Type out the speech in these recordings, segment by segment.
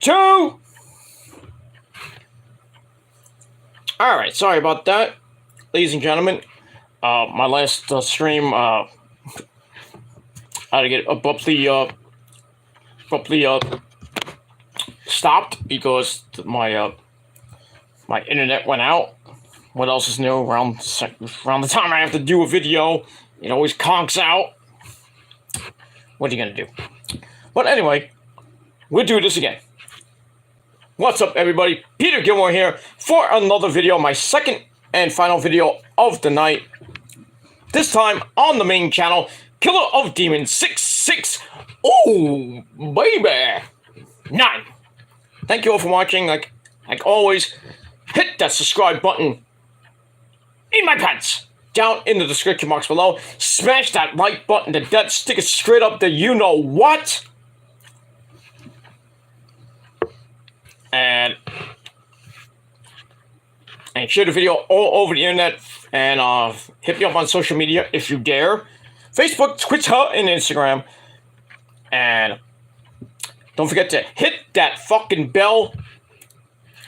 2. All right, sorry about that, ladies and gentlemen. My last stream, I had to get abruptly stopped because my internet went out. What else is new? Around the time I have to do a video, it always conks out. What are you gonna do? But anyway, we'll do this again. What's up, everybody? Peter Gilmore here for another video, my second and final video of the night. This time on the main channel, Killer of Demons 66. Oh, baby. 9. Thank you all for watching. Like always, hit that subscribe button in my pants down in the description box below. Smash that like button to death. Stick it straight up there. You know what? And share the video all over the internet, and hit me up on social media if you dare. Facebook, Twitter, and Instagram. And don't forget to hit that fucking bell.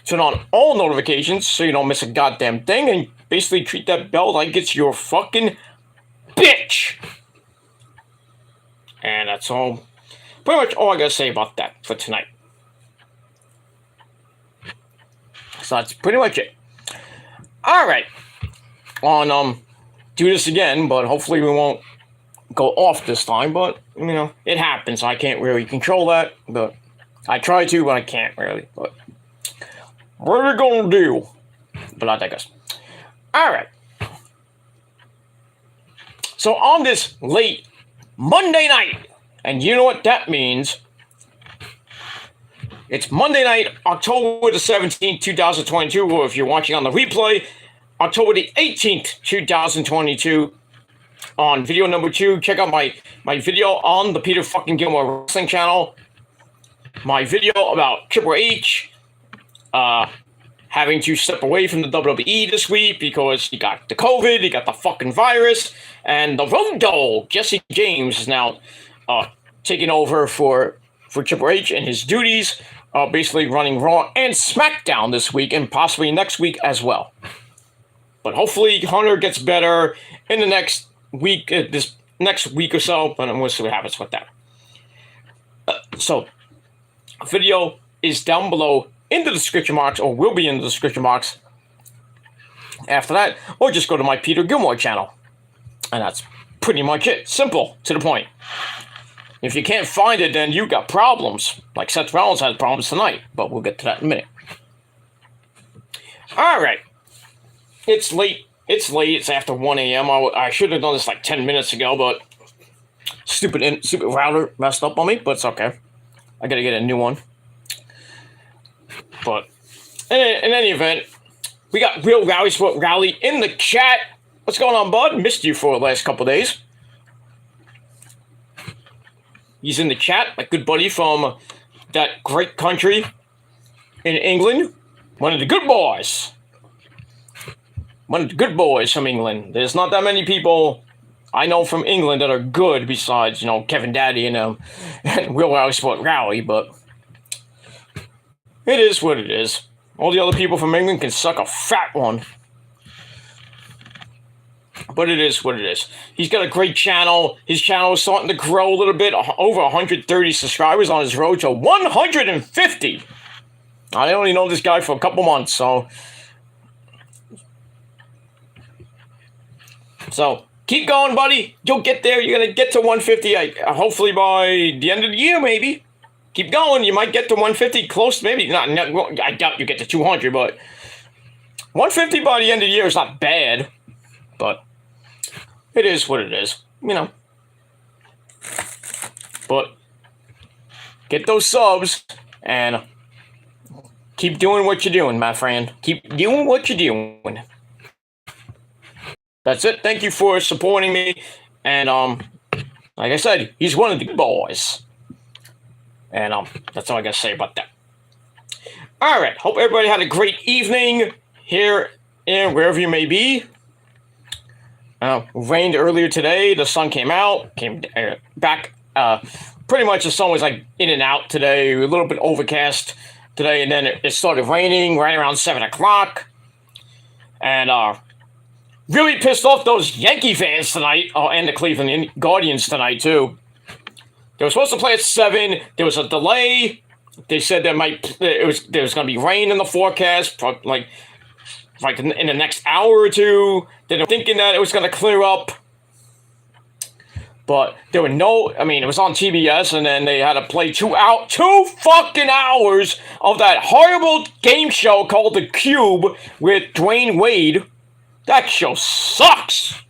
Turn on all notifications so you don't miss a goddamn thing, and basically treat that bell like it's your fucking bitch. And that's all, pretty much all I gotta say about that for tonight. So that's pretty much it. All right, do this again, but hopefully we won't go off this time. But you know, it happens. I can't really control that, but I try to, but I can't really. But what are we gonna do? But I digress. All right. So on this late Monday night, and you know what that means. It's Monday night, October the 17th, 2022, or if you're watching on the replay, October the 18th, 2022. On video number 2, check out my video on the Peter fucking Gilmore Wrestling channel. My video about Triple H having to step away from the WWE this week because he got the COVID, he got the fucking virus, and the road dog, Jesse James, is now taking over for Triple H and his duties. Basically running Raw and SmackDown this week and possibly next week as well. But hopefully Hunter gets better in the next week, this next week or so, but we'll see what happens with that. So, video is down below in the description box, or will be in the description box after that, or just go to my Peter Gilmore channel. And that's pretty much it. Simple, to the point. If you can't find it, then you got problems. Like Seth Rollins has problems tonight, but we'll get to that in a minute. All right. It's late. It's after 1 a.m. I should have done this like 10 minutes ago, but stupid router messed up on me, but it's okay. I got to get a new one. But in any event, we got Real Rally Sport Rally in the chat. What's going on, bud? Missed you for the last couple days. He's in the chat, my good buddy from that great country in England. One of the good boys. One of the good boys from England. There's not that many people I know from England that are good besides, you know, Kevin Daddy and Real Rally Sport Rally, but it is what it is. All the other people from England can suck a fat one. But it is what it is. He's got a great channel. His channel is starting to grow a little bit. Over 130 subscribers on his road to 150. I only know this guy for a couple months, so keep going, buddy. You'll get there. You're going to get to 150, hopefully by the end of the year, maybe. Keep going. You might get to 150 close, maybe. Not, I doubt you get to 200, but 150 by the end of the year is not bad. But it is what it is, you know. But get those subs and keep doing what you're doing, my friend. Keep doing what you're doing. That's it. Thank you for supporting me. And like I said, he's one of the good boys. And that's all I got to say about that. All right. Hope everybody had a great evening here in wherever you may be. Rained earlier today. The sun came out, came back Pretty much the sun was like in and out today, a little bit overcast today, and then it started raining right around 7 o'clock. And really pissed off those Yankee fans tonight, and the Cleveland Guardians tonight, too. They were supposed to play at 7. There was a delay. They said there was going to be rain in the forecast, like in the next hour or two. They were thinking that it was going to clear up. But there were it was on TBS, and then they had to play 2 fucking hours of that horrible game show called The Cube with Dwayne Wade. That show sucks.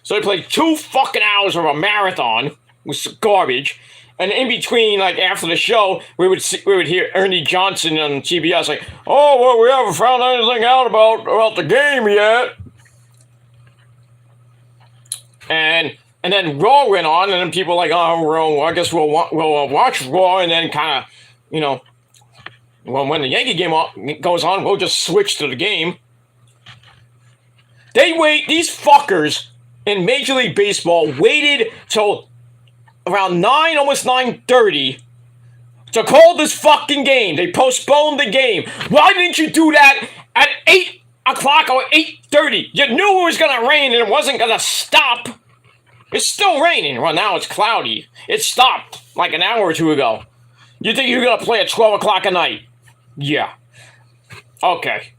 So they played 2 fucking hours of a marathon with garbage, and in between, like after the show, we would hear Ernie Johnson on TBS like, "Oh, well, we haven't found anything out about the game yet," and then Raw went on, and then people were like, "Oh, Raw, well, I guess we'll watch Raw," and then kind of, when the Yankee game goes on, we'll just switch to the game. These fuckers in Major League Baseball waited till around 9, almost 9:30 to call this fucking game. They postponed the game. Why didn't you do that at 8 o'clock or 8:30? You knew it was going to rain and it wasn't going to stop. It's still raining. Well, now it's cloudy. It stopped like an hour or two ago. You think you're going to play at 12 o'clock at night? Yeah. Okay.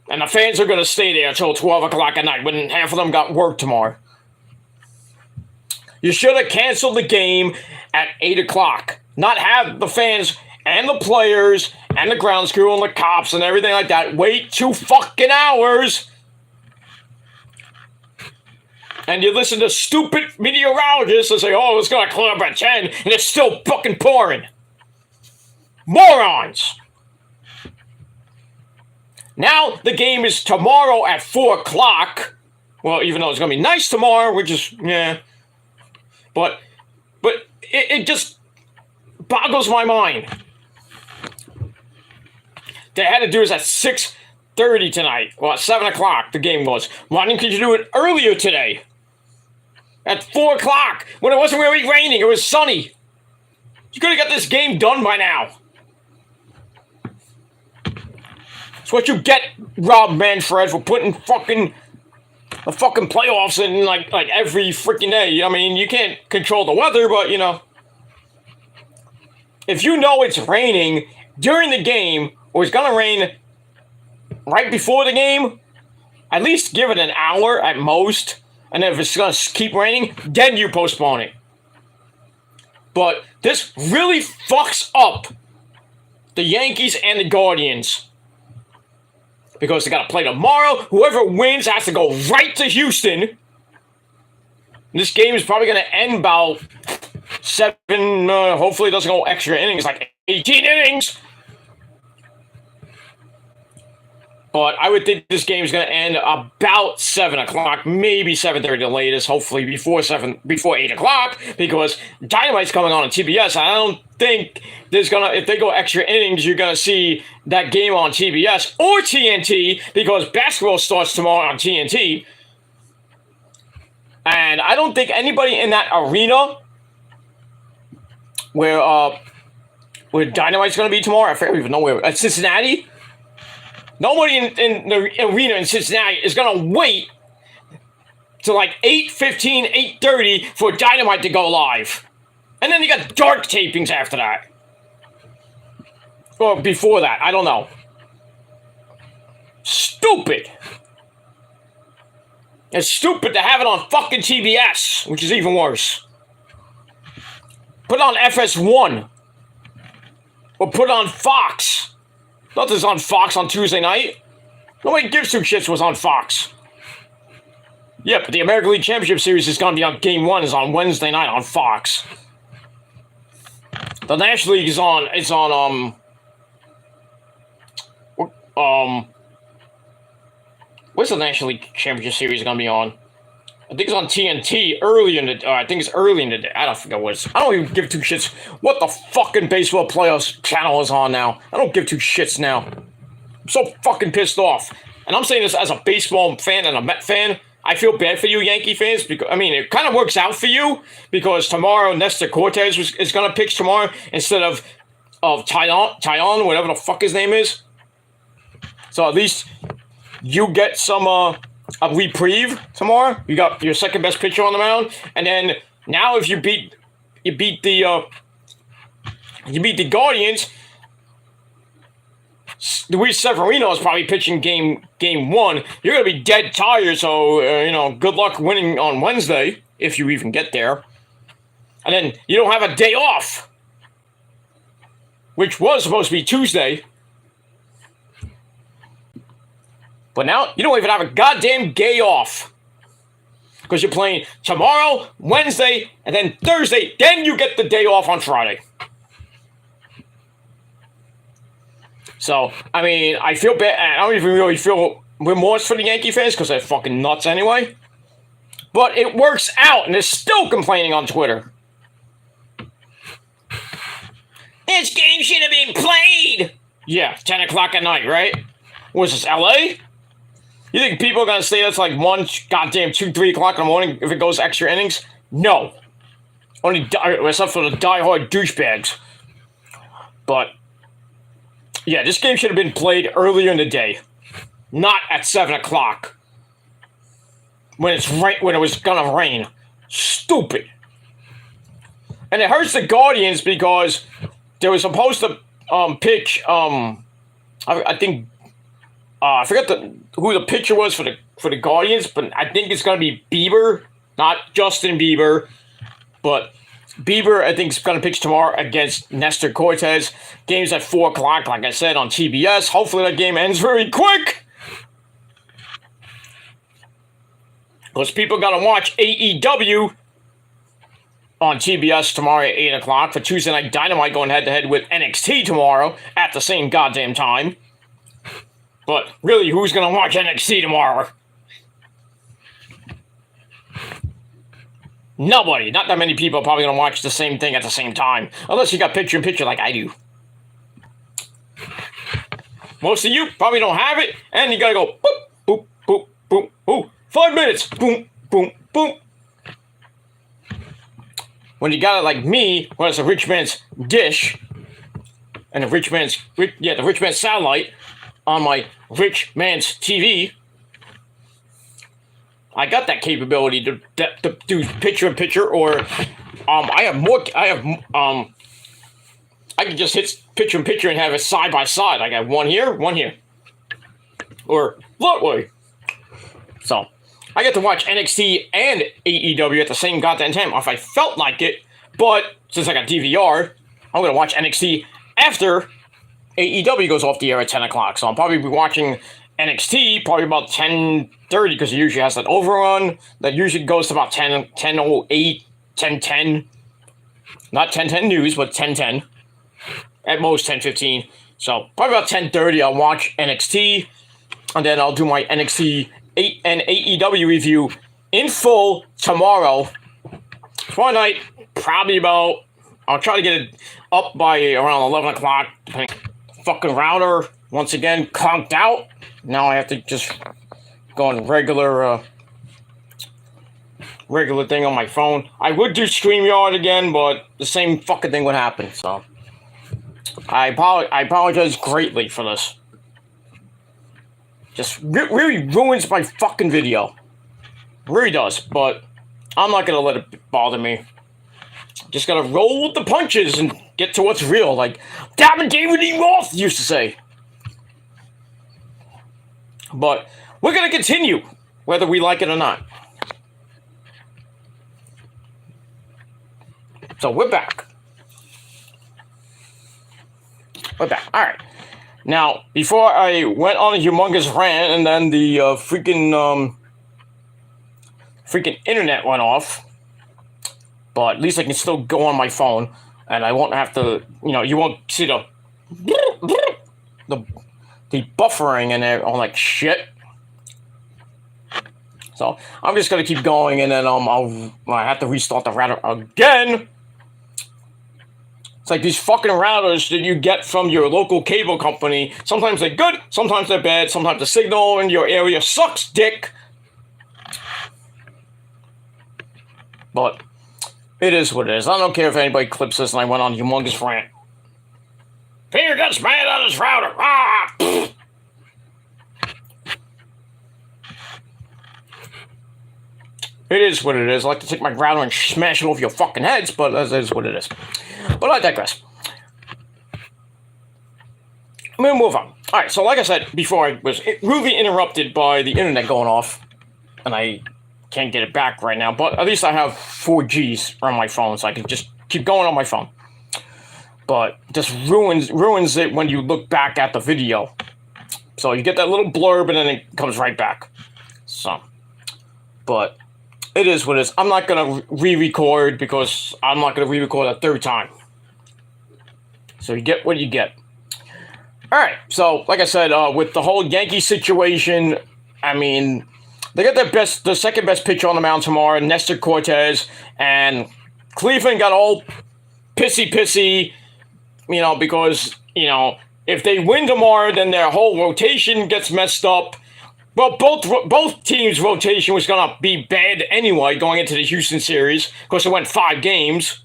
And the fans are going to stay there until 12 o'clock at night when half of them got work tomorrow. You should have canceled the game at 8 o'clock. Not have the fans and the players and the grounds crew and the cops and everything like that wait 2 fucking hours. And you listen to stupid meteorologists and say, "Oh, it's going to clear up at 10, and it's still fucking pouring." Morons! Now the game is tomorrow at 4 o'clock. Well, even though it's going to be nice tomorrow, which is, yeah. But it just boggles my mind. They had to do this at 6:30 tonight. Well, at 7 o'clock the game was. Why didn't you do it earlier today? At 4 o'clock, when it wasn't really raining, it was sunny. You could have got this game done by now. It's what you get, Rob Manfred, for putting the fucking playoffs in like every freaking day. I mean, you can't control the weather, but if you know it's raining during the game or it's gonna rain right before the game, at least give it an hour at most. And if it's gonna keep raining, then you postpone it. But this really fucks up the Yankees and the Guardians. Because they gotta play tomorrow. Whoever wins has to go right to Houston. This game is probably gonna end about 7, hopefully it doesn't go extra innings, like 18 innings. But I would think this game is going to end about 7 o'clock, maybe 7:30 the latest, hopefully before 8 o'clock, because Dynamite's coming on TBS. I don't think there's going to, if they go extra innings, you're going to see that game on TBS or TNT, because basketball starts tomorrow on TNT. And I don't think anybody in that arena where Dynamite's going to be tomorrow, I don't even know where, at Cincinnati. Nobody in the arena in Cincinnati is going to wait till like 8:15, 8:30 for Dynamite to go live. And then you got dark tapings after that. Or before that, I don't know. Stupid. It's stupid to have it on fucking TBS, which is even worse. Put it on FS1. Or put it on Fox. Nothing's on Fox on Tuesday night. Nobody gives 2 shits what's on Fox. Yeah, but the American League Championship Series is going to be on Game 1 is on Wednesday night on Fox. The National League is on, what's the National League Championship Series going to be on? I think it's on TNT early in the day. I think it's early in the day. I don't forget what it's. I don't even give 2 shits what the fucking baseball playoffs channel is on now. I don't give 2 shits now. I'm so fucking pissed off. And I'm saying this as a baseball fan and a Met fan. I feel bad for you Yankee fans because I mean it kind of works out for you because tomorrow Nestor Cortez is going to pitch tomorrow instead of Tyon, whatever the fuck his name is. So at least you get some a reprieve tomorrow. You got your second best pitcher on the mound, and then now if you beat the Guardians, Luis Severino is probably pitching game one. You're gonna be dead tired, so good luck winning on Wednesday if you even get there. And then you don't have a day off, which was supposed to be Tuesday. But now you don't even have a goddamn day off because you're playing tomorrow, Wednesday, and then Thursday. Then you get the day off on Friday. So, I mean, I feel bad. I don't even really feel remorse for the Yankee fans because they're fucking nuts anyway. But it works out, and they're still complaining on Twitter. This game should have been played! Yeah, 10 o'clock at night, right? Was this, LA? You think people are going to stay that's like 1, goddamn 2, 3 o'clock in the morning if it goes extra innings? No. Only, except for the diehard douchebags. But, yeah, this game should have been played earlier in the day. Not at 7 o'clock. When it was going to rain. Stupid. And it hurts the Guardians because they were supposed to pitch, I think, I forget who the pitcher was for the Guardians, but I think it's going to be Bieber, not Justin Bieber, but Bieber, I think, is going to pitch tomorrow against Nestor Cortez. Game's at 4 o'clock, like I said, on TBS. Hopefully that game ends very quick. Because people got to watch AEW on TBS tomorrow at 8 o'clock for Tuesday Night Dynamite going head-to-head with NXT tomorrow at the same goddamn time. But really, who's going to watch NXT tomorrow? Nobody. Not that many people are probably going to watch the same thing at the same time. Unless you got picture-in-picture like I do. Most of you probably don't have it, and you got to go boop, boop, boop, boop, boop. 5 minutes. Boom, boom, boom. When you got it like me, when it's a rich man's dish, and the rich man's satellite on my rich man's TV, I got that capability to do picture-in-picture, or I can just hit picture-in-picture and have it side by side. I got one here, or that way. So I get to watch NXT and AEW at the same goddamn time if I felt like it. But since I got DVR, I'm gonna watch NXT after AEW goes off the air at 10 o'clock. So I'll probably be watching NXT probably about 10:30 because it usually has that overrun that usually goes to about 10:08, 10:10. Not 10:10 news, but 10:10. At most 10:15. So probably about 10:30 I'll watch NXT. And then I'll do my NXT and AEW review in full tomorrow. Tomorrow night, probably about, I'll try to get it up by around 11 o'clock. Fucking router, once again, conked out. Now I have to just go on regular thing on my phone. I would do StreamYard again, but the same fucking thing would happen, so. I apologize greatly for this. Just really ruins my fucking video. Really does, but I'm not gonna let it bother me. Just gotta roll with the punches and get to what's real, like David E. Roth used to say. But we're gonna continue, whether we like it or not. So we're back. We're back. All right. Now, before I went on a humongous rant and then the freaking internet went off, but at least I can still go on my phone and I won't have to, you won't see the buffering and all that shit. So I'm just gonna keep going and then I have to restart the router again. It's like these fucking routers that you get from your local cable company. Sometimes they're good, sometimes they're bad, sometimes the signal in your area sucks dick. But it is what it is. I don't care if anybody clips this and I went on a humongous rant. Peter gets mad at his router. Ah! It is what it is. I like to take my router and smash it over your fucking heads, but that is what it is. But I digress. I'm going to move on. Alright, so like I said before, I was rudely interrupted by the internet going off. And I can't get it back right now, but at least I have 4Gs on my phone, so I can just keep going on my phone. But just ruins it when you look back at the video. So you get that little blurb and then it comes right back. So, but it is what it is. I'm not going to re-record because I'm not going to re-record a third time. So you get what you get. Alright, so like I said, with the whole Yankee situation, I mean, they got the second best pitcher on the mound tomorrow, Nestor Cortez, and Cleveland got all pissy, you know, because, you know, if they win tomorrow, then their whole rotation gets messed up. Well, both teams' rotation was going to be bad anyway going into the Houston series, because it went 5 games.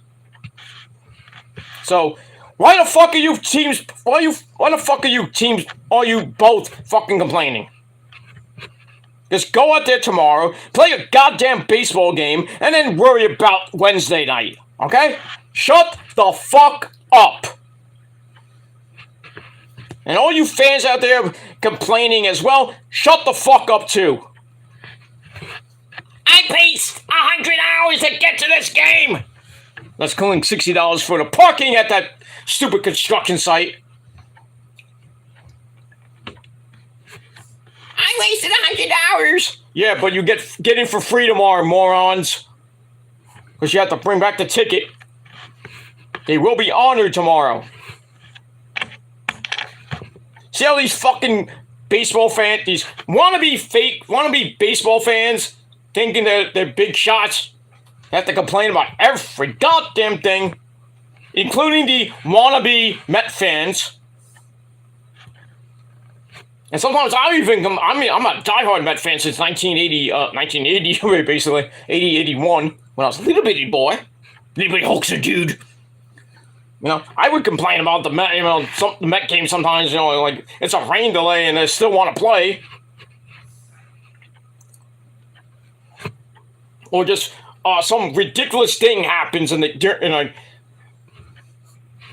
So, why the fuck are you teams, are you both fucking complaining? Just go out there tomorrow, play a goddamn baseball game, and then worry about Wednesday night, okay? Shut the fuck up. And all you fans out there complaining as well, shut the fuck up too. I paid 100 hours to get to this game. That's calling $60 for the parking at that stupid construction site. I wasted 100 hours. Yeah, but you get in for free tomorrow, morons. Because you have to bring back the ticket. They will be honored tomorrow. See how these fucking baseball fans, these wannabe baseball fans, thinking they're big shots, have to complain about every goddamn thing, including the wannabe Met fans. And sometimes I'm a diehard Met fan since 1980, basically, 80, 81, when I was a little bitty boy, little bitty hoaxer dude. You know, I would complain about the Met, you know, the Met game sometimes, you know, like, it's a rain delay and they still want to play. Or just, some ridiculous thing happens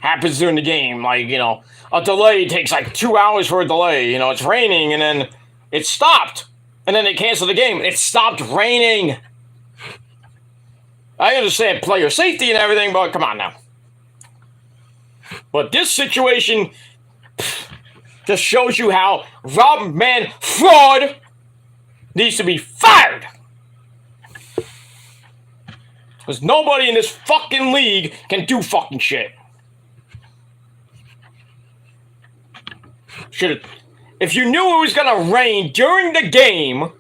happens during the game, like, you know, a delay takes like 2 hours for a delay, you know, it's raining and then it stopped, and then they canceled the game, it stopped raining. I understand player safety and everything, but come on now. But this situation just shows you how Rob Manfred needs to be fired. Because nobody in this fucking league can do fucking shit. If you knew it was gonna rain during the game,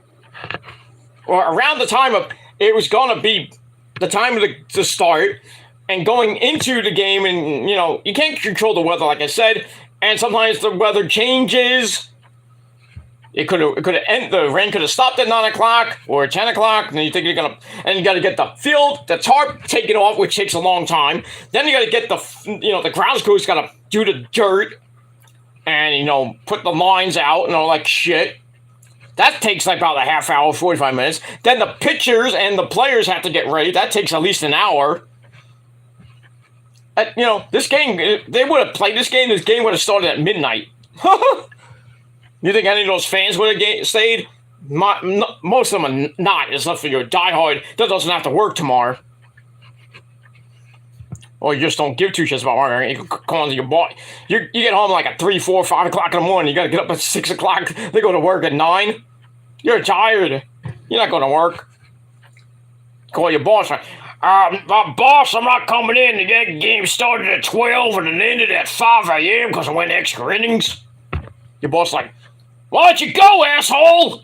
or around the time of it was gonna be the time of the start, and going into the game, and you know, you can't control the weather, like I said, and sometimes the weather changes. The rain could have stopped at 9 o'clock or 10 o'clock, and then you think you got to get the tarp taken off, which takes a long time. Then you got to get the grounds crew's got to do the dirt, and, you know, put the lines out and all like shit. That takes like about a half hour, 45 minutes. Then the pitchers and the players have to get ready. That takes at least an hour. You know, this game, they would have played this game would have started at midnight. You think any of those fans would have stayed? Most of them are not. It's not for your diehard that doesn't have to work tomorrow. Or you just don't give two shits about work. You call on your boss. You get home like at 3, 4, 5 o'clock in the morning. You got to get up at 6 o'clock. They go to work at 9. You're tired. You're not going to work. Call your boss. Boss, I'm not coming in. The game started at 12 and it ended at 5 a.m. because I went extra innings. Your boss like, why don't you go, asshole?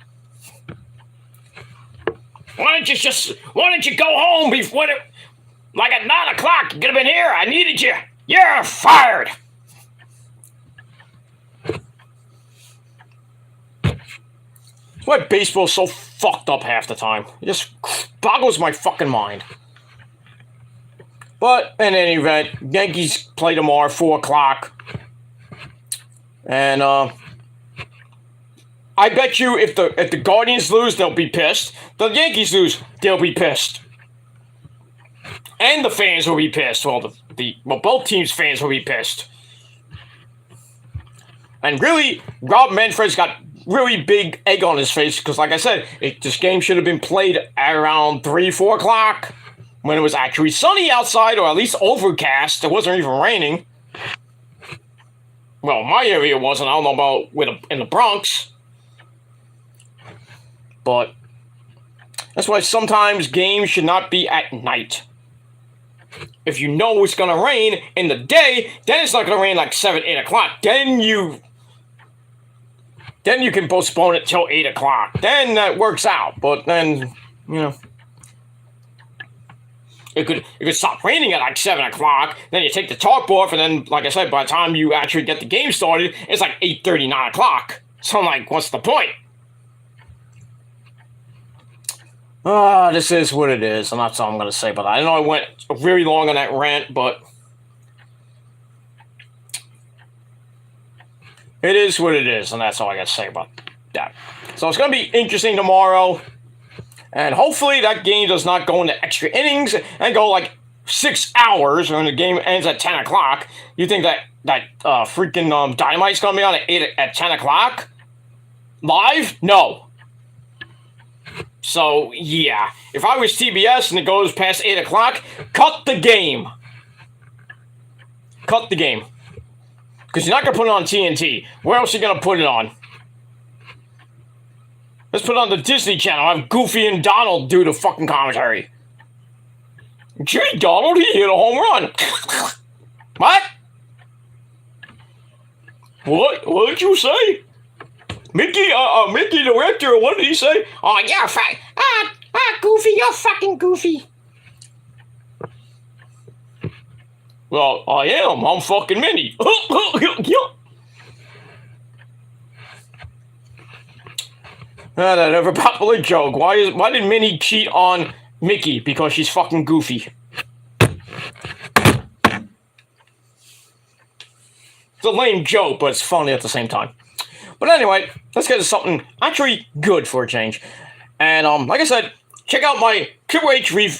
Why don't you go home before like at 9 o'clock? You could have been here. I needed you. You're fired. That's why baseball's so fucked up half the time. It just boggles my fucking mind. But in any event, Yankees play tomorrow, 4 o'clock. And I bet you if the Guardians lose, they'll be pissed. The Yankees lose, they'll be pissed. And the fans will be pissed. Well, both teams' fans will be pissed. And really, Rob Manfred's got really big egg on his face because, like I said, this game should have been played at around 3, 4 o'clock when it was actually sunny outside, or at least overcast. It wasn't even raining. Well, my area wasn't. I don't know about in the Bronx. But that's why sometimes games should not be at night. If you know it's going to rain in the day, then it's not going to rain like 7, 8 o'clock. Then you can postpone it till 8 o'clock. Then that works out. But then, it could stop raining at like 7 o'clock. Then you take the tarp off, and then, like I said, by the time you actually get the game started, it's like 8:30, 9 o'clock. So I'm like, what's the point? This is what it is, and that's all I'm going to say about that. I know I went really long on that rant, but it is what it is, and that's all I got to say about that. So it's going to be interesting tomorrow, and hopefully that game does not go into extra innings and go like 6 hours when the game ends at 10 o'clock. You think that freaking Dynamite's going to be on at 10 o'clock? Live? No. So, yeah. If I was TBS and it goes past 8 o'clock, cut the game. Cut the game. Because you're not going to put it on TNT. Where else are you going to put it on? Let's put it on the Disney Channel. Have Goofy and Donald do the fucking commentary. Gee, Donald, he hit a home run. What? What did you say? Mickey, the rector, what did he say? Oh, you're Goofy, you're fucking Goofy. Well, I am. I'm fucking Minnie. That ever popular joke. Why did Minnie cheat on Mickey? Because she's fucking Goofy. It's a lame joke, but it's funny at the same time. But anyway, let's get to something actually good for a change. And like I said, check out my Triple H video.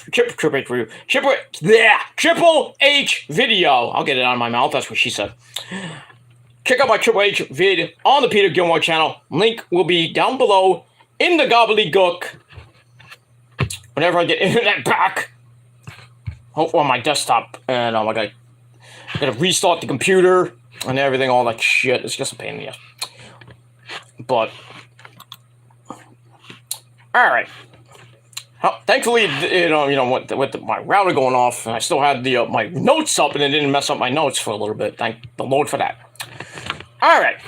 I'll get it out of my mouth. That's what she said. Check out my Triple H vid on the Peter Gilmore channel. Link will be down below in the gobbledygook. Whenever I get internet back, hopefully on my desktop, and I gotta restart the computer and everything, all that shit. It's just a pain in the ass. But, alright. Thankfully, with my router going off, I still had my notes up, and it didn't mess up my notes for a little bit. Thank the Lord for that. Alright.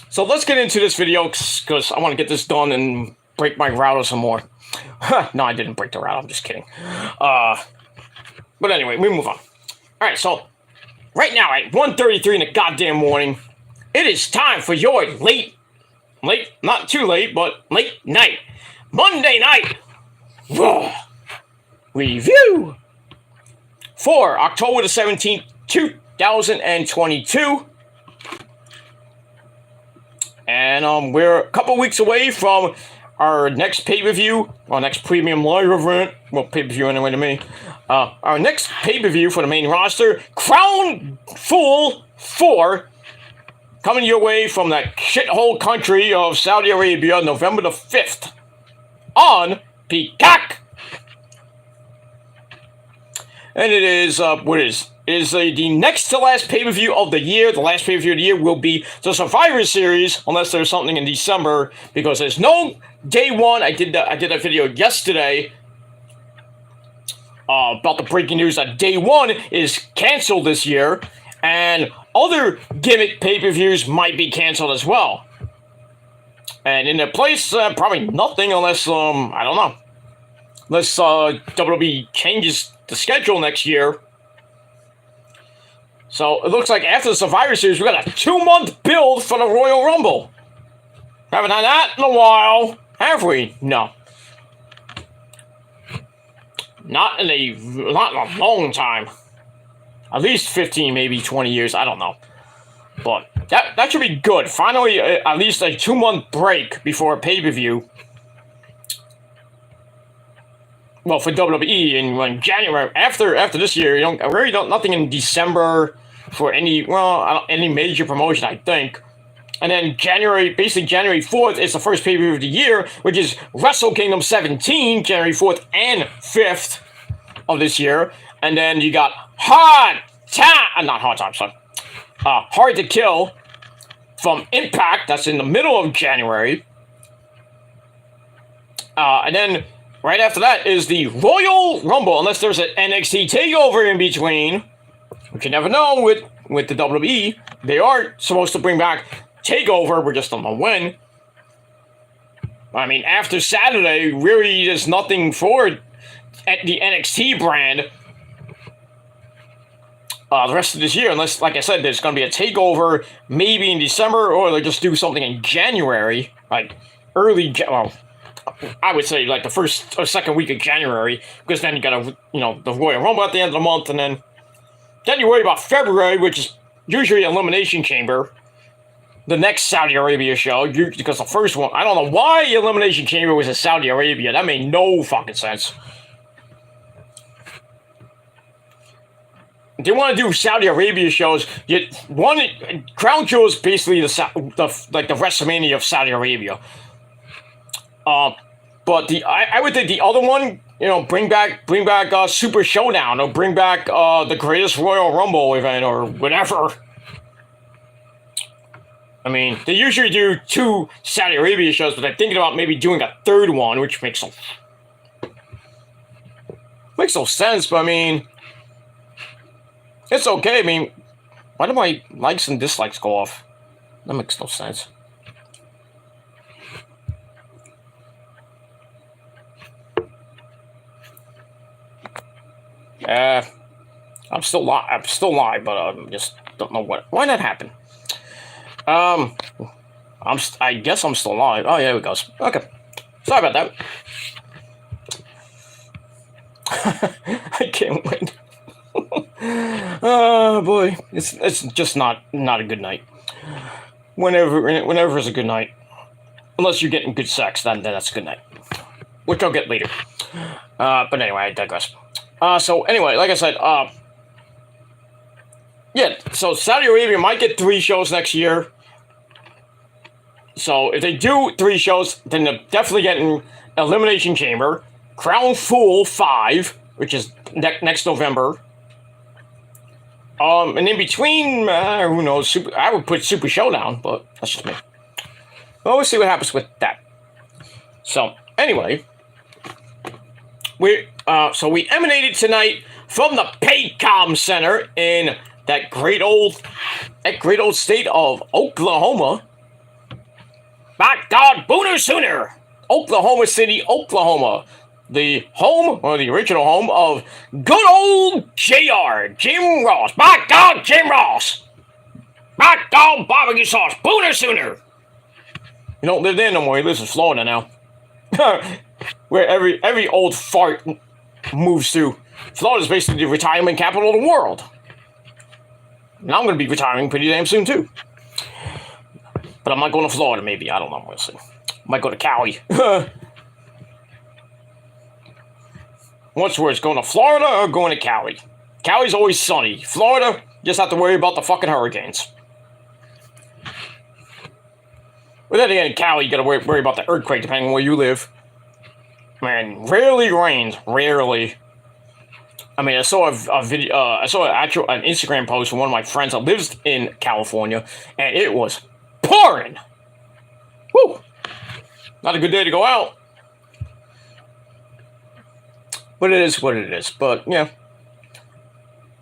So let's get into this video, because I want to get this done and break my router some more. No, I didn't break the router. I'm just kidding. But anyway, we move on. Alright, so, right now at 1:33 in the goddamn morning, it is time for your late, not too late, but late night, Monday night review for October the 17th, 2022. And we're a couple weeks away from our next pay-per-view, our next premium live event. Well, pay-per-view anyway to me. Our next pay-per-view for the main roster, Crown Jewel 4. Coming your way from that shithole country of Saudi Arabia, November the 5th, on Peacock. And it is, the next to last pay-per-view of the year. The last pay-per-view of the year will be the Survivor Series, unless there's something in December, because there's no day one. I did that video yesterday about the breaking news that day one is canceled this year, and other gimmick pay-per-views might be canceled as well. And in their place, probably nothing unless, I don't know. Unless WWE changes the schedule next year. So it looks like after the Survivor Series, we got a 2-month build for the Royal Rumble. Haven't had that in a while, have we? No. Not in a long time. At least 15, maybe 20 years. I don't know. But that should be good. Finally, at least a 2-month break before a pay-per-view. Well, for WWE in January, after this year, nothing in December for any major promotion, I think. And then January 4th is the first pay-per-view of the year, which is Wrestle Kingdom 17, January 4th and 5th of this year. And then you got Hard to Kill from Impact, that's in the middle of January. And then right after that is the Royal Rumble, unless there's an NXT TakeOver in between, which you never know with the WWE. They are supposed to bring back TakeOver, we just don't know when. I mean, after Saturday, really there's nothing for the NXT brand the rest of this year, unless, like I said, there's going to be a TakeOver maybe in December, or they'll just do something in January, like I would say like the first or second week of January, because then you got the Royal Rumble at the end of the month, and then you worry about February, which is usually Elimination Chamber, the next Saudi Arabia show, because the first one, I don't know why Elimination Chamber was in Saudi Arabia. That made no fucking sense. They want to do Saudi Arabia shows. Crown Jewel is basically the WrestleMania of Saudi Arabia. But I would think the other one, bring back Super Showdown, or bring back the Greatest Royal Rumble event, or whatever. I mean, they usually do 2 Saudi Arabia shows, but they're thinking about maybe doing a third one, which makes no sense. But I mean, it's okay. I mean, why do my likes and dislikes go off? That makes no sense. I'm still live, but I just don't know why that happened. I guess I'm still live. Oh, yeah, there it goes. Okay. Sorry about that. I can't wait. Oh, boy. It's just not a good night. Whenever is a good night. Unless you're getting good sex, then that's a good night. Which I'll get later. But anyway, I digress. So anyway, like I said, yeah, so Saudi Arabia might get 3 shows next year. So if they do 3 shows, then they're definitely getting Elimination Chamber, Crown Jewel 5, which is next November. And in between, who knows? I would put Super Showdown, but that's just me. Well, we'll see what happens with that. So anyway, we emanated tonight from the Paycom Center in that great old state of Oklahoma. My God, Booner Sooner! Oklahoma City, Oklahoma. The home, or the original home, of good old JR, Jim Ross. My God, Jim Ross! My God, barbecue sauce, Booner Sooner! He don't live there no more, he lives in Florida now. Where every old fart moves to. Florida's basically the retirement capital of the world. And I'm going to be retiring pretty damn soon, too. But I might go to Florida, maybe. I don't know. We'll see. Might go to Cali. What's worse, going to Florida or going to Cali? Cali's always sunny. Florida, just have to worry about the fucking hurricanes. But then again, in Cali, you got to worry about the earthquake, depending on where you live. Man, rarely rains. Rarely. I mean, I saw a video. I saw an Instagram post from one of my friends that lives in California, and it was pouring. Woo! Not a good day to go out. But it is what it is. But yeah.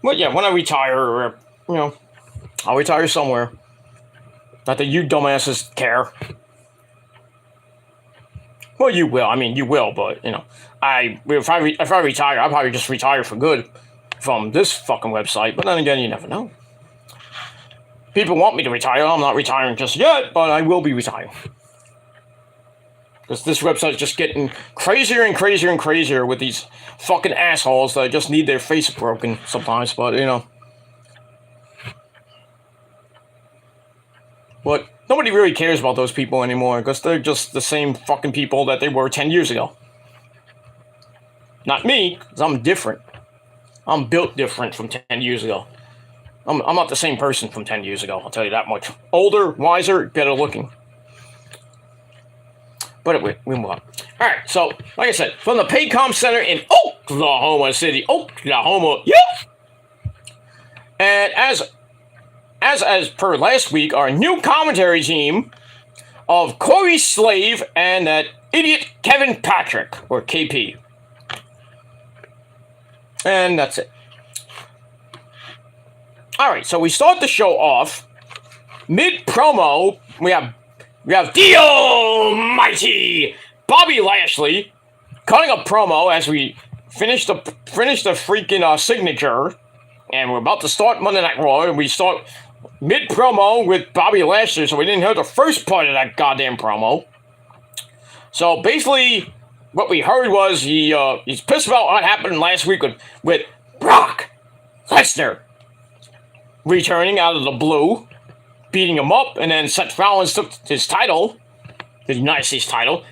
But yeah, when I retire, I'll retire somewhere. Not that you dumbasses care. Well, you will. I mean, you will, but, if I retire, I'll probably just retire for good from this fucking website. But then again, you never know. People want me to retire. I'm not retiring just yet, but I will be retiring. Because this website is just getting crazier and crazier and crazier with these fucking assholes that just need their face broken sometimes, but, you know. But nobody really cares about those people anymore, because they're just the same fucking people that they were 10 years ago. Not me, because I'm different. I'm built different from 10 years ago. I'm not the same person from 10 years ago, I'll tell you that much. Older, wiser, better looking. But we move on. Alright, so, like I said, from the Paycom Center in Oklahoma City, Oklahoma, yeah! And as per last week, our new commentary team of Corey Slave and that idiot Kevin Patrick, or KP. And that's it. Alright, so we start the show off. Mid-promo, we have the almighty Bobby Lashley cutting a promo as we finish the freaking signature, and we're about to start Monday Night Raw, and we start mid-promo with Bobby Lashley, so we didn't hear the first part of that goddamn promo. So basically, what we heard was he's pissed about what happened last week with Brock Lesnar returning out of the blue, beating him up, and then Seth Rollins took his title, his United States title.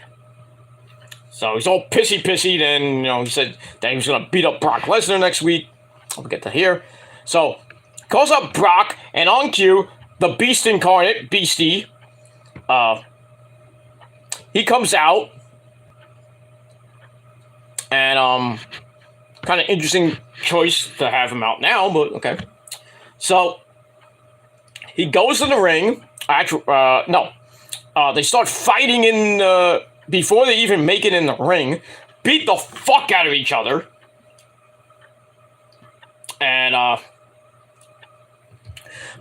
So he's all pissy, then, you know, he said that he was going to beat up Brock Lesnar next week. I'll get to here. So, calls up Brock, and on cue, the Beast Incarnate, Beastie, he comes out, and, kind of interesting choice to have him out now, but okay. So, he goes in the ring. They start fighting before they even make it in the ring. Beat the fuck out of each other. And,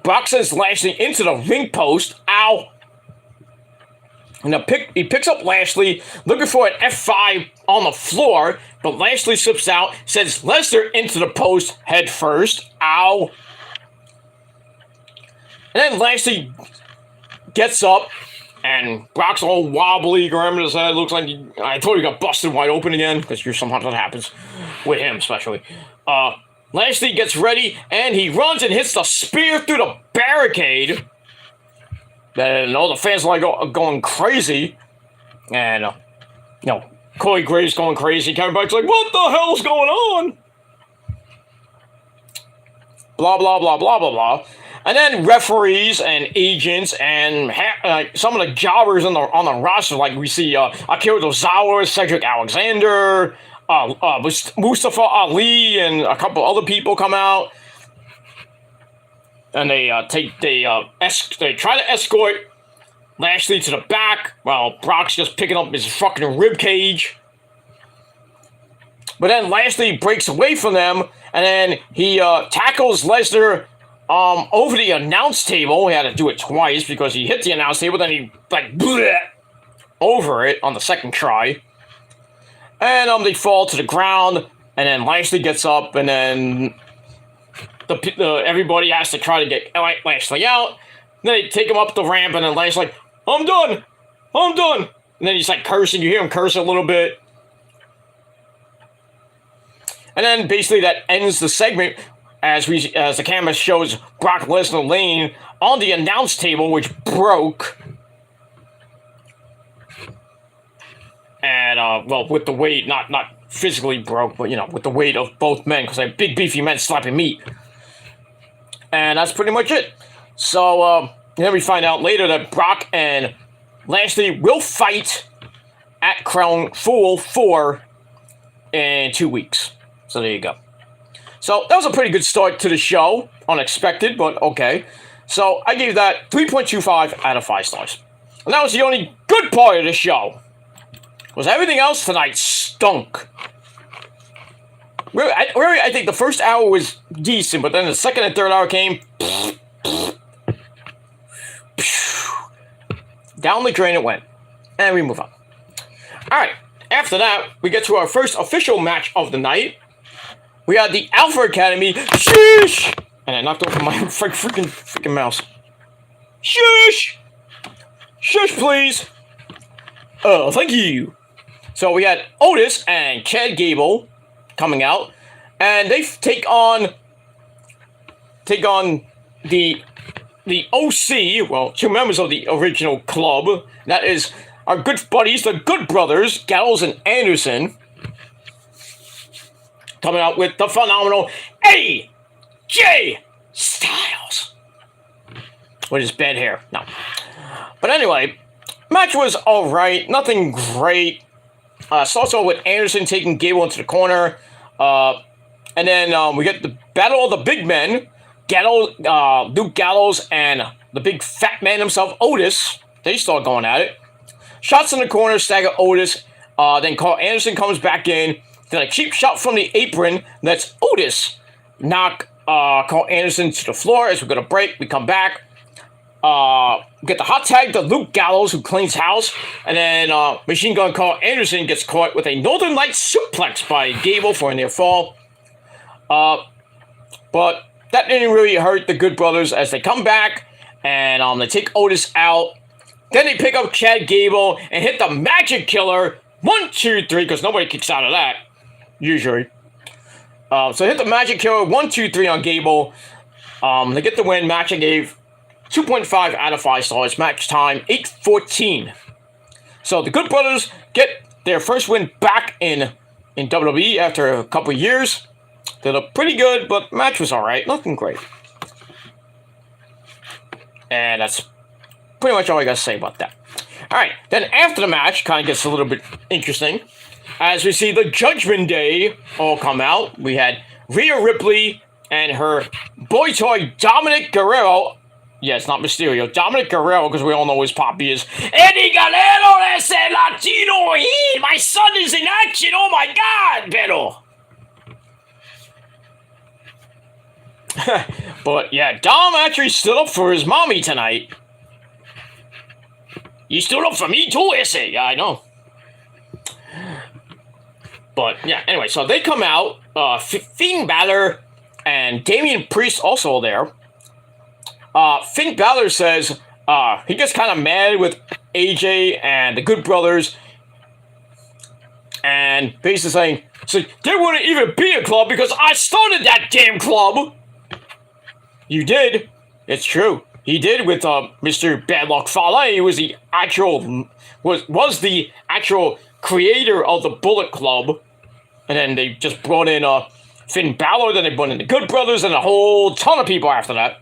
Brock sends Lashley into the ring post. Ow. And he picks up Lashley, looking for an F5 on the floor, but Lashley slips out, sends Lesnar into the post head first. Ow. And then Lashley gets up, and Brock's all wobbly, grabbing his head. Looks like I told you, he got busted wide open again, because sometimes that happens with him, especially. Lashley gets ready, and he runs and hits the spear through the barricade. And all the fans are like going crazy, and Corey Graves going crazy. Kevin Patrick's like, "What the hell's going on?" Blah blah blah blah blah blah. And then referees and agents and some of the jobbers on the roster, like we see Akira Tozawa, Cedric Alexander, Mustafa Ali, and a couple other people come out, and they try to escort Lashley to the back while Brock's just picking up his fucking rib cage. But then Lashley breaks away from them, and then he tackles Lesnar over the announce table. He had to do it twice because he hit the announce table, then he over it on the second try. And they fall to the ground, and then Lashley gets up, and then everybody has to try to get Lashley out. Then they take him up the ramp, and then Lashley's like, I'm done. And then he's like cursing. You hear him curse a little bit. And then basically that ends the segment as the camera shows Brock Lesnar laying on the announce table, which broke. And, with the weight, not physically broke, but, with the weight of both men, because they're big, beefy men slapping meat. And that's pretty much it. So, then we find out later that Brock and Lashley will fight at Crown Jewel 4 in 2 weeks. So there you go. So that was a pretty good start to the show. Unexpected, but okay. So I gave that 3.25 out of 5 stars. And that was the only good part of the show. Was everything else tonight stunk. Really, I think the first hour was decent, but then the second and third hour came. Down the drain it went. And we move on. Alright, after that, we get to our first official match of the night. We got the Alpha Academy. Shush! And I knocked over my freaking mouse. Shush! Shush, please! Oh, thank you. So we had Otis and Chad Gable coming out, and they take on the OC. Well, two members of the original club. That is our good buddies, the Good Brothers, Gallows and Anderson, coming out with the phenomenal AJ Styles with his bad hair. No, but anyway, match was all right. Nothing great. Starts off with Anderson taking Gable into the corner. And then we get the battle of the big men. Luke Gallows and the big fat man himself, Otis. They start going at it. Shots in the corner, stagger Otis. Then Carl Anderson comes back in. Then a cheap shot from the apron. Lets Otis knock Carl Anderson to the floor. As we're going to break, we come back. Get the hot tag to Luke Gallows, who cleans house, and then Machine Gun Carl Anderson gets caught with a Northern Lights suplex by Gable for a near fall. But that didn't really hurt the Good Brothers as they come back and they take Otis out. Then they pick up Chad Gable and hit the Magic Killer 1, 2, 3 because nobody kicks out of that usually. So hit the Magic Killer 1, 2, 3 on Gable. They get the win. Match I gave 2.5 out of 5 stars. Match time 8:14. So the Good Brothers get their first win back in WWE after a couple of years. They look pretty good, but match was alright. Nothing great. And that's pretty much all I got to say about that. Alright, then after the match, kind of gets a little bit interesting. As we see the Judgment Day all come out. We had Rhea Ripley and her boy toy Dominic Guerrero. Yeah, it's not Mysterio. Dominic Guerrero, because we all know who his poppy is. Eddie Guerrero, ese Latino. My son is in action. Oh my God, pero. But yeah, Dom actually stood up for his mommy tonight. You stood up for me too, ese. Yeah, I know. But yeah, anyway, so they come out. Finn Balor and Damian Priest also there. Finn Balor says he gets kind of mad with AJ and the Good Brothers, and basically saying, so there wouldn't even be a club because I started that damn club. You did. It's true. He did with Mr. Badluck Fale. He was the actual was the actual creator of the Bullet Club, and then they just brought in Finn Balor. Then they brought in the Good Brothers and a whole ton of people after that.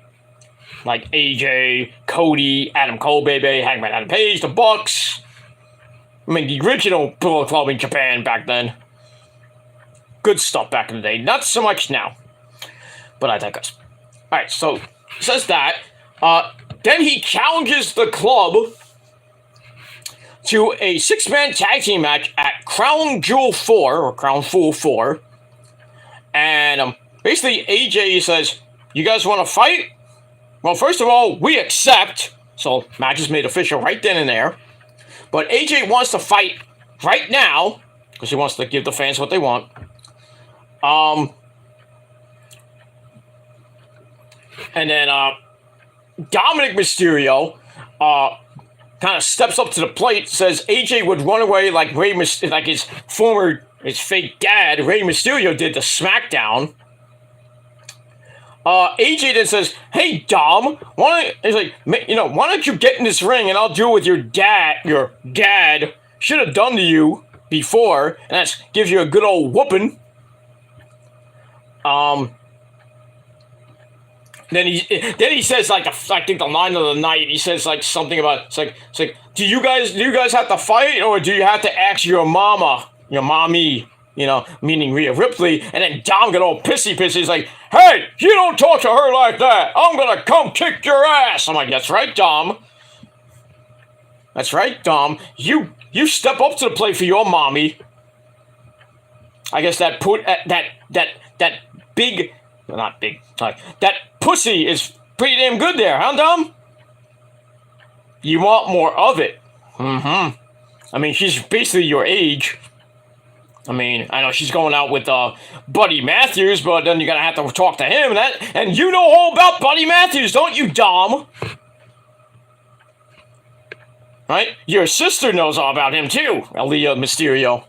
Like AJ, Cody, Adam Cole, baby, Hangman Adam Page, the Bucks. I mean, the original Bullet Club in Japan back then. Good stuff back in the day. Not so much now. But I digress. Alright, so, says that. Then he challenges the club to a 6-man tag team match at Crown Jewel 4, or Crown Fool 4. And basically, AJ says, you guys want to fight? Well, first of all, we accept. So, match is made official right then and there. But AJ wants to fight right now, because he wants to give the fans what they want. And then Dominic Mysterio kind of steps up to the plate, says AJ would run away like like his fake dad, Rey Mysterio, did to SmackDown. AJ then says, "Hey Dom, why don't you get in this ring and I'll do it with your dad. Your dad should have done to you before, and that gives you a good old whooping." Then he says like I think the line of the night. He says like something about it's like do you guys have to fight or do you have to ask your mommy? Meaning Rhea Ripley, and then Dom got all pissy. He's like, "Hey, you don't talk to her like that. I'm gonna come kick your ass." I'm like, "That's right, Dom. That's right, Dom. You step up to the plate for your mommy." I guess that big, well, not big, sorry, that pussy is pretty damn good there, huh, Dom? You want more of it? Mm-hmm. I mean, she's basically your age. I mean, I know she's going out with Buddy Matthews, but then you're going to have to talk to him. And you know all about Buddy Matthews, don't you, Dom? right? Your sister knows all about him too, Aaliyah Mysterio.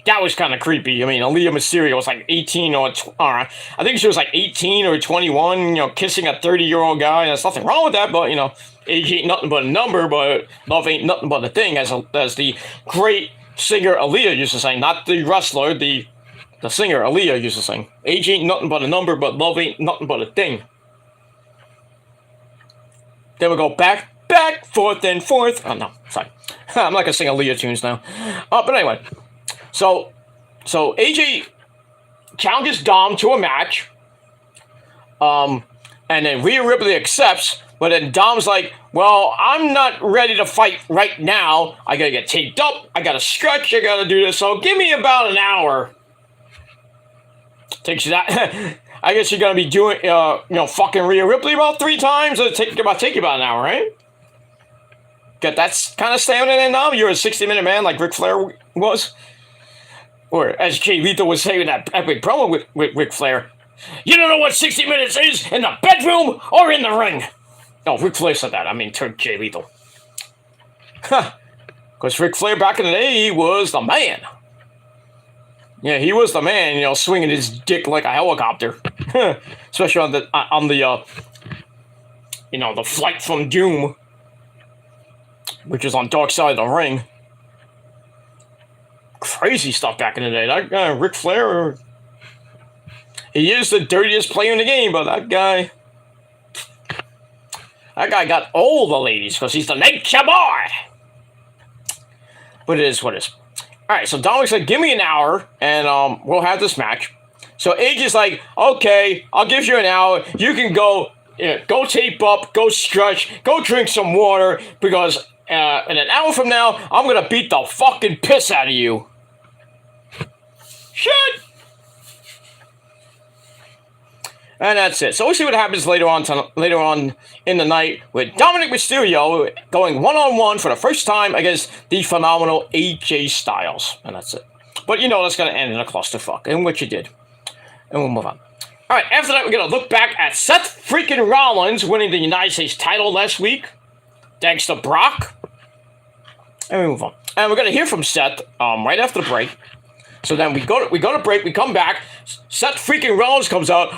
That was kind of creepy. I mean, Aaliyah Mysterio was like 18 or I think she was like 18 or 21, you know, kissing a 30-year-old guy. There's nothing wrong with that, but, you know, age ain't nothing but a number, but love ain't nothing but a thing, as the great singer Aaliyah used to sing. Not the wrestler, the singer Aaliyah used to sing. Age ain't nothing but a number, but love ain't nothing but a thing. Then we go back, forth, and forth. Oh, no, sorry. I'm not going to sing Aaliyah tunes now. But anyway. So AJ challenges Dom to a match, and then Rhea Ripley accepts, but then Dom's like, well, I'm not ready to fight right now. I gotta get taped up, I gotta stretch, I gotta do this, so give me about an hour. Takes you that. I guess you're gonna be doing, fucking Rhea Ripley about 3 times. It'll take you about an hour, right? Got that kind of stamina in now? You're a 60-minute man like Ric Flair was? Or, as Jay Lethal was saying in that epic promo with Ric Flair, you don't know what 60 minutes is in the bedroom or in the ring. No, Ric Flair said that. I mean, Jay Lethal. Because Ric Flair back in the day, he was the man. Yeah, he was the man, you know, swinging his dick like a helicopter. Especially on the the flight from Doom, which is on Dark Side of the Ring. Crazy stuff back in the day. That guy, Ric Flair, he is the dirtiest player in the game, but that guy got all the ladies because he's the nature boy. But it is what it is. All right, so Dominic's like, give me an hour, and we'll have this match. So AJ's like, okay, I'll give you an hour. You can go tape up, go stretch, go drink some water, because in an hour from now, I'm going to beat the fucking piss out of you. Shit! And that's it. So we'll see what happens later on in the night with Dominic Mysterio going one-on-one for the first time against the phenomenal AJ Styles. And that's it. But you know that's going to end in a clusterfuck, and which it did. And we'll move on. All right, after that, we're going to look back at Seth freaking Rollins winning the United States title last week, thanks to Brock. And we move on. And we're going to hear from Seth right after the break. So then we go to break, we come back, Seth freaking Rollins comes out.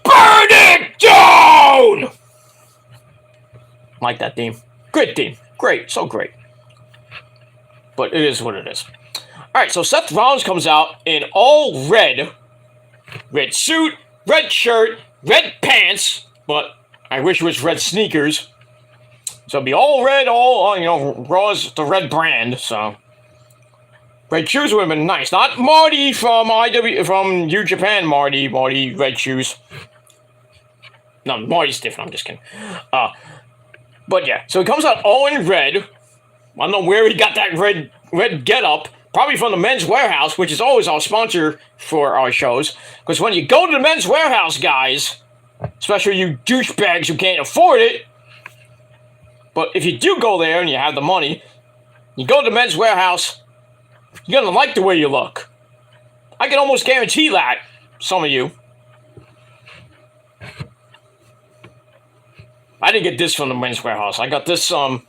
Burn it down! Like that theme. Great theme. Great. So great. But it is what it is. Alright, so Seth Rollins comes out in all red. Red suit, red shirt, red pants, but I wish it was red sneakers. So it'd be all red, Raw's the red brand, so. Red shoes would have been nice. Not Marty from from New Japan, Marty, red shoes. No, Marty's different, I'm just kidding. But yeah, so he comes out all in red. I don't know where he got that red get-up. Probably from the Men's Warehouse, which is always our sponsor for our shows. Because when you go to the Men's Warehouse, guys, especially you douchebags who can't afford it, but if you do go there and you have the money, you go to the Men's Warehouse, you're going to like the way you look. I can almost guarantee that, some of you. I didn't get this from the Men's Warehouse. I got this from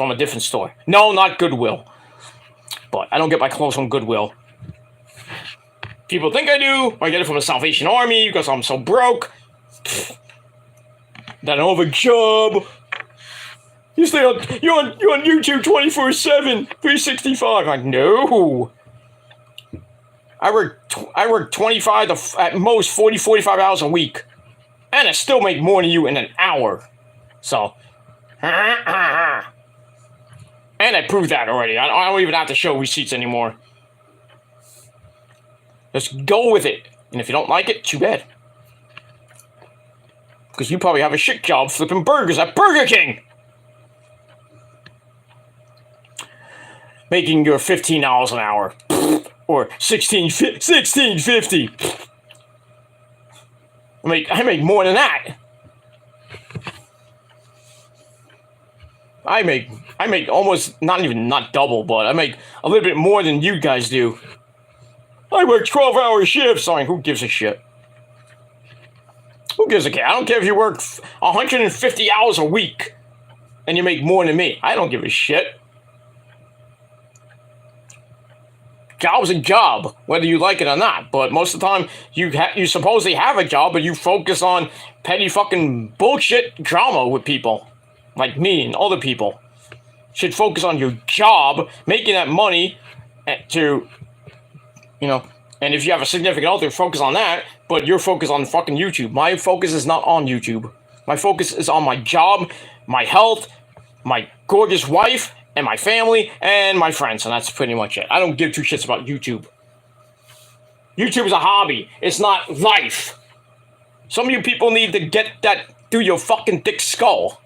a different store. No, not Goodwill. But I don't get my clothes from Goodwill. People think I do. I get it from the Salvation Army because I'm so broke. That I don't have a job. You're on YouTube 24/7, 365. I'm like, no. I work 25 to at most 40, 45 hours a week. And I still make more than you in an hour. So. And I proved that already. I don't even have to show receipts anymore. Just go with it. And if you don't like it, too bad. Because you probably have a shit job flipping burgers at Burger King. Making your $15 an hour. Or $16.50. I make more than that. I make almost not double, but I make a little bit more than you guys do. I work 12-hour shifts. I mean, who gives a shit? Who gives a care? I don't care if you work 150 hours a week and you make more than me. I don't give a shit. Job's a job, whether you like it or not. But most of the time, you supposedly have a job, but you focus on petty fucking bullshit drama with people. Like me and other people. Should focus on your job, making that money to, you know, and if you have a significant other, focus on that, but you're focused on fucking YouTube. My focus is not on YouTube. My focus is on my job, my health, my gorgeous wife, and my family, and my friends, and that's pretty much it. I don't give two shits about YouTube. YouTube is a hobby. It's not life. Some of you people need to get that through your fucking thick skull.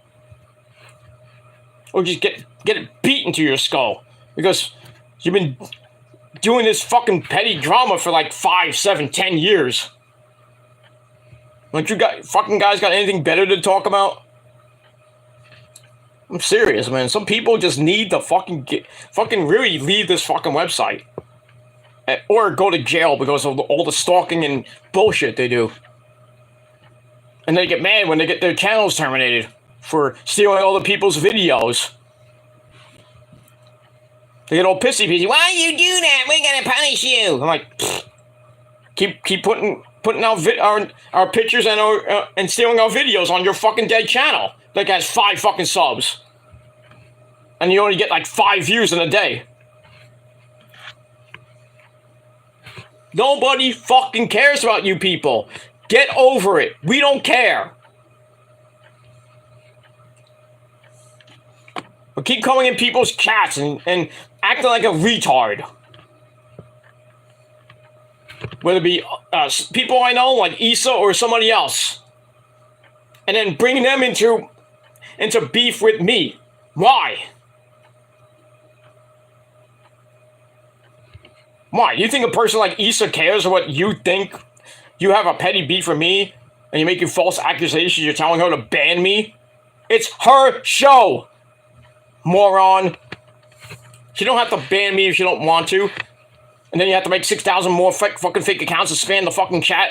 Or just get it beat into your skull. Because you've been doing this fucking petty drama for like 5, 7, 10 years. Don't you fucking guys got anything better to talk about? I'm serious, man. Some people just need to fucking really leave this fucking website. Or go to jail because of all the stalking and bullshit they do. And they get mad when they get their channels terminated for stealing other people's videos. They get all pissy. Why you do that? We're gonna punish you. I'm like, pfft. keep putting out our pictures and stealing our videos on your fucking dead channel. That has 5 fucking subs. And you only get like 5 views in a day. Nobody fucking cares about you people. Get over it. We don't care. But keep coming in people's chats and acting like a retard. Whether it be people I know, like Issa or somebody else. And then bringing them into beef with me. Why? Why? You think a person like Issa cares what you think? You have a petty beef with me, and you're making false accusations, you're telling her to ban me? It's her show, moron. She don't have to ban me if she don't want to. And then you have to make 6,000 more fucking fake accounts to spam the fucking chat.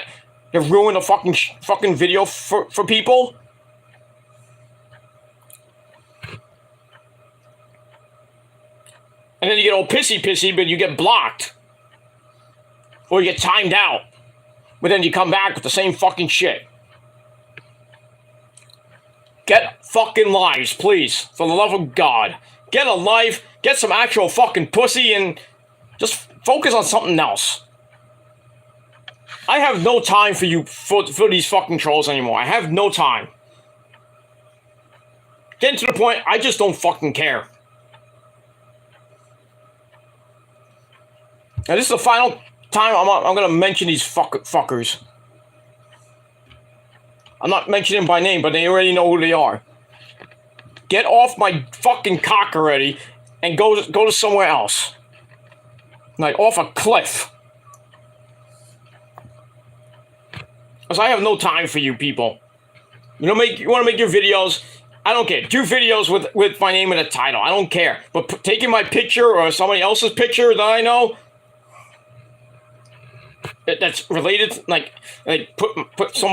You ruin the fucking video for people. And then you get all pissy, but you get blocked. Or you get timed out. But then you come back with the same fucking shit. Get fucking lives, please. For the love of God. Get a life, get some actual fucking pussy, and just focus on something else. I have no time for you, for these fucking trolls anymore. I have no time. Getting to the point, I just don't fucking care. Now this is the final time I'm gonna mention these fuckers. I'm not mentioning them by name, but they already know who they are. Get off my fucking cock already, and go to somewhere else. Like off a cliff. Because I have no time for you people. You want to make your videos? I don't care. Do videos with my name in the title. I don't care. But taking my picture or somebody else's picture that I know that's related, like put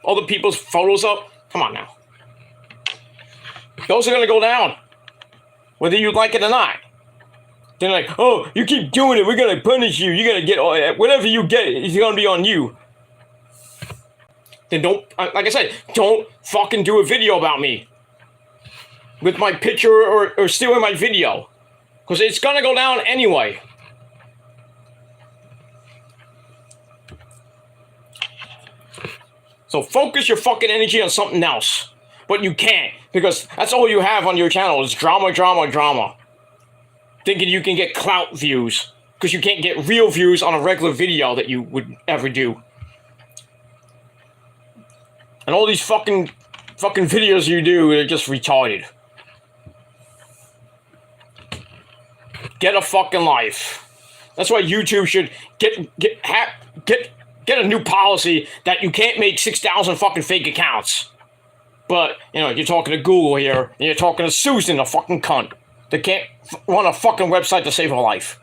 other people's photos up. Come on now. Those are gonna go down, whether you like it or not. They're like, oh, you keep doing it, we're gonna punish you. You're gonna get whatever you get. It's gonna be on you. Then don't, like I said, don't fucking do a video about me with my picture or stealing my video, because it's gonna go down anyway. So focus your fucking energy on something else. But you can't, because that's all you have on your channel is drama, drama, drama. Thinking you can get clout views, because you can't get real views on a regular video that you would ever do. And all these fucking videos you do, they're just retarded. Get a fucking life. That's why YouTube should get a new policy that you can't make 6,000 fucking fake accounts. But, you know, you're talking to Google here, and you're talking to Susan, a fucking cunt, that can't run a fucking website to save her life.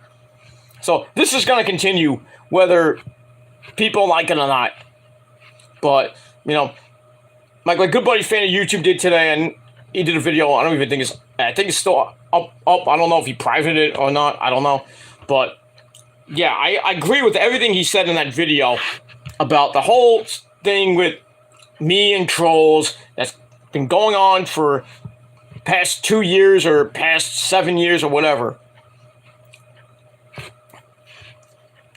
So, this is gonna continue whether people like it or not. But, you know, my good buddy fan of YouTube did today, and he did a video. I don't even think it's still up. I don't know if he privated it or not. I don't know. But, yeah, I agree with everything he said in that video about the whole thing with me and trolls that's been going on for past 2 years or past 7 years or whatever.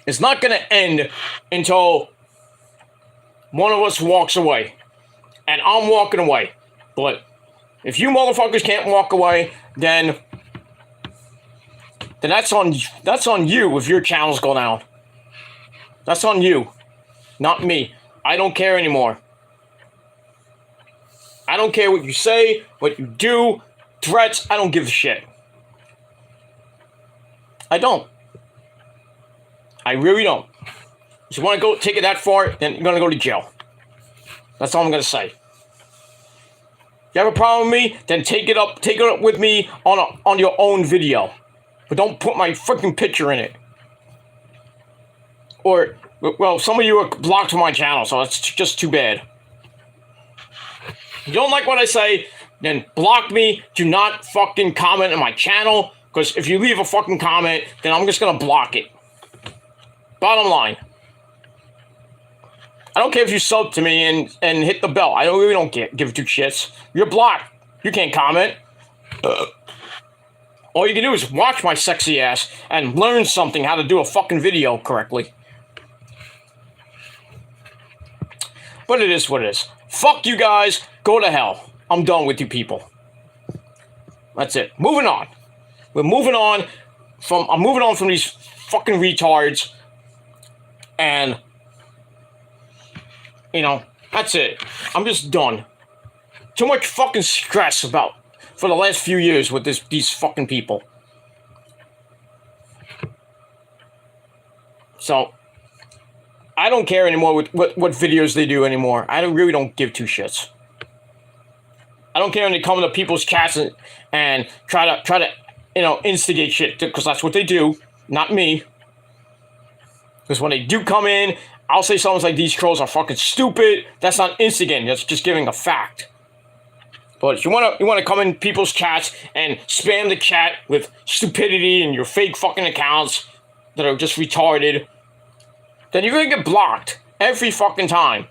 It's not going to end until one of us walks away. And I'm walking away. But if you motherfuckers can't walk away, then that's on you if your channels go down. That's on you, not me. I don't care anymore. I don't care what you say, what you do, threats. I don't give a shit. I don't. I really don't. If you want to go take it that far, then you're going to go to jail. That's all I'm going to say. If you have a problem with me, then take it up with me on your own video. But don't put my freaking picture in it. Or, well, some of you are blocked from my channel, so it's just too bad. If you don't like what I say, then block me. Do not fucking comment on my channel, because if you leave a fucking comment, then I'm just going to block it. Bottom line. I don't care if you sub to me and hit the bell. I really don't give two shits. You're blocked. You can't comment. All you can do is watch my sexy ass and learn something, how to do a fucking video correctly. But it is what it is. Fuck you guys. Go to hell. I'm done with you people. That's it. Moving on. I'm moving on from these fucking retards. And, you know, that's it. I'm just done. Too much fucking stress for the last few years with these fucking people. So, I don't care anymore with what videos they do anymore. I really don't give two shits. I don't care when they come into people's chats and try to you know, instigate shit, because that's what they do, not me. Because when they do come in, I'll say something like, these trolls are fucking stupid. That's not instigating. That's just giving a fact. But if you wanna come in people's chats and spam the chat with stupidity and your fake fucking accounts that are just retarded, then you're gonna get blocked every fucking time.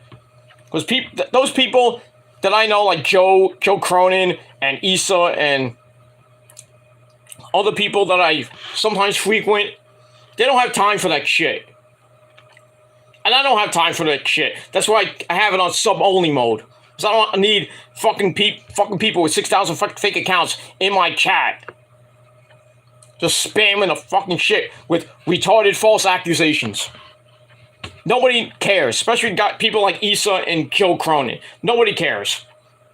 Because those people that I know, like Joe Cronin and Issa and other people that I sometimes frequent, they don't have time for that shit. And I don't have time for that shit. That's why I have it on sub-only mode. Because I don't need fucking people with 6,000 fake accounts in my chat. Just spamming the fucking shit with retarded false accusations. Nobody cares. Especially got people like Issa and Joe Cronin. Nobody cares.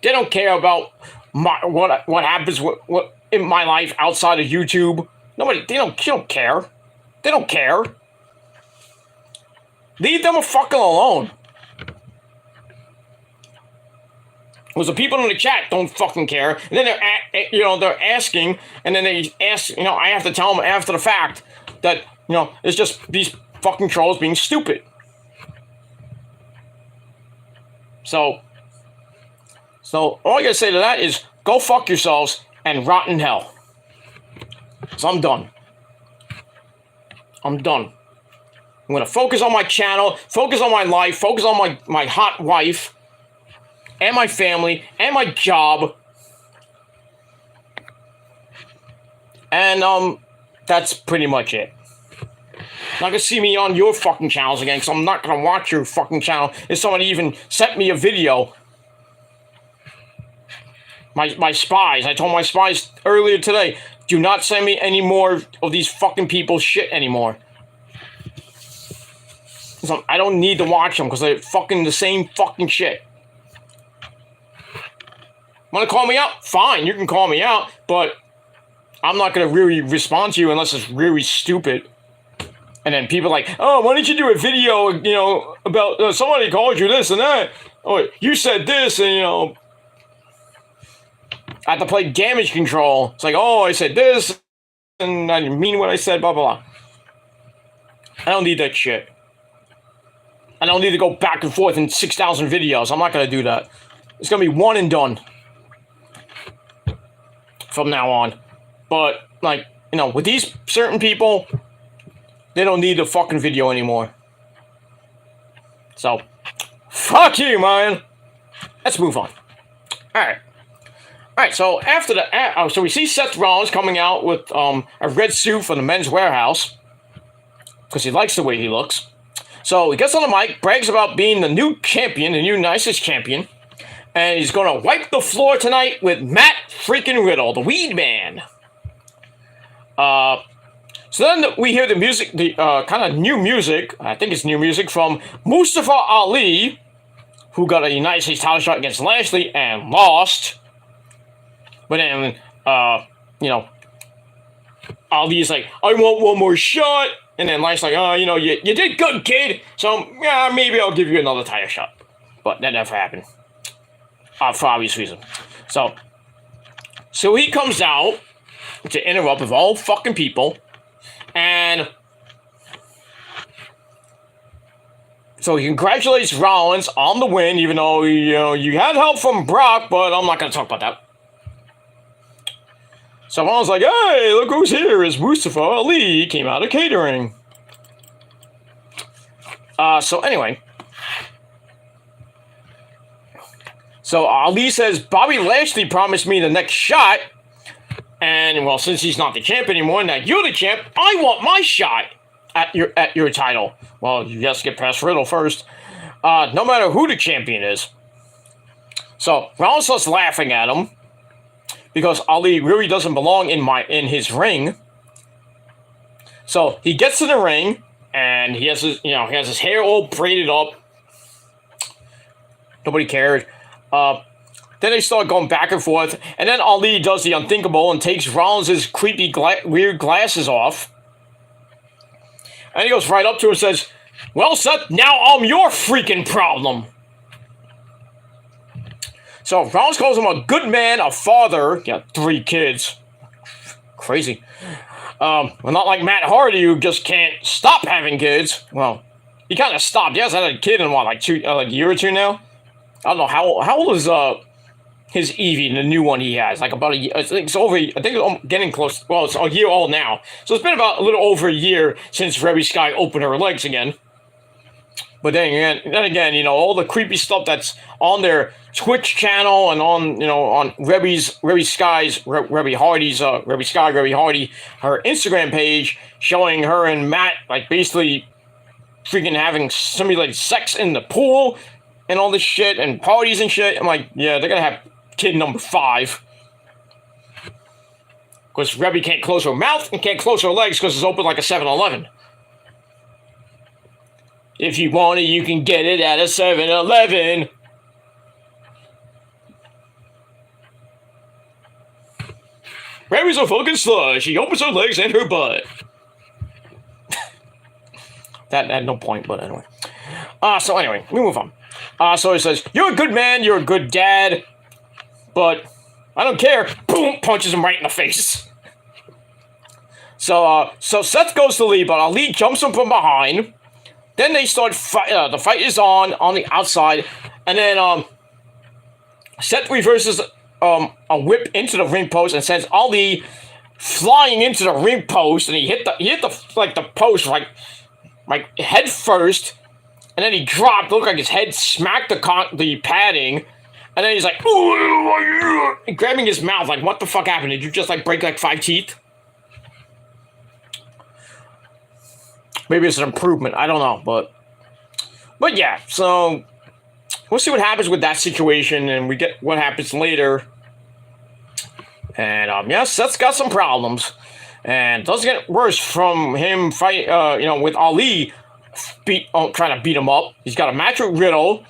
They don't care about what happens what in my life outside of YouTube. They don't care. They don't care. Leave them fucking alone. Because the people in the chat don't fucking care. And then they're asking, and then they ask, you know, I have to tell them after the fact that, you know, it's just these fucking trolls being stupid. So all I gotta say to that is, go fuck yourselves and rot in hell. So I'm done. I'm done. I'm going to focus on my channel, focus on my life, focus on my hot wife, and my family, and my job. And, that's pretty much it. Not going to see me on your fucking channels again, because I'm not going to watch your fucking channel if somebody even sent me a video. My spies, I told my spies earlier today, do not send me any more of these fucking people's shit anymore. So I don't need to watch them because they're fucking the same fucking shit. Want to call me out? Fine, you can call me out, but I'm not going to really respond to you unless it's really stupid. And then people are like, oh, why don't you do a video, you know, about somebody called you this and that. Oh, you said this, and, you know, I have to play damage control. It's like, oh, I said this, and I didn't mean what I said, blah, blah, blah. I don't need that shit. I don't need to go back and forth in 6,000 videos. I'm not going to do that. It's going to be one and done from now on. But, like, you know, with these certain people, they don't need the fucking video anymore. So, fuck you, man. Let's move on. Alright, so after the... so we see Seth Rollins coming out with a red suit from the Men's Warehouse. Because he likes the way he looks. So he gets on the mic, brags about being the new champion, the new nicest champion. And he's going to wipe the floor tonight with Matt freaking Riddle, the Weed Man. So then we hear the music, the kind of new music, I think it's new music, from Mustafa Ali, who got a United States title shot against Lashley and lost. But then, you know, Ali's like, I want one more shot. And then Lashley's like, oh, you know, you did good, kid. So, yeah, maybe I'll give you another title shot. But that never happened. For obvious reason. So he comes out to interrupt with all fucking people. And so he congratulates Rollins on the win, even though, you know, you had help from Brock, but I'm not going to talk about that. So Rollins like, hey, look who's here. It's Mustafa Ali. He came out of catering. So anyway. So Ali says, Bobby Lashley promised me the next shot. And, well, since he's not the champ anymore, now you're the champ, I want my shot at your title. Well, you have to get past Riddle first. No matter who the champion is. So Rollins starts laughing at him. Because Ali really doesn't belong in his ring. So he gets to the ring, and he has his hair all braided up. Nobody cared. Then they start going back and forth, and then Ali does the unthinkable and takes Rollins' creepy weird glasses off. And he goes right up to him and says, well, Seth, now I'm your freaking problem. So Rollins calls him a good man, a father. Yeah, 3 kids. Crazy. Well, not like Matt Hardy, who just can't stop having kids. Well, he kind of stopped. He hasn't had a kid in what, like a year or two now? I don't know how old is his Evie, the new one he has? Like about a year. I think it's getting close. Well, it's a year old now. So it's been about a little over a year since Reby Sky opened her legs again. But then again, you know, all the creepy stuff that's on their Twitch channel and on Reby Hardy, her Instagram page, showing her and Matt, like, basically freaking having simulated sex in the pool and all this shit and parties and shit. I'm like, yeah, they're gonna have kid number 5. Because Reby can't close her mouth and can't close her legs because it's open like a 7-Eleven. If you want it, you can get it at a 7-Eleven. Reby's a fucking slut. She opens her legs and her butt. That had no point, but anyway. So anyway, we move on. So he says, you're a good man, you're a good dad, but I don't care. Boom, punches him right in the face. So Seth goes to lead, but Ali jumps him from behind. Then they start the fight is on the outside, and then Seth reverses a whip into the ring post and sends Ali flying into the ring post, and he hit the post like head first, and then he dropped. Looked like his head smacked the padding, and then he's like, grabbing his mouth like, what the fuck happened? Did you just like break like 5 teeth? Maybe it's an improvement. I don't know, but yeah. So we'll see what happens with that situation, and we get what happens later. And yeah, Seth's got some problems, and it doesn't get worse from him fight. With Ali trying to beat him up. He's got a match with Riddle,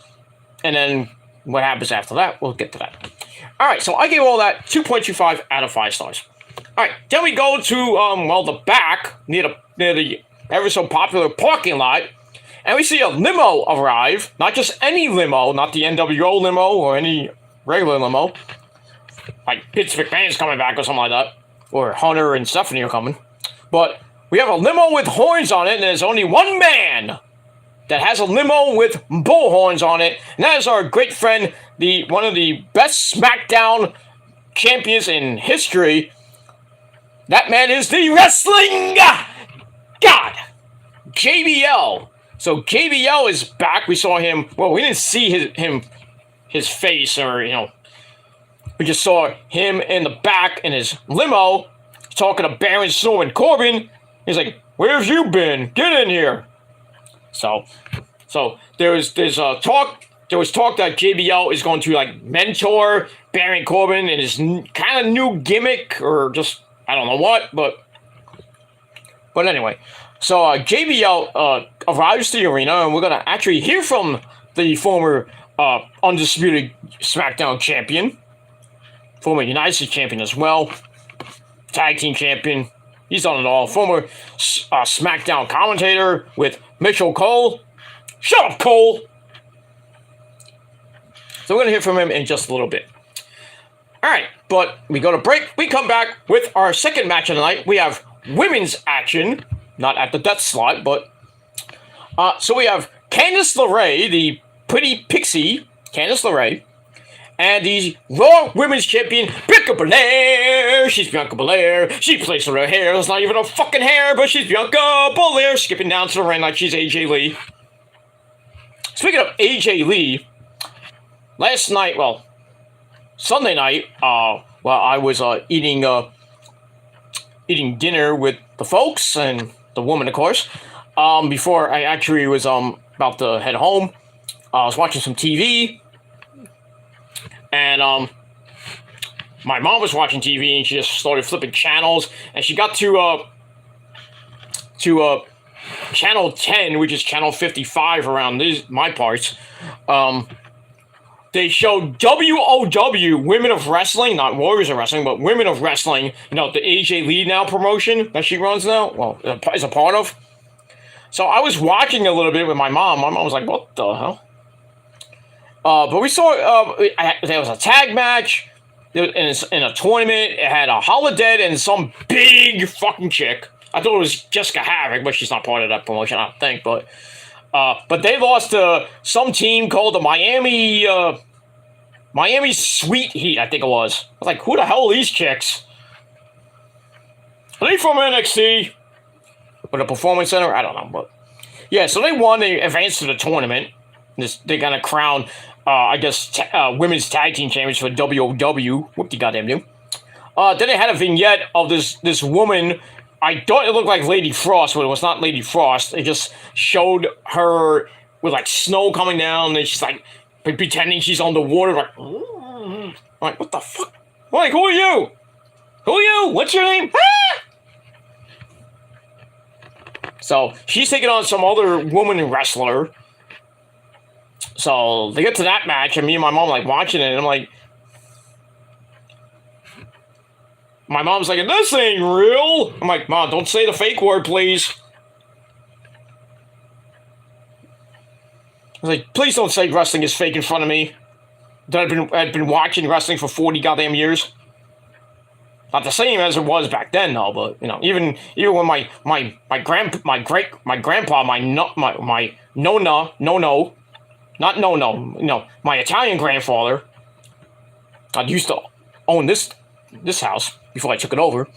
and then what happens after that? We'll get to that. All right. So I gave all that 2.25 out of 5 stars. All right. Then we go to the back near the ever so popular parking lot, and we see a limo arrive. Not just any limo, not the NWO limo or any regular limo. Like Vince McMahon's coming back or something like that. Or Hunter and Stephanie are coming. But we have a limo with horns on it, and there's only one man that has a limo with bullhorns on it, and that is our great friend, one of the best SmackDown champions in history. That man is the wrestling god, JBL. So JBL is back. We saw him. Well, we didn't see his face, or we just saw him in the back in his limo talking to Baron Snow and Corbin. He's like, "Where have you been? Get in here." So there was talk. There was talk that JBL is going to like mentor Baron Corbin in his kind of new gimmick, or just I don't know what, but anyway. So JBL arrives to the arena, and we're gonna actually hear from the former undisputed SmackDown champion, former United States champion as well, tag team champion. He's done it all. Former SmackDown commentator with Mitchell Cole. Shut up, Cole. So we're gonna hear from him in just a little bit. All right, but we go to break. We come back with our second match of the night. We have women's action. Not at the death slot, but so we have Candice LeRae, the pretty pixie Candice LeRae, and the Raw Women's Champion Bianca Belair. She's Bianca Belair. She plays with her hair. It's not even her fucking hair, but she's Bianca Belair, skipping down to the ring like she's AJ Lee. Speaking of AJ Lee, last night, well, Sunday night, while I was eating dinner with the folks and the woman, of course. Before I actually was about to head home, I was watching some TV, and my mom was watching TV, and she just started flipping channels, and she got to channel 10, which is channel 55 around my parts. They showed WOW, Women of Wrestling, not Warriors of Wrestling, but Women of Wrestling, the AJ Lee now promotion that she runs now, well, is a part of. So I was watching a little bit with my mom. My mom was like, what the hell? But we saw, there was a tag match in a tournament. It had a Holiday and some big fucking chick. I thought it was Jessica Havoc, but she's not part of that promotion, I don't think, but they lost to some team called the Miami Sweet Heat, I think it was. I was like, who the hell are these chicks? Are they from NXT? Or the Performance Center? I don't know, but yeah. So they won. They advanced to the tournament. They're gonna crown, women's tag team champions for WOW. Whoop-de goddamn do. Then they had a vignette of this woman. I thought it looked like Lady Frost, but it was not Lady Frost. It just showed her with like snow coming down, and she's like pretending she's on the water. Like, what the fuck? Like, who are you? Who are you? What's your name? Ah! So she's taking on some other woman wrestler. So they get to that match, and me and my mom like watching it, and I'm like, my mom's like, this ain't real. I'm like, Mom, don't say the fake word, please. I was like, please don't say wrestling is fake in front of me. That I've been watching wrestling for 40 goddamn years. Not the same as it was back then, though. But even when my my Italian grandfather, I used to own this house before I took it over.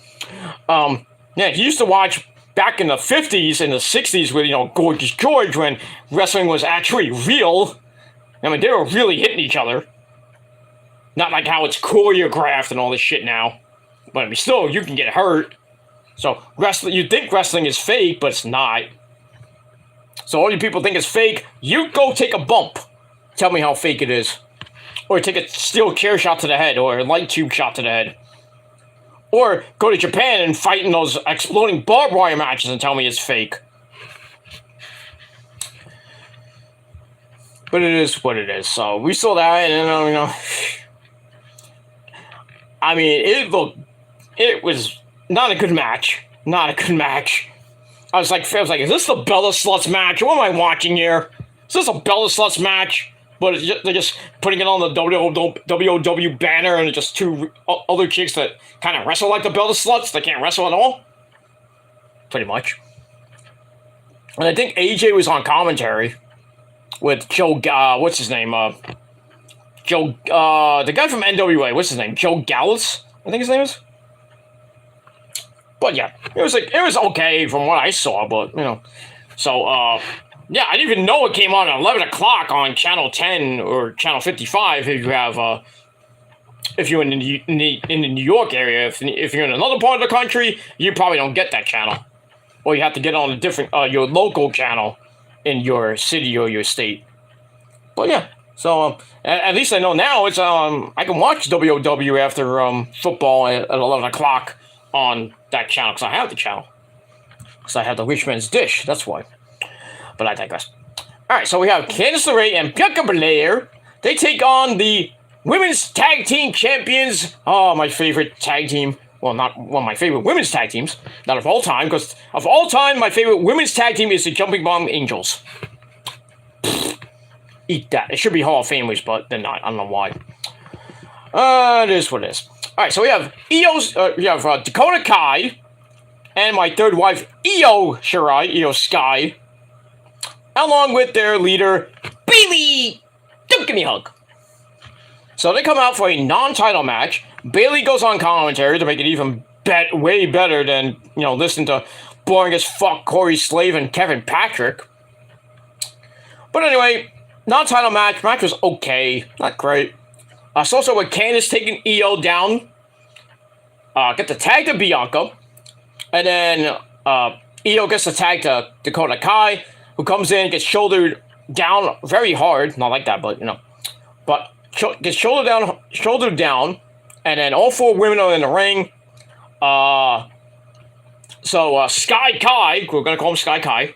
Yeah, he used to watch back in the 50s and the 60s with, Gorgeous George, when wrestling was actually real. I mean, they were really hitting each other. Not like how it's choreographed and all this shit now. But I mean, still, you can get hurt. So, you think wrestling is fake, but it's not. So, all you people think it's fake, you go take a bump. Tell me how fake it is. Or take a steel chair shot to the head, or a light tube shot to the head. Or go to Japan and fight in those exploding barbed wire matches and tell me it's fake. But it is what it is. So we saw that, and I mean, it was not a good match. Not a good match. I was like, is this the Bella Sluts match? What am I watching here? Is this a Bella Sluts match? But they're just putting it on the WOW banner, and it's just two other chicks that kind of wrestle like the Bella Sluts. They can't wrestle at all. Pretty much. And I think AJ was on commentary. with Joe. What's his name? Joe. The guy from NWA. What's his name? Joe Gallus, I think his name is. But yeah, it was okay from what I saw. But you know, so yeah, I didn't even know it came on at 11 o'clock on Channel 10 or Channel 55 if you have. If you're in the New York area, if you're in another part of the country, you probably don't get that channel, or you have to get on a different your local channel in your city or your state. But yeah, so at least I know now it's I can watch WOW after football at 11 o'clock on that channel because I have the channel because I have the Rich Man's Dish. That's why. But I digress. All right, so we have Candice LeRae and Bianca Belair. They take on the Women's Tag Team Champions. Oh, my favorite tag team. Well, not one of my favorite women's tag teams. Not of all time, because of all time, my favorite women's tag team is the Jumping Bomb Angels. Eat that. It should be Hall of Famers, but they're not. I don't know why. It is what it is. All right, so we have Dakota Kai and my third wife, Io Shirai, Io Sky, along with their leader, Bayley. Don't give me a hug. So they come out for a non-title match. Bayley goes on commentary to make it even way better than, listen to boring as fuck Corey Slave and Kevin Patrick. But anyway, non-title match. Match was okay. Not great. So also with Candice taking Io down. Get the tag to Bianca. And then Io gets the tag to Dakota Kai, who comes in, gets shouldered down very hard. Not like that, but, But gets shouldered down. And then all four women are in the ring. So Sky Kai, we're going to call him Sky Kai,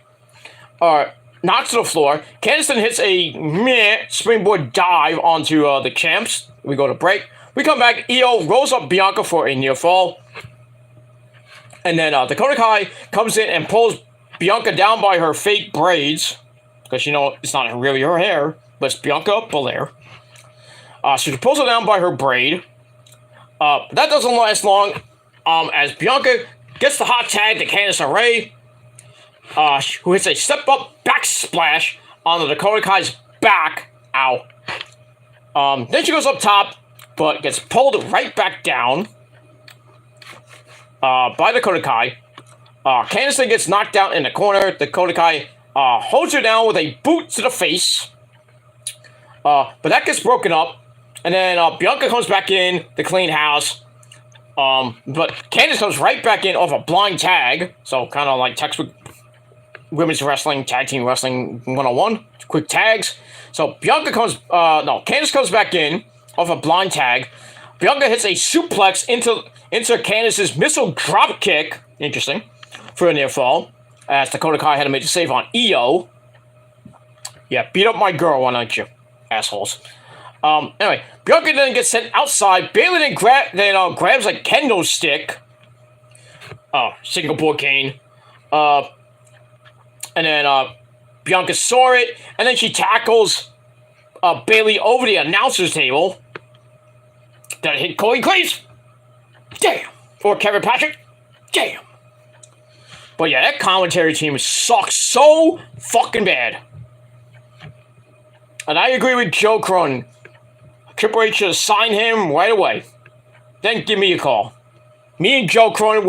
knocks to the floor. Candice then hits a springboard dive onto the champs. We go to break. We come back. Io rolls up Bianca for a near fall. And then Dakota Kai comes in and pulls Bianca down by her fake braids. Because, it's not really her hair, but it's Bianca Belair. So she pulls her down by her braid. That doesn't last long. As Bianca gets the hot tag to Candice LeRae, who hits a step-up back splash on the Dakota Kai's back. Ow. Then she goes up top, but gets pulled right back down by Dakota Kai. Candice then gets knocked down in the corner. Dakota Kai holds her down with a boot to the face. But that gets broken up. And then Bianca comes back in to clean house. But Candice comes right back in off a blind tag. So kind of like textbook women's wrestling, tag team wrestling 101. Quick tags. So Candice comes back in off a blind tag. Bianca hits a suplex into Candice's missile drop kick. Interesting. For a near fall. As Dakota Kai had to make a save on Io. Yeah, beat up my girl, why don't you? Assholes. Anyway, Bianca then gets sent outside. Bayley then grabs a kendo stick. Singapore cane. And then Bianca saw it, and then she tackles Bayley over the announcer's table. That hit Corey Graves. Damn. Or Kevin Patrick. Damn. But yeah, that commentary team sucks so fucking bad. And I agree with Joe Cronin. Triple H should sign him right away. Then give me a call. Me and Joe Cronin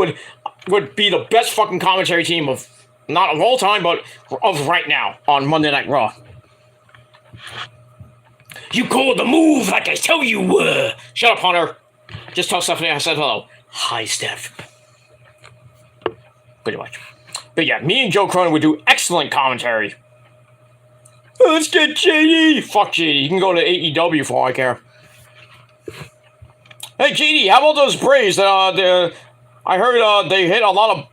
would be the best fucking commentary team of, not of all time, but of right now on Monday Night Raw. You called the move like I told you were. Shut up, Hunter. Just tell Stephanie I said hello. Hi, Steph. Pretty much. But yeah, me and Joe Cronin would do excellent commentary. Let's get JD. Fuck JD. You can go to AEW for all I care. Hey, JD, how about those Braves? I heard they hit a lot of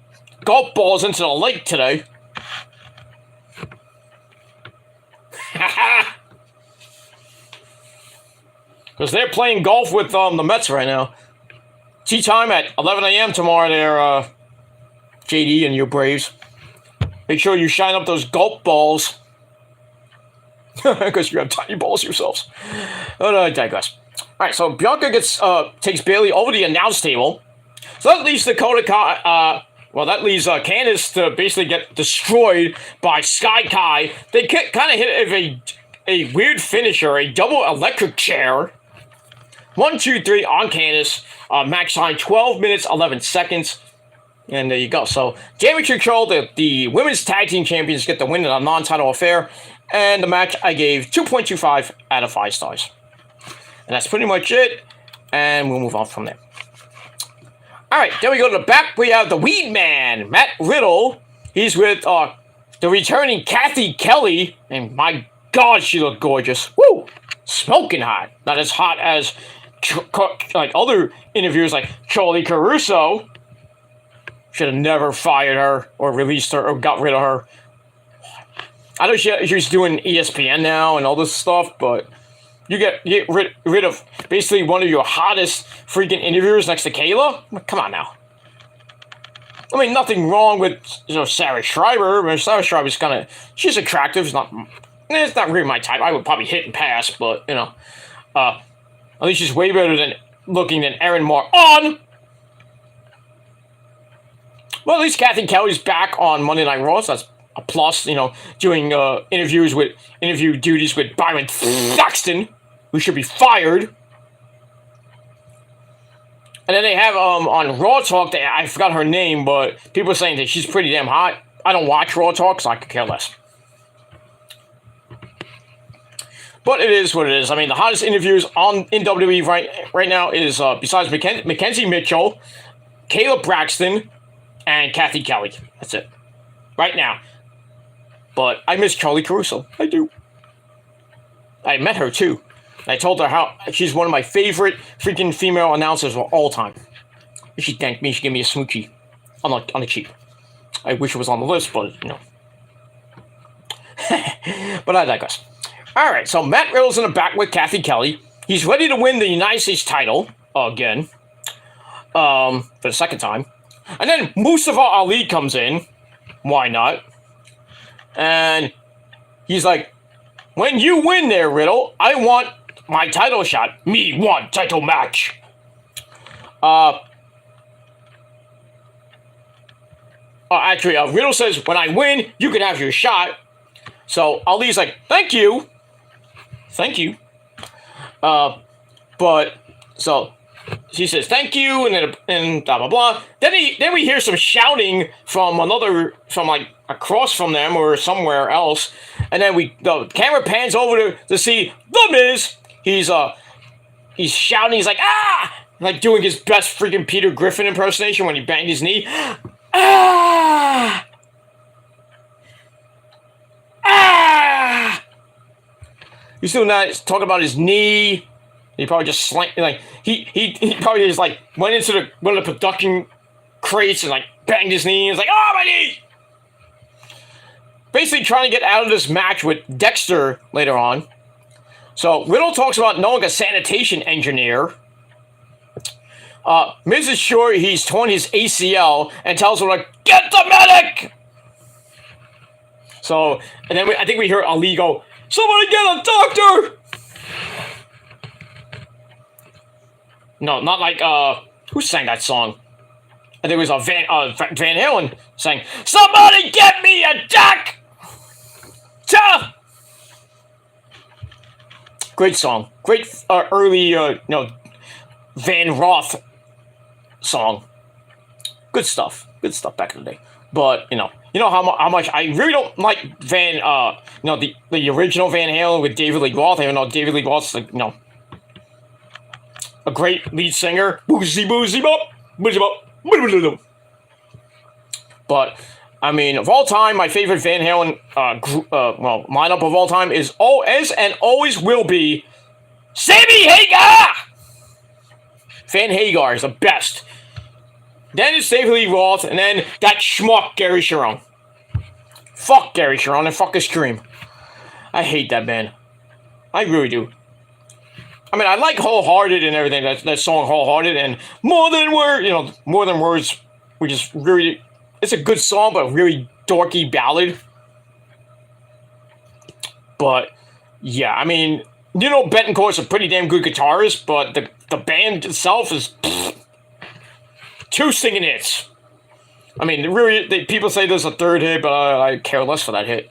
golf balls into the lake today. Because they're playing golf with the Mets right now. Tea time at 11 a.m. tomorrow there, JD and your Braves. Make sure you shine up those golf balls. Because you have tiny balls yourselves. Oh, no, I digress. Alright, so Bianca takes Bayley over the announce table. So that leaves Candice to basically get destroyed by Sky Kai. They kind of hit a weird finisher, a double electric chair. 1, 2, 3 on Candace. Match time 12 minutes, 11 seconds. And there you go. So, Damage Control, the women's tag team champions, get the win in a non-title affair. And the match I gave 2.25 out of 5 stars. And that's pretty much it. And we'll move on from there. Alright, then we go to the back. We have the Weed Man, Matt Riddle. He's with the returning Kathy Kelly. And my God, she looked gorgeous. Woo! Smoking hot. Not as hot as like other interviewers like Charlie Caruso. Should have never fired her or released her or got rid of her. I know she's doing ESPN now and all this stuff, but you get rid of basically one of your hottest freaking interviewers next to Kayla? Come on now. I mean, nothing wrong with Sarah Schreiber. I mean, Sarah Schreiber's she's attractive. It's not really my type. I would probably hit and pass, but at least she's way better than looking than Erin Mar-On. Well, at least Kathy Kelly's back on Monday Night Raw, so that's a plus, doing interview duties with Byron Saxton, who should be fired. And then they have on Raw Talk, I forgot her name, but people are saying that she's pretty damn hot. I don't watch Raw Talk, so I could care less. But it is what it is. I mean, the hottest interviews in WWE right now is, besides Mackenzie Mitchell, Kayla Braxton, and Kathy Kelly. That's it. Right now. But I miss Charlie Caruso. I do. I met her, too. And I told her how she's one of my favorite freaking female announcers of all time. She thanked me. She gave me a smoochie. On the cheap. I wish it was on the list, but, But I digress. Alright, so Matt Riddle's in the back with Kathy Kelly. He's ready to win the United States title. Again. For the second time. And then Mustafa Ali comes in. Why not? And he's like, when you win there, Riddle, I want my title shot. Me want title match. Actually, Riddle says, when I win, you can have your shot. So Ali's like, thank you. Thank you. So she says thank you, and blah blah blah. Then we hear some shouting from like across from them or somewhere else, and then the camera pans over to see The Miz. He's shouting. He's like like doing his best freaking Peter Griffin impersonation when he banged his knee. He's still not talking about his knee. He probably just he probably just went into one of the production crates and banged his knee. He's like, oh, my knee! Basically trying to get out of this match with Dexter later on. So Riddle talks about knowing a sanitation engineer. Miz is sure he's torn his ACL and tells him get the medic! So, and then I think we hear Ali go, somebody get a doctor! No, not who sang that song? I think it was Van Halen sang, somebody get me a doc! Great song. Great early, Van Roth song. Good stuff. Good stuff back in the day. But, you know how much I really don't like the original Van Halen with David Lee Roth, even though David Lee Roth's a great lead singer. Boozy boozy bop, boozy bop. But I mean, of all time, my favorite Van Halen lineup of all time is and always will be Sammy Hagar. Van Hagar is the best. Then it's David Lee Roth, and then that schmuck Gary Sharon. Fuck Gary Sharon and fuck his Scream. I hate that man. I really do. I mean, I like Wholehearted and everything, that song Wholehearted, and More Than Words, which is really, it's a good song, but a really dorky ballad. But, yeah, I mean, Betancourt's a pretty damn good guitarist, but the band itself is two singing hits. I mean, really, people say there's a third hit, but I care less for that hit.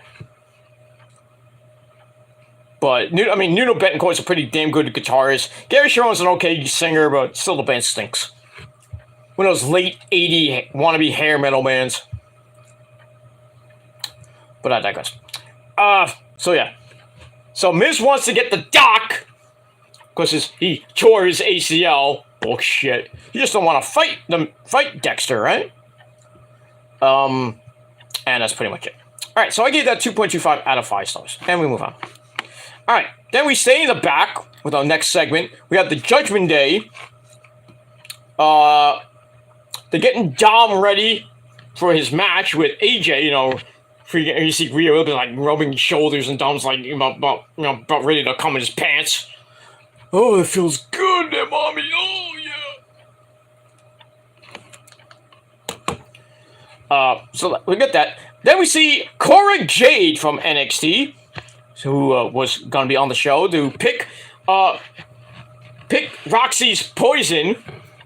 But Nuno Betancourt's a pretty damn good guitarist. Gary Sharon's an okay singer, but still the band stinks. One of those late 80 wannabe hair metal bands. But I digress. So yeah. So Miz wants to get the doc because he tore his ACL. Bullshit. You just don't want to fight Dexter, right? And that's pretty much it. All right, so I gave that 2.25 out of 5 stars, and we move on. All right, then we stay in the back with our next segment. We have the Judgment Day. They're getting Dom ready for his match with AJ. You see Rhea Ripley like rubbing his shoulders, and Dom's like about ready to come in his pants. Oh, it feels good there, mommy. Oh yeah. So we get that. Then we see Cora Jade from NXT, who was gonna be on the show to pick Roxy's poison.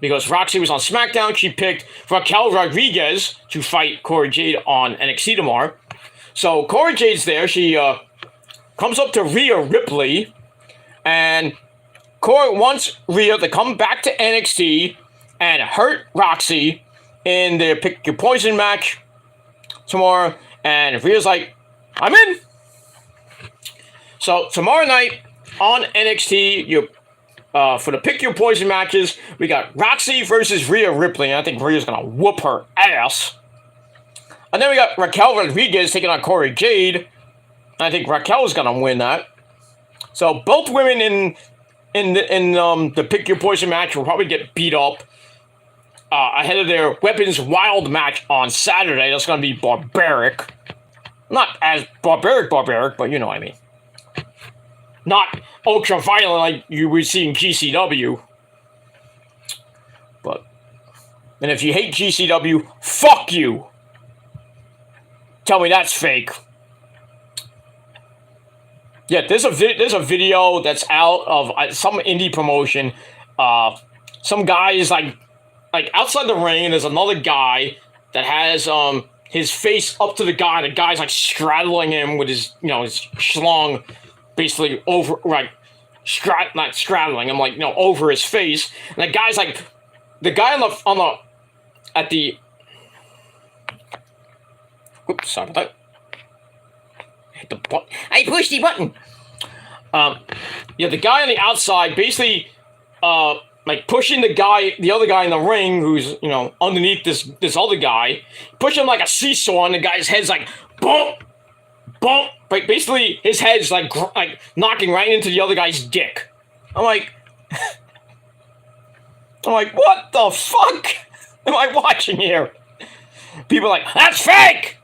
Because Roxy was on SmackDown, she picked Raquel Rodriguez to fight Cora Jade on NXT tomorrow. So Cora Jade's there. She comes up to Rhea Ripley, and Cora wants Rhea to come back to NXT and hurt Roxy in their Pick Your Poison match tomorrow. And Rhea's like, I'm in. So tomorrow night on NXT, for the Pick Your Poison matches, we got Roxy versus Rhea Ripley, and I think Rhea's gonna whoop her ass. And then we got Raquel Rodriguez taking on Cora Jade, and I think Raquel's gonna win that. So both women in the Pick Your Poison match will probably get beat up ahead of their Weapons Wild match on Saturday. That's gonna be barbaric. Not as barbaric, but you know what I mean. Not ultra violent like you would see in GCW. And if you hate GCW, fuck you. Tell me that's fake. Yeah, there's a video that's out of some indie promotion. Some guy is like outside the ring, and there's another guy that has his face up to the guy, and the guy's like straddling him with his his schlong. Basically over, like, not straddling him, like, over his face. And the guy's like, the guy oops, sorry about that. Hit the button. I pushed the button. Yeah, the guy on the outside basically, like, pushing the other guy in the ring who's, underneath this other guy, pushing him like a seesaw, and the guy's head's like, bump, bump. But basically, his head's like knocking right into the other guy's dick. I'm like, what the fuck am I watching here? People are like, that's fake.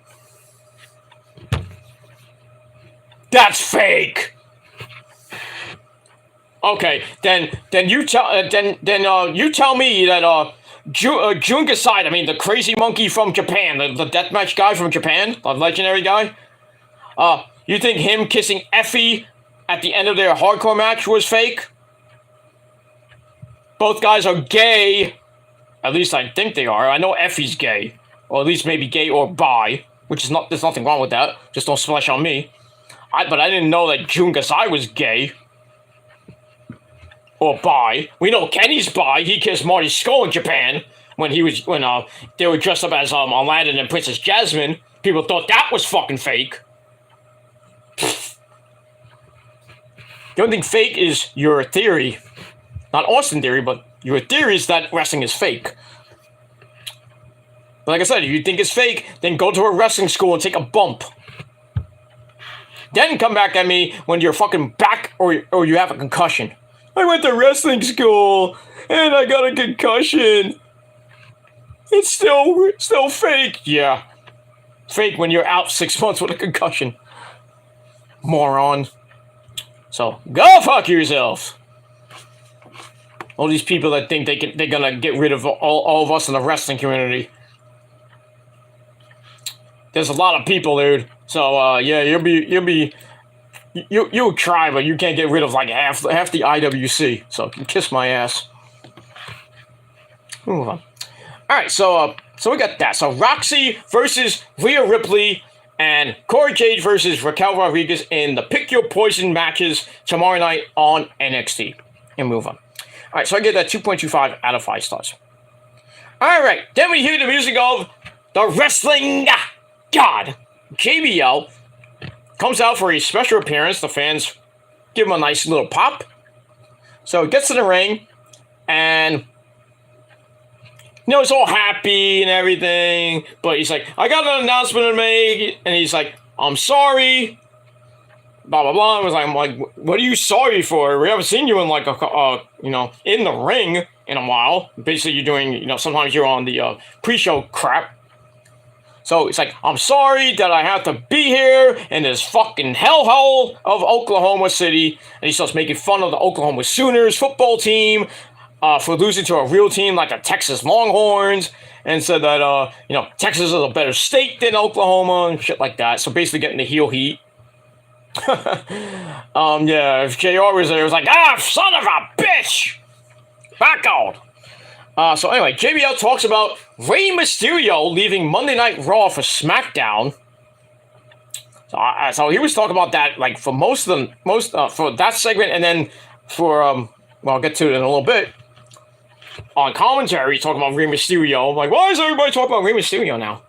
That's fake. Okay, then you tell me that Jun Gasai, I mean the crazy monkey from Japan, the deathmatch guy from Japan, the legendary guy. You think him kissing Effie at the end of their hardcore match was fake? Both guys are gay. At least I think they are. I know Effie's gay. Or at least maybe gay or bi. There's nothing wrong with that. Just don't splash on me. But I didn't know that Jun Gasai was gay. Or bi. We know Kenny's bi. He kissed Marty Scurll in Japan when they were dressed up as Aladdin and Princess Jasmine. People thought that was fucking fake. The only thing fake is your theory. Not Austin theory, but your theory is that wrestling is fake. But like I said, if you think it's fake, then go to a wrestling school and take a bump. Then come back at me when you're fucking back or you have a concussion. I went to wrestling school and I got a concussion. It's still fake. Yeah. Fake when you're out 6 months with a concussion. Moron. So, go fuck yourself. All these people that think they're gonna get rid of all of us in the wrestling community. There's a lot of people, dude. So, yeah, you'll try, but you can't get rid of like half the IWC. So, kiss my ass. Move on. All right, so we got that. So Roxy versus Rhea Ripley And Corey Cage versus Raquel Rodriguez in the Pick Your Poison matches tomorrow night on NXT. And move on. All right, so I get that 2.25 out of 5 stars. All right, then we hear the music of the Wrestling God. JBL comes out for a special appearance. The fans give him a nice little pop. So he gets in the ring, and he's all happy and everything, but he's like, I got an announcement to make, and he's like, I'm sorry, blah, blah, blah. I'm like, what are you sorry for? We haven't seen you in like in the ring in a while. Basically, you're doing, sometimes you're on the pre-show crap. So it's like, I'm sorry that I have to be here in this fucking hellhole of Oklahoma City. And he starts making fun of the Oklahoma Sooners football team for losing to a real team like the Texas Longhorns. And said that, Texas is a better state than Oklahoma and shit like that. So basically getting the heel heat. If JR was there, it was like, son of a bitch! Back on! So anyway, JBL talks about Rey Mysterio leaving Monday Night Raw for SmackDown. So he was talking about that like for for that segment, and then for I'll get to it in a little bit. On commentary, he's talking about Rey Mysterio. I'm like, why is everybody talking about Rey Mysterio now?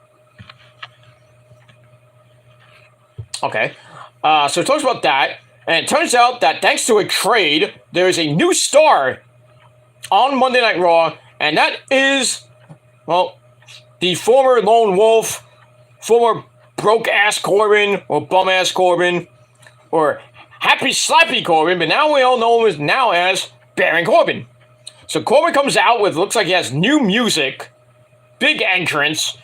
Okay, so it talks about that, and it turns out that thanks to a trade, there is a new star on Monday Night Raw. And that is, the former Lone Wolf, former broke-ass Corbin, or bum-ass Corbin, or Happy Slappy Corbin, but now we all know him as Baron Corbin. So Corbin comes out with, looks like he has new music, big entrance,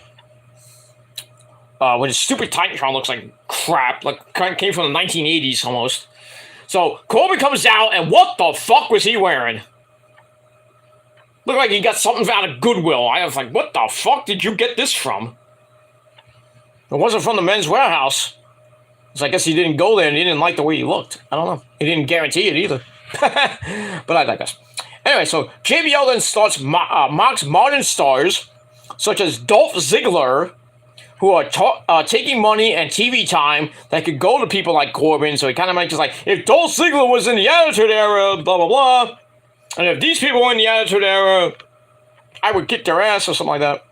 with his stupid Titantron looks like crap, like came from the 1980s almost. So Corbin comes out, and what the fuck was he wearing? Looked like he got something out of Goodwill. I was like, what the fuck did you get this from? It wasn't from the Men's Warehouse. So I guess he didn't go there and he didn't like the way he looked. I don't know. He didn't guarantee it either. But I digress. Anyway, so JBL then starts mocks modern stars, such as Dolph Ziggler, who are taking money and TV time that could go to people like Corbin. So he kind of makes it like, if Dolph Ziggler was in the Attitude Era, blah, blah, blah. And if these people were in the Attitude Era, I would kick their ass or something like that.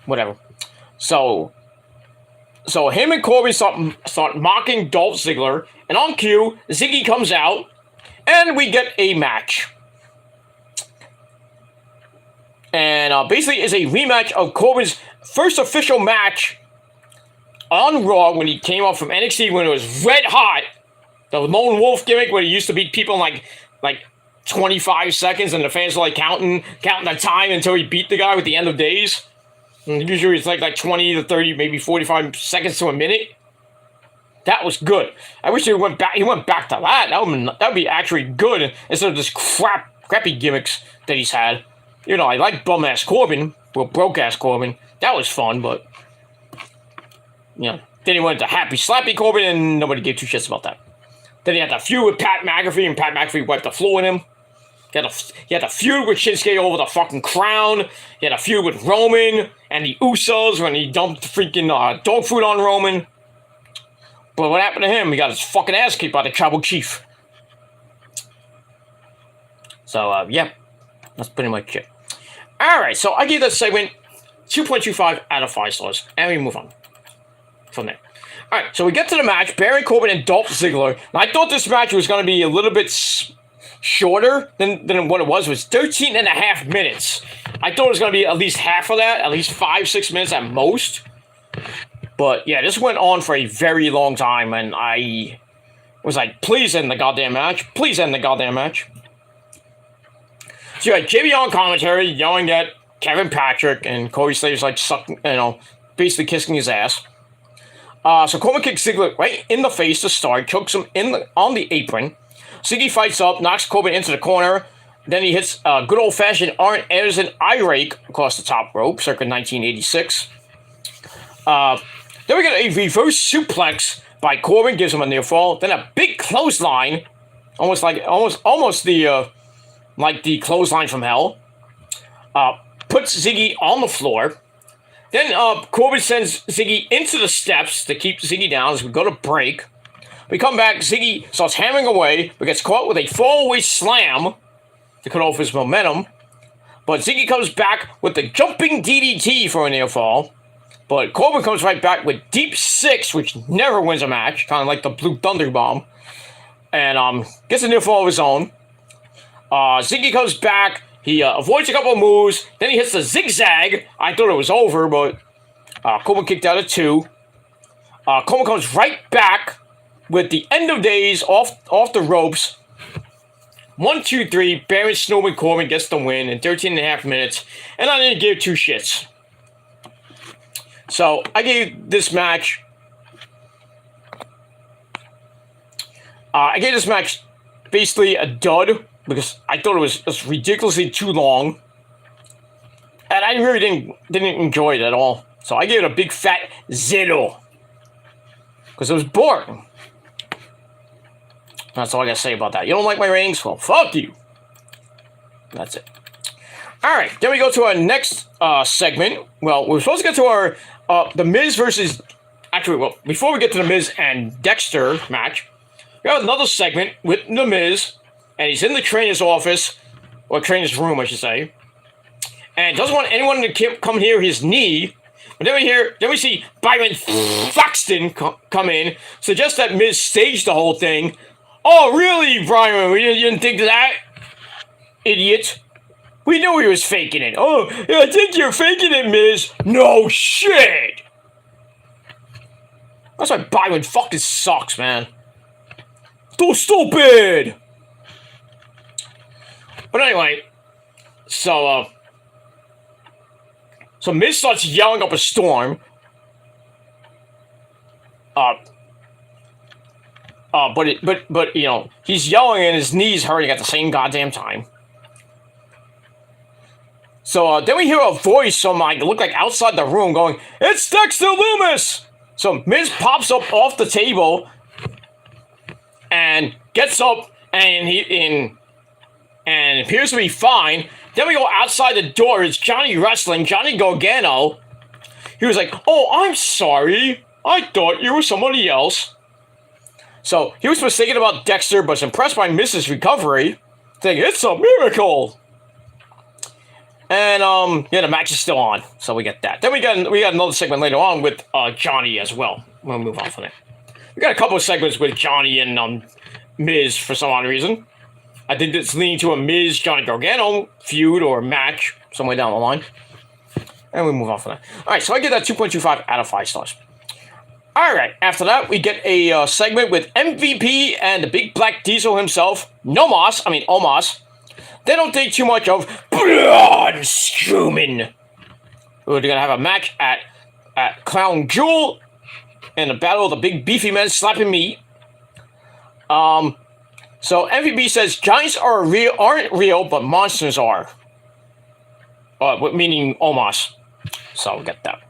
Whatever. So him and Corbin start mocking Dolph Ziggler. And on cue, Ziggy comes out. And we get a match. And basically it's a rematch of Corbin's first official match on Raw when he came up from NXT when it was red hot. The Lone Wolf gimmick where he used to beat people in like 25 seconds, and the fans were like counting the time until he beat the guy with the end of days. And usually it's like 20 to 30, maybe 45 seconds to a minute. That was good. I wish he went back to that. That would be actually good instead of this crappy gimmicks that he's had. I like bum-ass Corbin, broke-ass Corbin. That was fun, but then he went to Happy Slappy Corbin, and nobody gave two shits about that. Then he had the feud with Pat McAfee, and Pat McAfee wiped the floor with him. He had a feud with Shinsuke over the fucking crown. He had a feud with Roman and the Usos when he dumped freaking dog food on Roman. But what happened to him? He got his fucking ass kicked by the tribal chief. So, that's pretty much it. Alright, so I gave that segment 2.25 out of 5 stars. And we move on from there. Alright, so we get to the match. Baron Corbin and Dolph Ziggler. And I thought this match was going to be a little bit shorter than what it was. It was 13 and a half minutes. I thought it was going to be at least half of that. At least 5-6 minutes at most. But yeah, this went on for a very long time. And I was like, please end the goddamn match. Please end the goddamn match. So you had JB on commentary yelling at Kevin Patrick, and Cody Slater's like sucking, basically kissing his ass. So Corbin kicks Ziggler right in the face to start, chokes him on the apron. Ziggy fights up, knocks Corbin into the corner. Then he hits good old-fashioned Arn Anderson eye rake across the top rope, circa 1986. Then we get a reverse suplex by Corbin, gives him a near fall. Then a big clothesline, almost the like the clothesline from hell. Puts Ziggy on the floor. Then Corbin sends Ziggy into the steps to keep Ziggy down as we go to break. We come back, Ziggy starts hammering away, but gets caught with a fallaway slam to cut off his momentum. But Ziggy comes back with the jumping DDT for a near fall. But Corbin comes right back with Deep Six, which never wins a match, kind of like the Blue Thunder Bomb. And gets a near fall of his own. Ziggy comes back. He avoids a couple of moves. Then he hits the zigzag. I thought it was over, but Corbin kicked out at 2. Corbin comes right back with the end of days off the ropes. 1, 2, 3. Baron Snowman Corbin gets the win in 13.5 minutes. And I didn't give 2 shits. So I gave this match. Basically a dud because I thought it was ridiculously too long, and I really didn't enjoy it at all. So I gave it a big fat 0 because it was boring. That's all I gotta say about that. You don't like my ratings? Well, fuck you. That's it. All right, then we go to our next segment. Well, we're supposed to get to our The Miz versus. Actually, well, before we get to The Miz and Dexter match, we have another segment with The Miz, and he's in the trainer's office, or trainer's room, I should say, and doesn't want anyone to come near his knee. But then we see Byron Foxton come in, suggest that Miz staged the whole thing. Oh, really, Byron? You didn't think of that, idiot? We knew he was faking it. Oh, yeah, I think you're faking it, Miz. No shit. That's why Byron fucking sucks, man. So stupid. But anyway, so Miz starts yelling up a storm. But you know, he's yelling and his knees hurting at the same goddamn time. So then we hear a voice from look like outside the room going, "It's Dexter Lumis!" So Miz pops up off the table and gets up and appears to be fine. Then we go outside the door. It's Johnny Wrestling, Johnny Gargano. He was like, "Oh, I'm sorry. I thought you were somebody else." So he was mistaken about Dexter, but was impressed by Miz's recovery, saying, "It's a miracle." And yeah, the match is still on, so we get that. Then we got another segment later on with Johnny as well. We'll move on from it. We got a couple of segments with Johnny and Miz for some odd reason. I think it's leading to a Miz Johnny Gargano feud or match somewhere down the line. And we move on from that. All right, so I give that 2.25 out of 5 stars. All right, after that, we get a segment with MVP and the big black diesel himself, Omos. They don't think too much of blood Strowman. We're going to have a match at Clown Jewel in the battle of the big beefy men slapping meat. So MVP says giants aren't real, but monsters are. Meaning Omos. So we'll get that.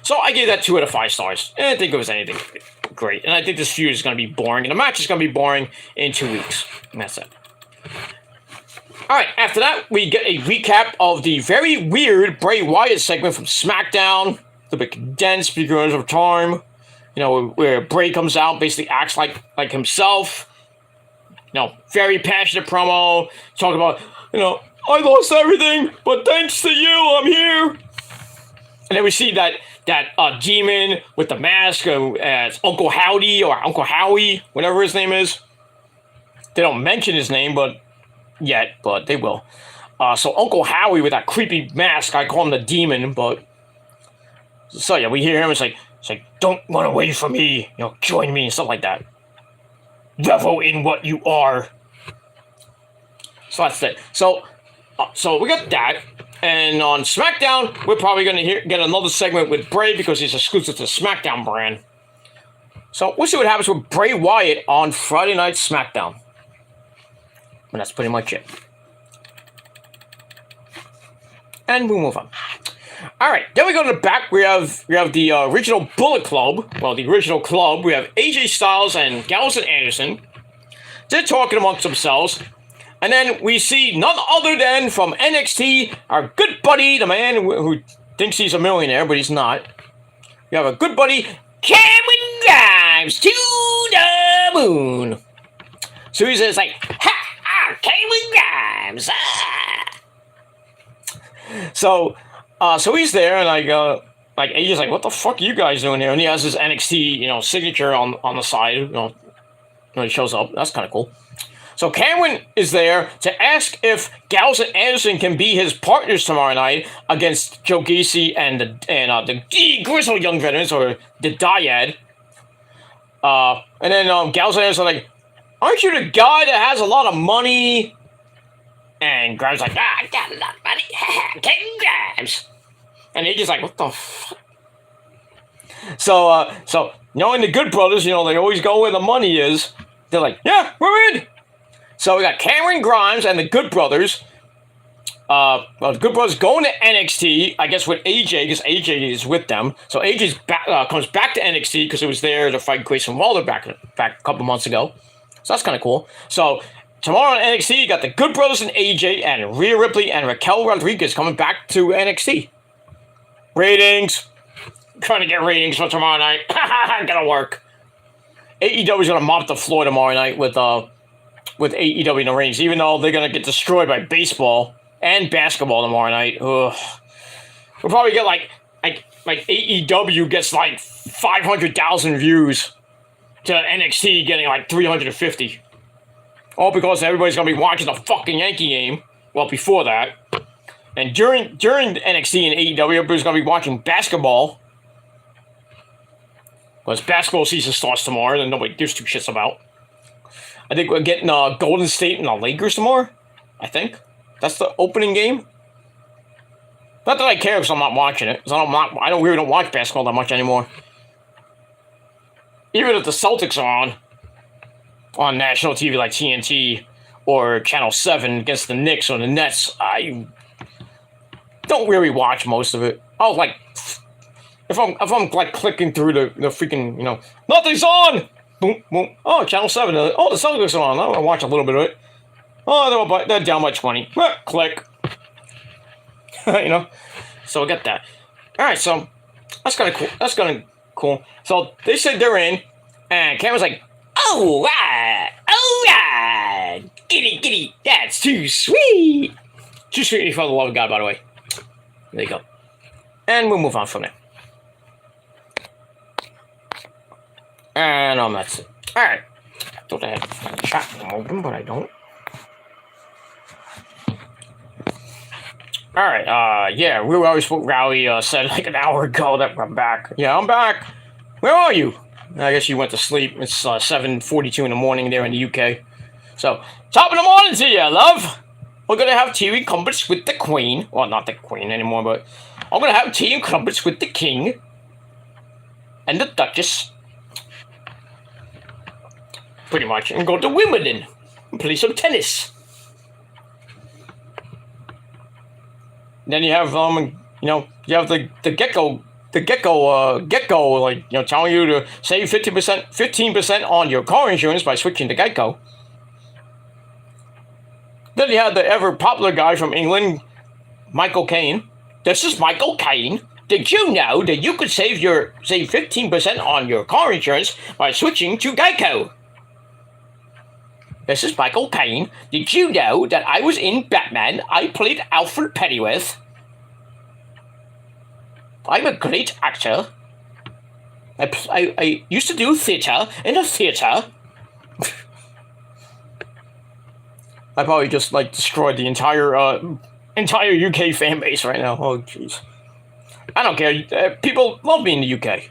So I gave that 2 out of 5 stars. I didn't think it was anything great. And I think this feud is going to be boring. And the match is going to be boring in 2 weeks. And that's it. Alright, after that, we get a recap of the very weird Bray Wyatt segment from SmackDown. A bit condensed because of time. You know, where Bray comes out, basically acts like himself. You know, very passionate promo. Talking about, you know, I lost everything, but thanks to you, I'm here. And then we see that demon with the mask as Uncle Howdy or Uncle Howie, whatever his name is. They don't mention his name, but they will. So Uncle Howie with that creepy mask, I call him the demon, but so yeah, we hear him. It's like don't run away from me, you know, join me and stuff like that. Revel in what you are. So that's it. So we got that, and on SmackDown, we're probably gonna get another segment with Bray because he's exclusive to the SmackDown brand. So we'll see what happens with Bray Wyatt on Friday Night SmackDown. And that's pretty much it. And we'll move on. Alright, then we go to the back. We have the original Bullet Club. Well, the original club. We have AJ Styles and Gallows and Anderson. They're talking amongst themselves. And then we see none other than from NXT, our good buddy, the man who thinks he's a millionaire, but he's not. You have a good buddy, Cameron Grimes, to the moon. So he's just like, ha, Cameron Grimes. So he's there, and AJ's like, what the fuck are you guys doing here? And he has his NXT, signature on the side. When he shows up, that's kind of cool. So Cameron is there to ask if Gallows and Anderson can be his partners tomorrow night against Joe Gacy and the Grizzled Young Veterans, or the Dyad. And then Gallows and Anderson are like, aren't you the guy that has a lot of money? And Grimes like, I got a lot of money. King Grimes. And AJ's like, what the fuck? So knowing the Good Brothers, they always go where the money is. They're like, yeah, we're in. So we got Cameron Grimes and the Good Brothers. The Good Brothers going to NXT, I guess, with AJ, because AJ is with them. So AJ comes back to NXT because he was there to fight Grayson Waller back a couple months ago. So that's kind of cool. So tomorrow on NXT, you got the Good Brothers and AJ and Rhea Ripley and Raquel Rodriguez coming back to NXT. Ratings. Trying to get ratings for tomorrow night. Gonna work. AEW's gonna mop the floor tomorrow night with AEW in the rings, even though they're gonna get destroyed by baseball and basketball tomorrow night. Ugh. We'll probably get like AEW gets like 500,000 views to NXT getting like 350. All because everybody's gonna be watching the fucking Yankee game. Well, before that. And during NXT and AEW, everybody's gonna be watching basketball. Because basketball season starts tomorrow and nobody gives two shits about. I think we're getting Golden State and the Lakers tomorrow. I think. That's the opening game. Not that I care because I'm not watching it. Because I really don't watch basketball that much anymore. Even if the Celtics are on national TV like TNT or Channel 7 against the Knicks or the Nets, I don't really watch most of it. I'll like, if I'm like clicking through the freaking, nothing's on! Boom, boom. Oh, Channel 7. Oh, the Celtics are on. I'll watch a little bit of it. Oh, they're down by 20. Click. So I get that. Alright, so that's kind of cool. That's kind of cool. So they said they're in, and Cameron's like, all right, giddy, that's too sweet. Too sweet for the love of God, by the way. There you go. And we'll move on from there. And that's it. Alright. I thought I had a chat open, but I don't. Alright, yeah, Real Rally Spoke Rally said like an hour ago that I'm back. Yeah, I'm back. Where are you? I guess you went to sleep. It's 7:42 in the morning there in the UK. So, top of the morning to you, love. We're gonna have tea and crumpets with the Queen. Well, not the Queen anymore, but I'm gonna have tea and crumpets with the King and the Duchess. Pretty much, and go to Wimbledon and play some tennis. Then you have you have the gecko, like telling you to save 15% on your car insurance by switching to Geico. Then you have the ever popular guy from England, Michael Caine. This is Michael Caine. Did you know that you could save 15% on your car insurance by switching to Geico? This is Michael Caine. Did you know that I was in Batman? I played Alfred Pennyworth. I'm a great actor. I used to do theatre in a theatre. I probably just destroyed the entire UK fan base right now. Oh jeez. I don't care. People love me in the UK.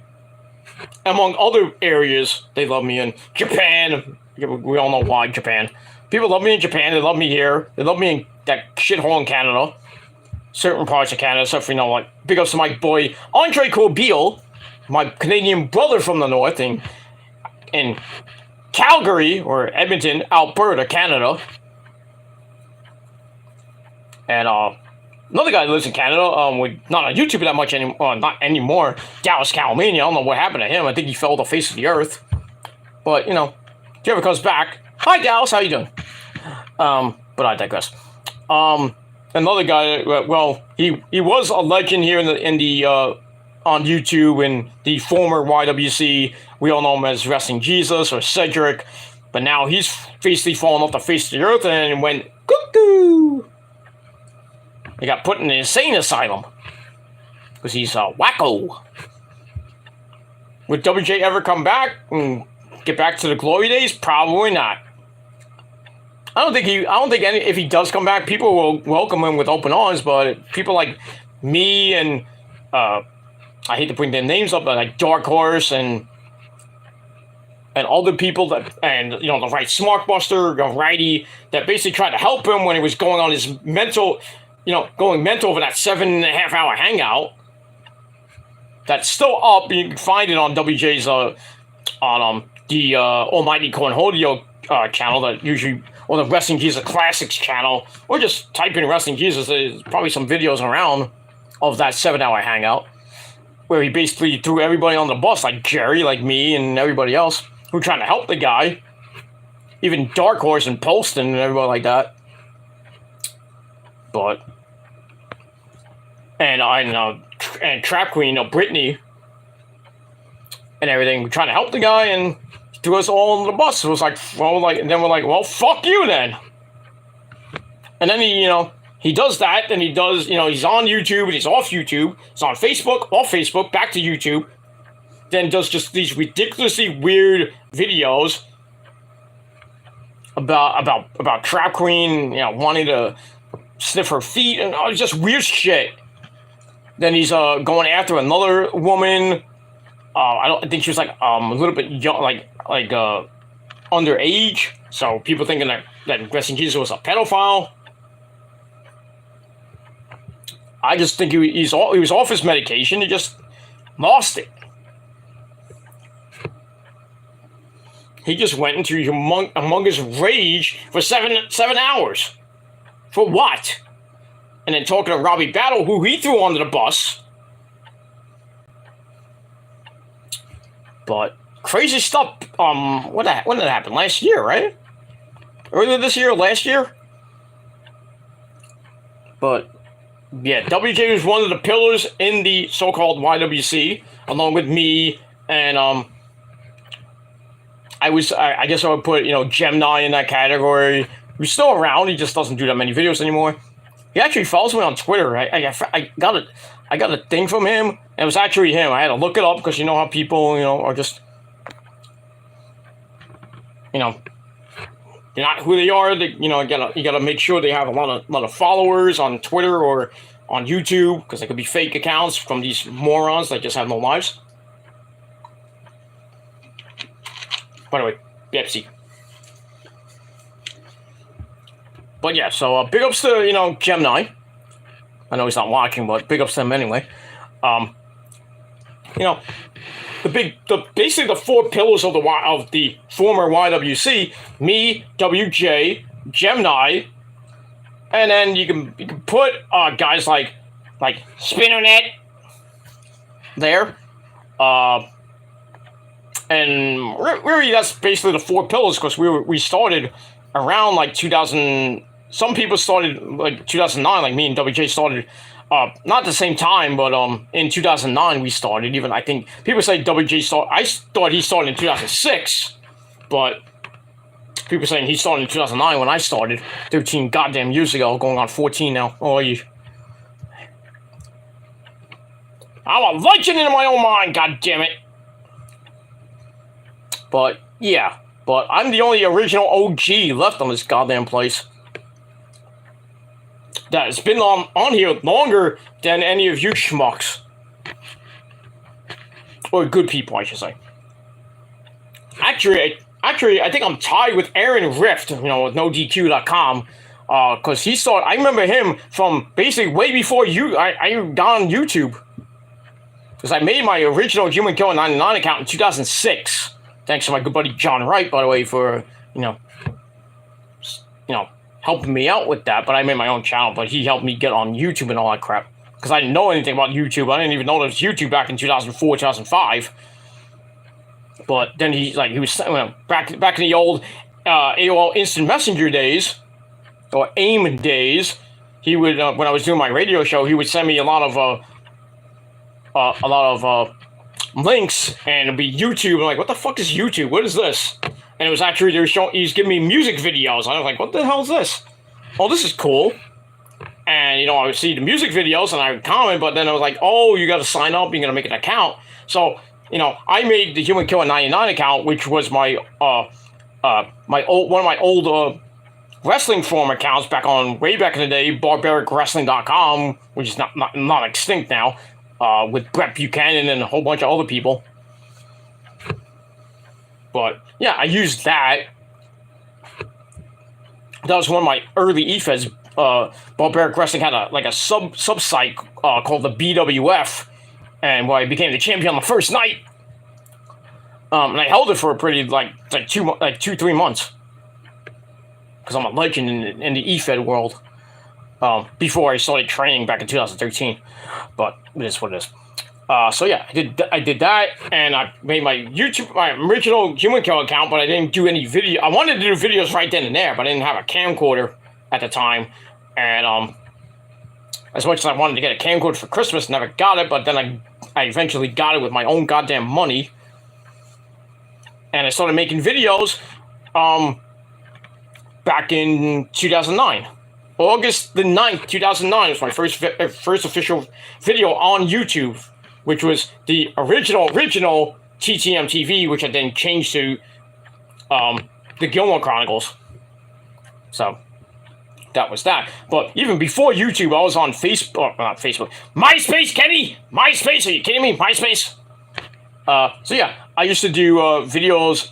Among other areas, they love me in Japan. We all know why, Japan. People love me in Japan. They love me here. They love me in that shithole in Canada. Certain parts of Canada, except for, big ups to my boy Andre Corbeil, my Canadian brother from the north, in Calgary, or Edmonton, Alberta, Canada. And another guy that lives in Canada, not on YouTube that much anymore, not anymore, Dallas Calamania. I don't know what happened to him. I think he fell off the face of the earth. But, if he ever comes back, hi Dallas, how you doing? But I digress. another guy. Well, he was a legend here in the on YouTube, and the former YWC. We all know him as Wrestling Jesus or Cedric, but now he's basically fallen off the face of the earth and went cuckoo. He got put in an insane asylum because he's a wacko. Would WJ ever come back and get back to the glory days? Probably not. I don't think if he does come back, people will welcome him with open arms. But people like me and I hate to bring their names up, but like Dark Horse and other people that, and the right Smartbuster, Righty, that basically tried to help him when he was going on his mental, going mental over that 7.5 hour hangout. That's still up. You can find it on WJ's on the Almighty Cornholio channel that usually, or the Wrestling Jesus Classics channel, or just type in Wrestling Jesus. There's probably some videos around of that 7-hour hangout where he basically threw everybody on the bus, like Jerry, like me, and everybody else who were trying to help the guy. Even Dark Horse and Poston and everybody like that. But and Trap Queen, Brittany, and everything, trying to help the guy, and threw us all on the bus. It was like, and then we're like, well, fuck you then. And then he does that, and he does, he's on YouTube and he's off YouTube. He's on Facebook, off Facebook, back to YouTube. Then does just these ridiculously weird videos about Trap Queen, wanting to sniff her feet, and just weird shit. Then he's going after another woman. I think she was like a little bit young, like underage. So people thinking that Wrestling Jesus was a pedophile. I just think he was off his medication. He just lost it. He just went into humongous rage for seven hours. For what? And then talking to Robbie Battle, who he threw under the bus. But crazy stuff. When did that happen? Last year, right? Earlier this year, last year? But yeah, WJ was one of the pillars in the so-called YWC, along with me, and I guess I would put Gemini in that category. He's still around. He just doesn't do that many videos anymore. He actually follows me on Twitter. I got a thing from him, and it was actually him. I had to look it up because you know how people are just they're not who they are. They, you gotta make sure they have a lot of followers on Twitter or on YouTube, because they could be fake accounts from these morons that just have no lives. By the way, Pepsi. But yeah, so big ups to Gemini. I know he's not watching, but big ups to him anyway. Basically the four pillars of the former YWC: me, WJ, Gemini, and then you can put guys like Spinnernet there. And really, that's basically the four pillars, because we started around like 2000. Some people started like 2009, like me and WJ started, not at the same time, but in 2009 we started. Even I think people say WJ started. I thought he started in 2006, but people saying he started in 2009 when I started, 13 goddamn years ago, going on 14 now. Oh, I'm a legend in my own mind. God damn it. But yeah, I'm the only original OG left on this goddamn place that has been on here longer than any of you schmucks. Or good people, I should say. Actually, I think I'm tied with Aaron Rift, with NoDQ.com, because he started. I remember him from basically way before I got on YouTube, because I made my original Human Killer 99 account in 2006. Thanks to my good buddy John Wright, by the way, for helping me out with that. But I made my own channel, but he helped me get on YouTube and all that crap, because I didn't know anything about YouTube. I didn't even know there was YouTube back in 2004, 2005. But then he was back in the old AOL Instant Messenger days, or AIM days. he would when I was doing my radio show, he would send me a lot of links, and it'd be YouTube. I'm like, what the fuck is YouTube? What is this? And it was actually he's giving me music videos. I was like, what the hell is this? Oh, this is cool. And I would see the music videos and I would comment, but then I was like, oh, you got to sign up. You're gonna make an account. So I made the Human Killer 99 account, which was my one of my old wrestling forum accounts way back in the day, barbaricwrestling.com, which is not extinct now, with Brett Buchanan and a whole bunch of other people. But yeah, I used that. That was one of my early EFEDs. Barbaric Wrestling had a sub-site called the BWF, and where I became the champion on the first night. And I held it for a pretty 2-3 months, because I'm a legend in the EFED world. Before I started training back in 2013, but it is what it is. So yeah, I did that, and I made my original Human Kill account, but I didn't do any video. I wanted to do videos right then and there, but I didn't have a camcorder at the time, and as much as I wanted to get a camcorder for Christmas, never got it. But then I eventually got it with my own goddamn money, and I started making videos back in 2009. August the 9th, 2009 was my first official video on YouTube, which was the original TTM TV, which I then changed to the Gilmore Chronicles. So that was that. But even before YouTube, I was on Facebook, not Facebook, MySpace, Kenny! MySpace, are you kidding me? MySpace! So yeah, I used to do videos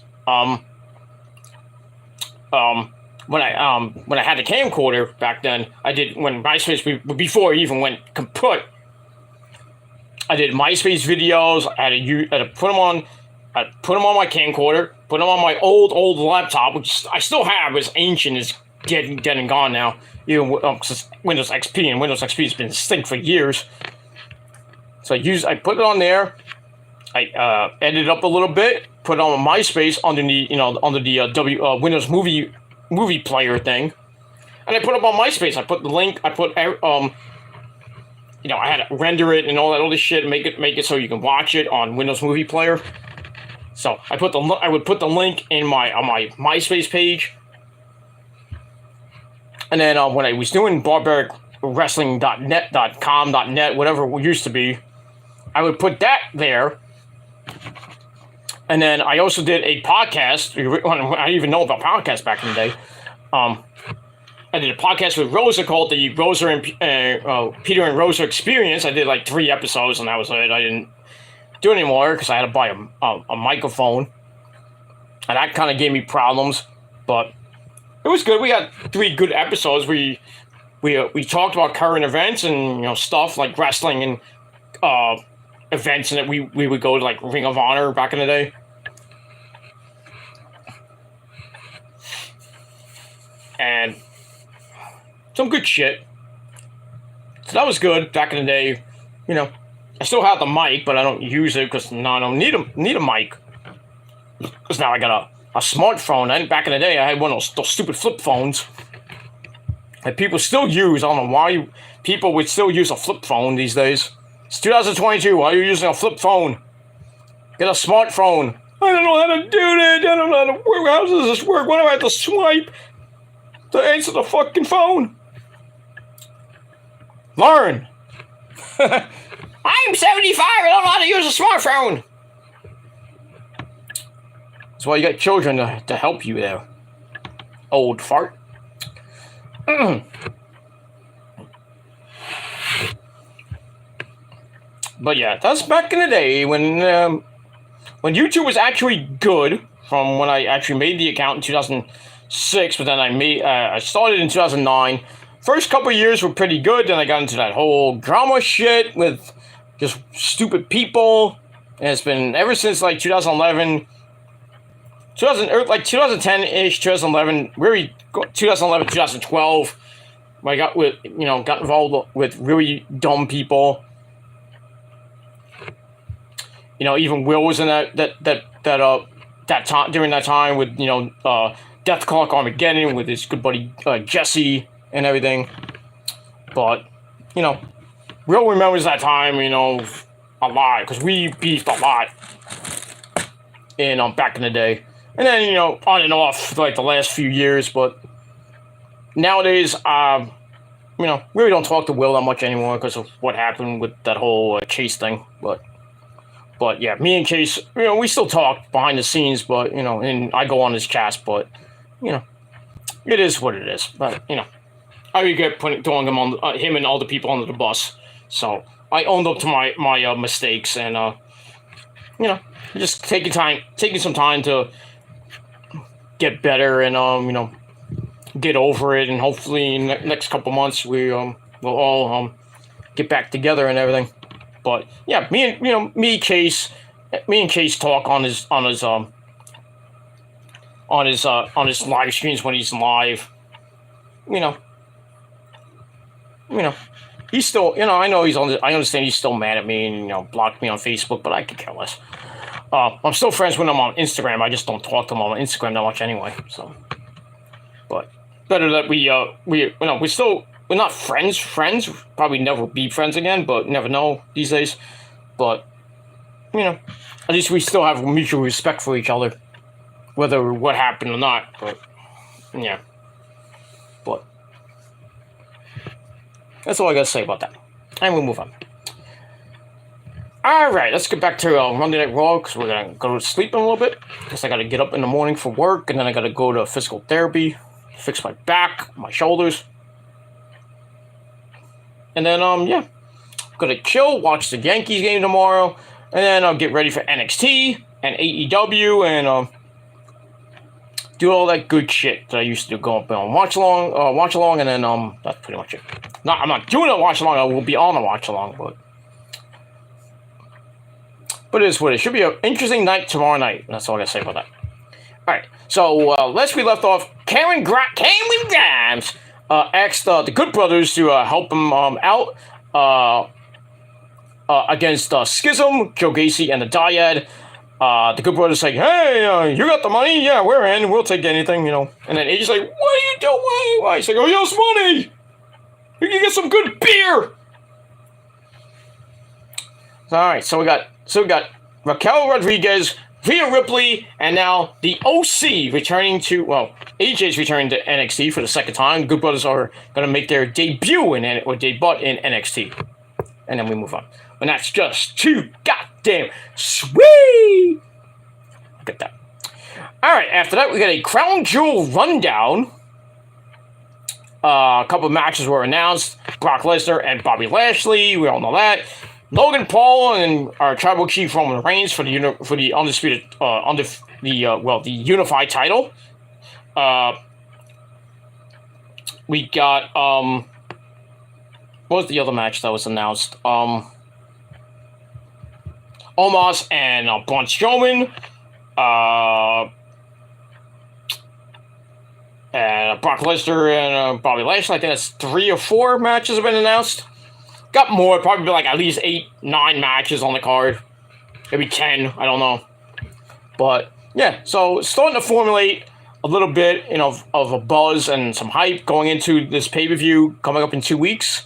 when I had the camcorder back then. I did, when MySpace, before it even went kaput, I did MySpace videos. I had to put them on my camcorder, put them on my old laptop, which I still have. It's ancient, it's dead and gone now. Even Windows XP, and Windows XP has been stink for years. So I put it on there. I edited up a little bit, put it on MySpace under the Windows movie player thing, and I put it up on MySpace. I put the link. I put I had to render it and all that other shit, and make it so you can watch it on Windows Movie Player. So I would put the link on my MySpace page, and then when I was doing barbaricwrestling.net, whatever it used to be, I would put that there. And then I also did a podcast. I didn't even know about podcasts back in the day. I did a podcast with Rosa called the Rosa and Peter and Rosa Experience. I did like 3 episodes, and that was it. I didn't do it anymore because I had to buy a microphone, and that kind of gave me problems. But it was good. We had 3 good episodes. We talked about current events and stuff like wrestling and events, and that we would go to like Ring of Honor back in the day. And some good shit. So that was good back in the day. I still have the mic, but I don't use it because now I don't need a mic. Because now I got a smartphone. Back in the day, I had one of those stupid flip phones that people still use. I don't know why people would still use a flip phone these days. It's 2022. Why are you using a flip phone? Get a smartphone. I don't know how to do that. I don't know how to work. How does this work? Why do I have to swipe to answer the fucking phone? Learn. I'm 75. I don't know how to use a smartphone. That's why you got children to help you there, old fart. But yeah, that's back in the day when YouTube was actually good. From when I actually made the account in 2006, but then I started in 2009. First couple of years were pretty good. Then I got into that whole drama shit with just stupid people, and it's been ever since like 2011, 2010-ish, 2011, really 2011, 2012. When I got involved with really dumb people. Even Will was in that time, during that time with Death Clock Armageddon with his good buddy Jesse and everything. But, you know, Will remembers that time, you know, a lot, because we beefed a lot in back in the day. And then, you know, on and off like the last few years, but nowadays, you know, really don't talk to Will that much anymore because of what happened with that whole Chase thing. But yeah, me and Chase, you know, we still talk behind the scenes, but you know, and I go on his cast, but you know, it is what it is. But you know, I regret throwing him and all the people under the bus. So I owned up to my mistakes, and you know, just taking some time to get better, and you know, get over it, and hopefully in the next couple months we will all get back together and everything. But yeah, me and Chase talk on his live streams when he's live. You know, he's still, you know, I know I understand he's still mad at me and, you know, blocked me on Facebook, but I could care less. I'm still friends with him on Instagram. I just don't talk to him on Instagram that much anyway. So, but better that we're not friends. Probably never be friends again, but never know these days. But you know, at least we still have mutual respect for each other, whether what happened or not. But yeah, but that's all I gotta say about that. And we'll move on. All right, let's get back to Monday Night Raw because we're gonna go to sleep in a little bit because I gotta get up in the morning for work, and then I gotta go to physical therapy, fix my back, my shoulders, and then yeah, gonna chill, watch the Yankees game tomorrow, and then I'll get ready for NXT and AEW and do all that good shit that I used to do. Go up and watch along, and then that's pretty much it. I'm not doing a watch along. I will be on a watch along, but it is what it should be. An interesting night tomorrow night. That's all I gotta say about that. All right. So last we left off, Cameron Grimes asked the Good Brothers to help him out against Schism, Joe Gacy, and the Dyad. The Good Brothers like, hey, you got the money? Yeah, we're in. We'll take anything, you know. And then AJ's like, what are you doing? Why? He's like, oh, yes, money. You can get some good beer. All right, so we got Raquel Rodriguez, Rhea Ripley, and now the OC returning to, well, AJ's returning to NXT for the second time. The Good Brothers are going to make their debut in NXT. And then we move on. And that's just too goddamn sweet. Look at that. All right, after that, we got a Crown Jewel rundown. A couple of matches were announced. Brock Lesnar and Bobby Lashley. We all know that. Logan Paul and our tribal chief Roman Reigns for the undisputed the unified title. We got what was the other match that was announced? Omos and Braun Strowman. And Brock Lesnar and Bobby Lashley. I think that's 3 or 4 matches have been announced. Got more, probably like at least 8, 9 matches on the card. Maybe 10, I don't know. But yeah, so starting to formulate a little bit, you know, of a buzz and some hype going into this pay-per-view coming up in 2 weeks.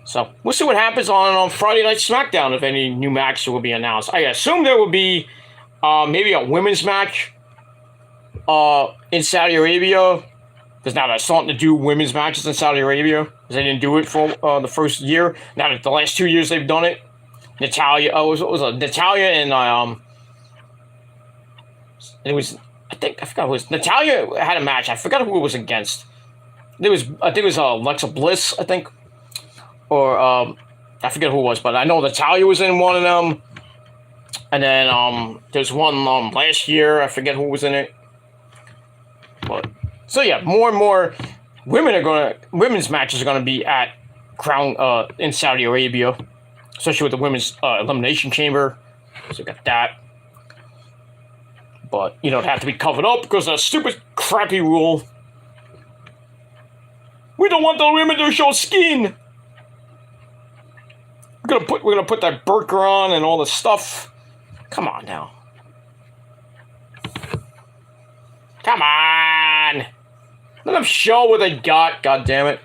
So we'll see what happens on Friday Night SmackDown if any new matches will be announced. I assume there will be maybe a women's match in Saudi Arabia. Because now they're starting to do women's matches in Saudi Arabia. Because they didn't do it for the first year. Now that the last 2 years they've done it. Natalia, Natalia and it was, I forgot who it was. Natalia had a match. I forgot who it was against. I think it was Alexa Bliss, I think. Or I forget who it was, but I know Natalia was in one of them. And then there's one last year. I forget who was in it. But so yeah, more and more women's matches are gonna be at Crown in Saudi Arabia, especially with the women's elimination chamber. So you got that. But you don't have to be covered up because of a stupid crappy rule. We don't want the women to show skin. We're gonna put that burqa on and all this stuff. Come on now. Come on. Let them show what they got, god damn it.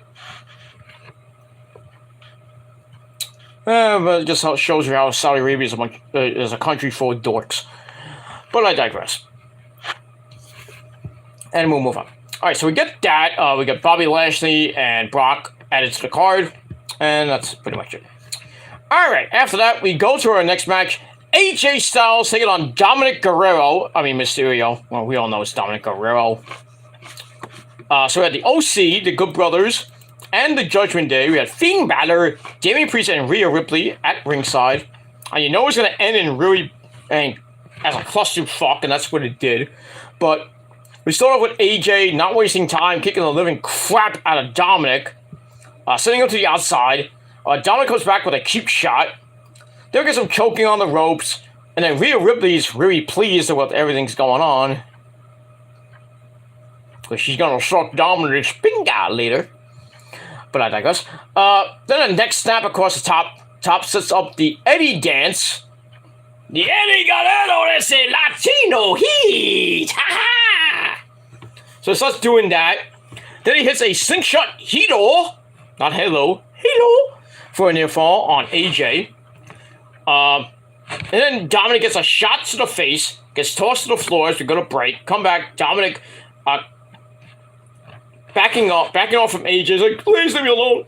But it just shows you how Saudi Arabia is a country full of dorks. But I digress. And we'll move on. Alright, so we get that. We get Bobby Lashley and Brock added to the card. And that's pretty much it. Alright, after that, we go to our next match. AJ Styles taking on Dominic Guerrero. I mean, Mysterio. Well, we all know it's Dominic Guerrero. So we had the OC, the Good Brothers, and the Judgment Day. We had Finn Balor, Damian Priest, and Rhea Ripley at ringside. And you know it's going to end in really as a clusterfuck, and that's what it did. But we start off with AJ not wasting time, kicking the living crap out of Dominic, sending him to the outside. Dominic comes back with a cheap shot. Then we get some choking on the ropes, and then Rhea Ripley's really pleased with everything's going on. Because she's going to suck Dominic's finger later. But I digress. Then the next snap across the top sets up the Eddie dance. The Eddie Guerrero is a Latino heat! Ha-ha! So it starts doing that. Then he hits a slingshot hilo. Not halo. Halo. For a near fall on AJ. And then Dominic gets a shot to the face. Gets tossed to the floor as we go to break. Come back. Dominic backing off from AJ. He's like, please leave me alone.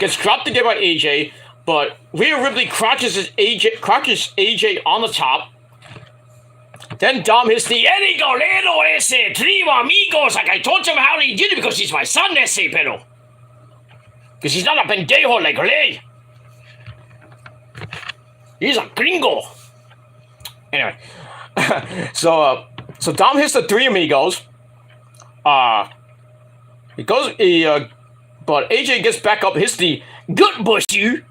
Gets dropped again by AJ. But Rhea Ripley crotches AJ on the top. Then Dom hits the Eddie Guerrero ese tribo amigos. Like I told him how he did it because he's my son ese pero. Because he's not a pendejo like Ray. He's a gringo. Anyway. So Dom hits the three amigos. But AJ gets back up, hits the gut bushy.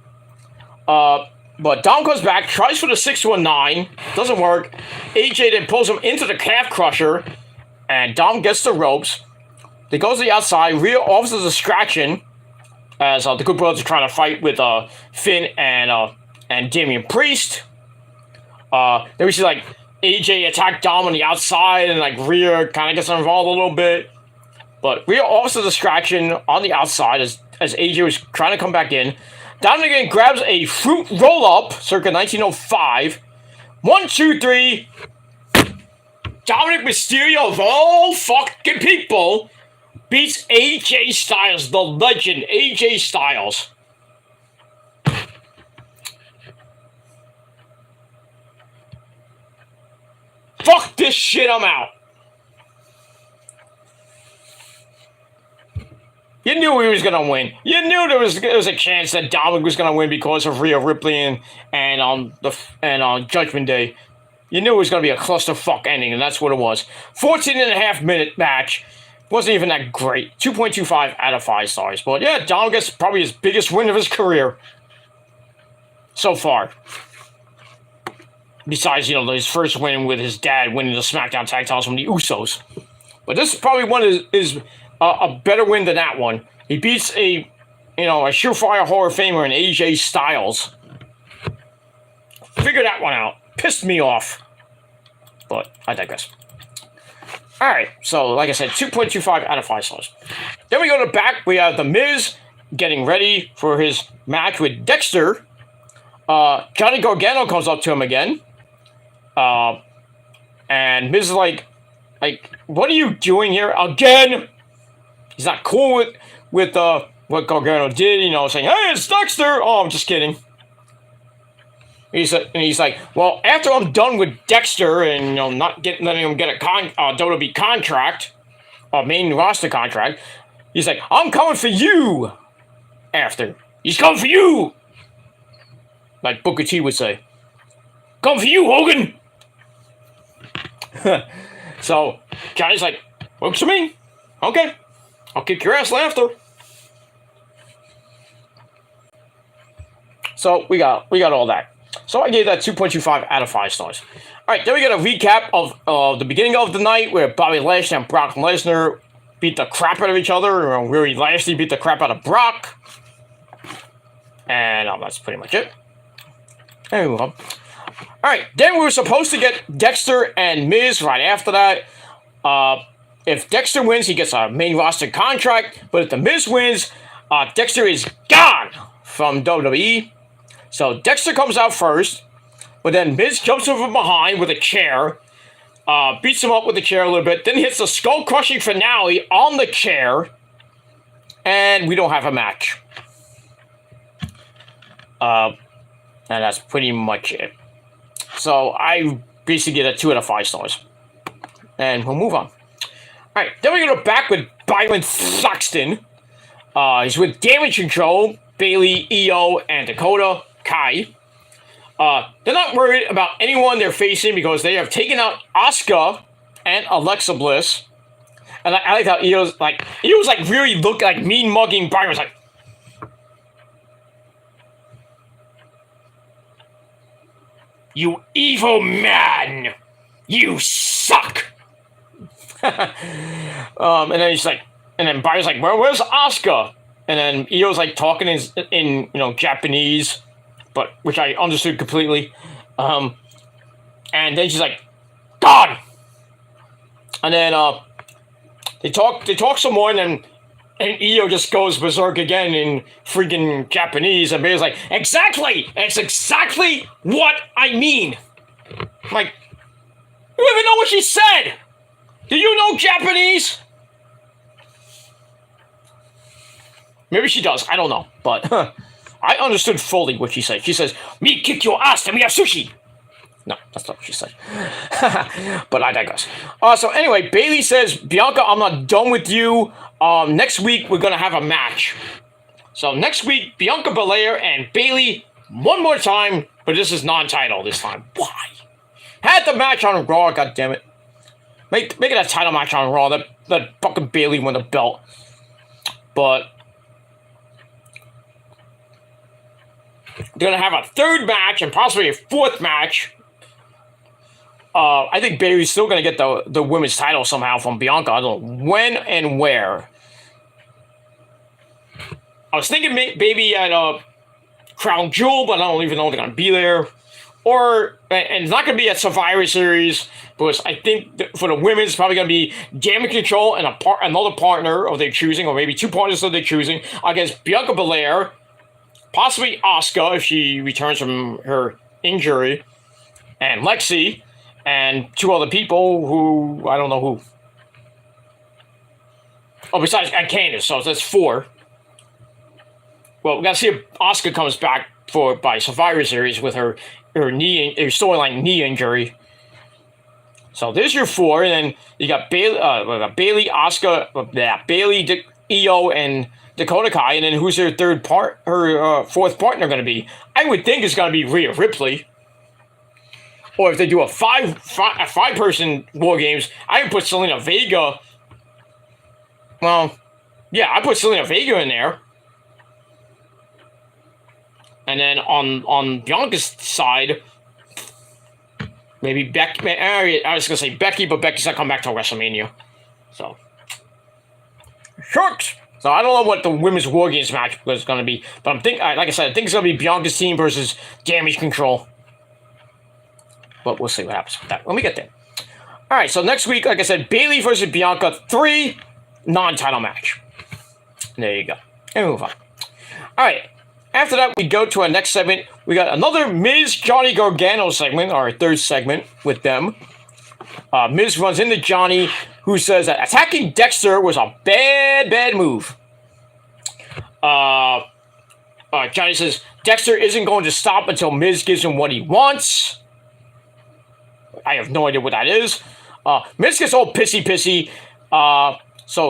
But Dom comes back, tries for the 619, doesn't work. AJ then pulls him into the calf crusher, and Dom gets the ropes. He goes to the outside, Rhea offers a distraction, as the Good Brothers are trying to fight with Finn and Damian Priest. Then we see like AJ attack Dom on the outside, and like Rhea kind of gets involved a little bit. But Rhea offers a distraction on the outside as AJ was trying to come back in. Dominic again grabs a fruit roll-up, circa 1905. 1, 2, 3. Dominic Mysterio, of all fucking people, beats AJ Styles, the legend, AJ Styles. Fuck this shit, I'm out. You knew he was gonna win. You knew there was a chance that Dominic was gonna win because of Rhea Ripley and on Judgment Day. You knew it was gonna be a clusterfuck ending, and that's what it was. 14.5-minute match. Wasn't even that great. 2.25 out of 5 stars. But yeah, Dominic gets probably his biggest win of his career so far. Besides, his first win with his dad winning the SmackDown tag titles from the Usos. But this is probably one of his a better win than that one. He beats a surefire Hall of Famer in AJ Styles. Figure that one out. Pissed me off. But I digress. Alright, so like I said, 2.25 out of 5 stars. Then we go to the back. We have The Miz getting ready for his match with Dexter. Johnny Gargano comes up to him again. And Miz is like, what are you doing here again? He's not cool with what Gargano did, saying, hey, it's Dexter. Oh, I'm just kidding. He's like, well, after I'm done with Dexter and not letting him get a WWE contract, a main roster contract, he's like, I'm coming for you. After he's coming for you, like Booker T would say, come for you, Hogan. So Johnny's like, works for me. Okay. I'll kick your ass after. So we got all that. So I gave that 2.25 out of 5 stars. All right, then we got a recap of the beginning of the night where Bobby Lashley and Brock Lesnar beat the crap out of each other, or where Lashley beat the crap out of Brock. And that's pretty much it. And we move on. All right, then we were supposed to get Dexter and Miz right after that. If Dexter wins, he gets a main roster contract. But if The Miz wins, Dexter is gone from WWE. So Dexter comes out first, but then Miz jumps him from behind with a chair, beats him up with the chair a little bit, then hits the skull-crushing finale on the chair, and we don't have a match. And that's pretty much it. So I basically get a 2 out of 5 stars. And we'll move on. Alright, then we go back with Byron Saxton. He's with Damage Control, Bailey, Io, and Dakota Kai. They're not worried about anyone they're facing because they have taken out Asuka and Alexa Bliss. And I like how Io's like really looking like mean mugging Byron. Was like, "You evil man, you suck." And then he's like, and then Byron's like, "Where's Asuka?" And then Io's like talking in Japanese, but which I understood completely. And then she's like, "God." And then they talk some more, and Io just goes berserk again in freaking Japanese, and Bailey's like, "Exactly! It's exactly what I mean." I'm like, you even know what she said? Do you know Japanese? Maybe she does. I don't know. But I understood fully what she said. She says, "Me kick your ass and we have sushi." No, that's not what she said. But I digress. So anyway, Bailey says, "Bianca, I'm not done with you. Next week, we're going to have a match." So next week, Bianca Belair and Bailey one more time. But this is non-title this time. Why? Had the match on Raw, goddammit. Make it a title match on Raw. That fucking Bailey won the belt. But they're going to have a third match and possibly a fourth match. I think Bailey's still going to get the women's title somehow from Bianca. I don't know when and where. I was thinking maybe at Crown Jewel, but I don't even know if they're going to be there. And it's not going to be at Survivor Series, because I think for the women's, it's probably going to be Damage Control and another partner of their choosing, or maybe two partners of their choosing, against Bianca Belair, possibly Asuka if she returns from her injury, and Lexi, and two other people who, I don't know who. Oh, besides Candice, so that's 4. Well, we got to see if Asuka comes back by Survivor Series with her storyline knee injury. So there's your 4, and then you got Bailey, Asuka, Bailey, Io, and Dakota Kai, and then who's her fourth partner going to be? I would think it's going to be Rhea Ripley. Or if they do a five-person War Games, I would put Selena Vega. Well, yeah, I put Selena Vega in there. And then on Bianca's side, maybe Becky. I was going to say Becky, but Becky's not coming back to WrestleMania. So, shucks. So I don't know what the women's War Games match is going to be, but like I said, I think it's going to be Bianca's team versus Damage Control. But we'll see what happens with that when we get there. All right, so next week, like I said, Bailey versus Bianca, 3 non-title match. There you go. And move on. All right. After that, we go to our next segment. We got another Miz Johnny Gargano segment, our third segment with them. Miz runs into Johnny, who says that attacking Dexter was a bad move. Johnny says Dexter isn't going to stop until Miz gives him what he wants. I have no idea what that is. Miz gets all pissy. So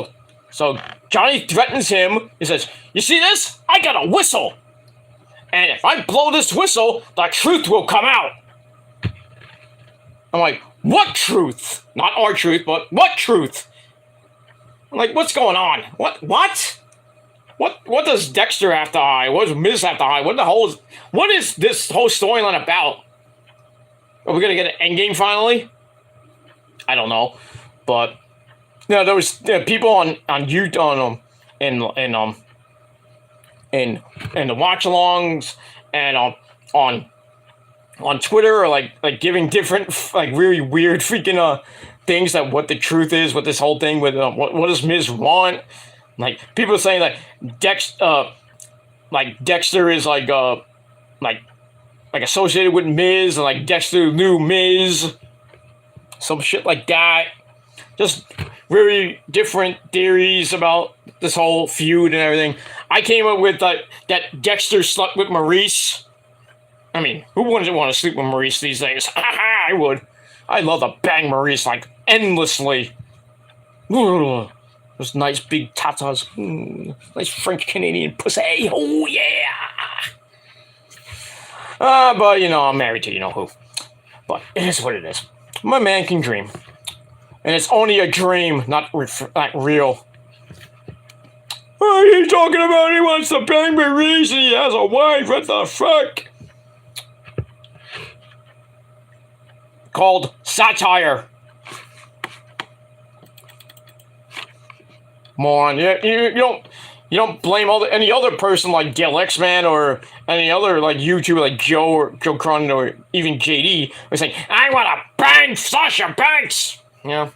Johnny threatens him. He says, "You see this? I got a whistle. And if I blow this whistle, the truth will come out." I'm like, what truth? Not our truth, but what truth? I'm like, what's going on? What? What does Dexter have to hide? What does Miz have to hide? What is this whole storyline about? Are we gonna get an endgame finally? I don't know, but there was people on YouTube in the watch-alongs and on Twitter, or like giving different really weird freaking things that what the truth is with this whole thing with what does Miz want? Like people are saying like like Dexter is like associated with Miz, and like Dexter knew Miz, some shit like that. Just very different theories about this whole feud and everything. I came up with that Dexter slept with Maurice. I mean, who wouldn't want to sleep with Maurice these days? I would. I'd love to bang Maurice like endlessly. Those nice big tatas. Nice French Canadian pussy. Oh yeah. But you know, I'm married to you know who. But it is what it is. My man can dream. And it's only a dream, not real. What are you talking about? He wants to bang Maurice and he has a wife. What the fuck? Called satire. Moron. You don't blame any other person like Gil X-Man or any other like YouTuber like Joe or Joe Cronin or even JD. We're saying, I want to bang Sasha Banks. Yeah.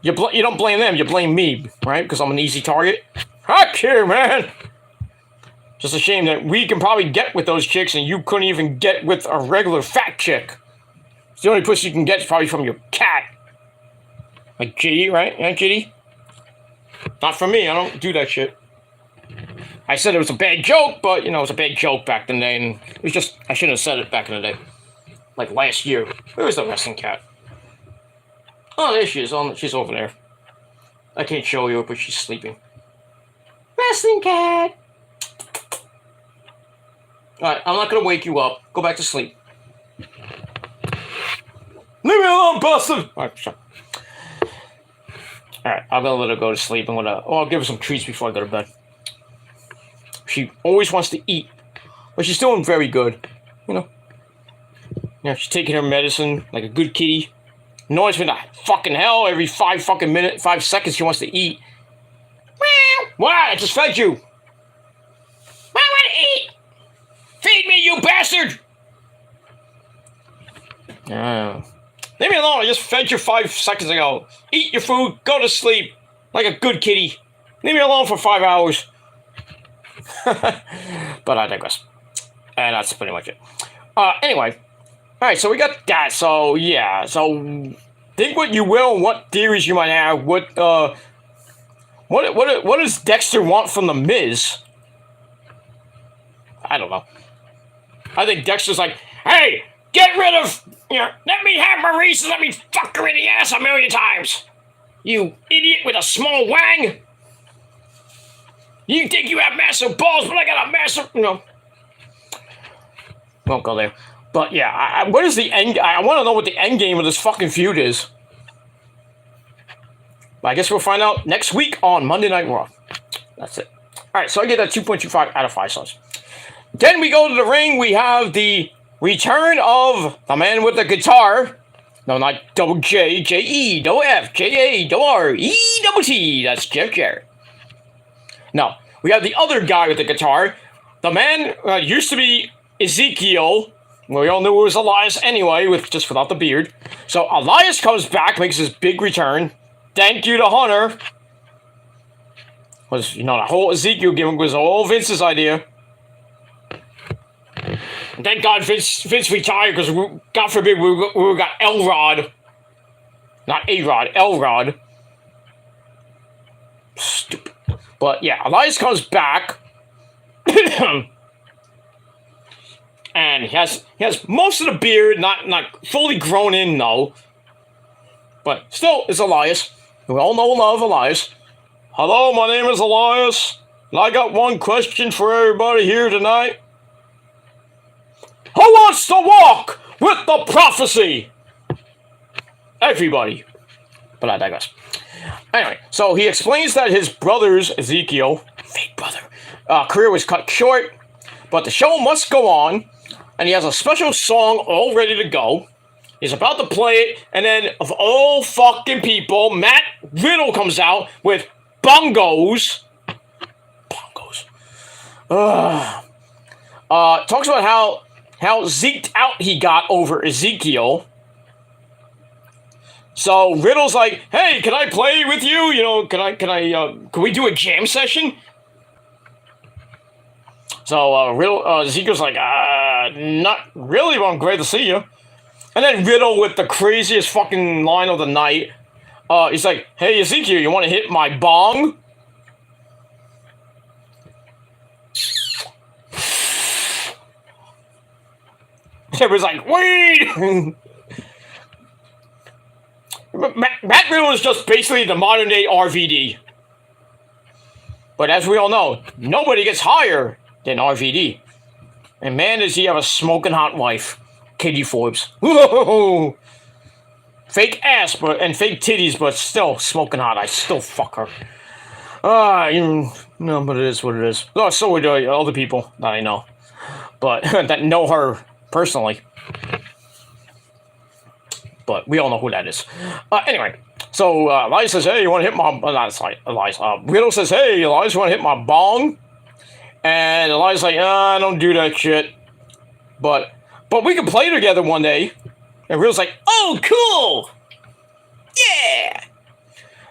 You don't blame them, you blame me, right? Because I'm an easy target. Heck you, man! Just a shame that we can probably get with those chicks and you couldn't even get with a regular fat chick. It's the only pussy you can get is probably from your cat. Like JD, right? Yeah, JD? Not from me, I don't do that shit. I said it was a bad joke, but, you know, it was a bad joke back in the day, and it was just, I shouldn't have said it back in the day. Like last year. Where was the wrestling cat? Oh, there she is. She's over there. I can't show you, but she's sleeping. Wrestling cat! Alright, I'm not gonna wake you up. Go back to sleep. Leave me alone, bastard! Alright, sorry. Alright, I'm gonna let her go to sleep. I'll give her some treats before I go to bed. She always wants to eat. But she's doing very good. You know? Yeah, she's taking her medicine like a good kitty. Noise from the fucking hell every 5 seconds she wants to eat. What? I just fed you. I want to eat. Feed me, you bastard. Leave me alone. I just fed you 5 seconds ago. Eat your food. Go to sleep. Like a good kitty. Leave me alone for 5 hours. But I digress. And that's pretty much it. Anyway. Alright, so we got that, so yeah, so think what you will, what theories you might have, what does Dexter want from the Miz? I don't know. I think Dexter's like, hey, get rid of, let me have Maurice and let me fuck her in the ass 1,000,000 times. You idiot with a small wang. You think you have massive balls, but I got a massive, Won't go there. But yeah, what is the end? I want to know what the end game of this fucking feud is. But I guess we'll find out next week on Monday Night Raw. That's it. All right, so I get that 2.25 out of 5 stars. Then we go to the ring. We have the return of the man with the guitar. No, not double J, J-E, double F, J-A, double R, E, double T. That's Jeff Jarrett. No, we have the other guy with the guitar. The man used to be Ezekiel. We all knew it was Elias anyway, without the beard. So Elias comes back, makes his big return. Thank you to Hunter. Was the whole Ezekiel gimmick was all Vince's idea. And thank God Vince retired because God forbid we got Elrod, not A-Rod, Elrod. Stupid. But yeah, Elias comes back. And he has most of the beard, not fully grown in, though. But still, it's Elias. We all know and love Elias. Hello, my name is Elias. And I got one question for everybody here tonight. Who wants to walk with the prophecy? Everybody. But I digress. Anyway, so he explains that his brother's, Ezekiel, fake brother, career was cut short. But the show must go on. And he has a special song all ready to go. He's about to play it, and then of all fucking people, Matt Riddle comes out with bongos. Bongos. Talks about how zeked out he got over Ezekiel. So Riddle's like, hey, can I play with you? Can we do a jam session? So Ezekiel's like, not really, but I'm great to see you. And then Riddle with the craziest fucking line of the night. He's like, hey Ezekiel, you want to hit my bong? Everyone's like, wait! Matt Riddle is just basically the modern day RVD. But as we all know, nobody gets higher than RVD. And man, does he have a smoking hot wife, Katie Forbes. Whoa! Fake ass, and fake titties, but still smoking hot. I still fuck her. No, but it is what it is. Oh, so do other people that I know, but that know her personally. But we all know who that is. Anyway, so Elias says, "Hey, you want to hit my?" That's like Elias. Riddle says, "Hey, Elias, you want to hit my bong?" And Elias like, "I don't do that shit." But we can play together one day. And Riddle's like, "Oh, cool, yeah."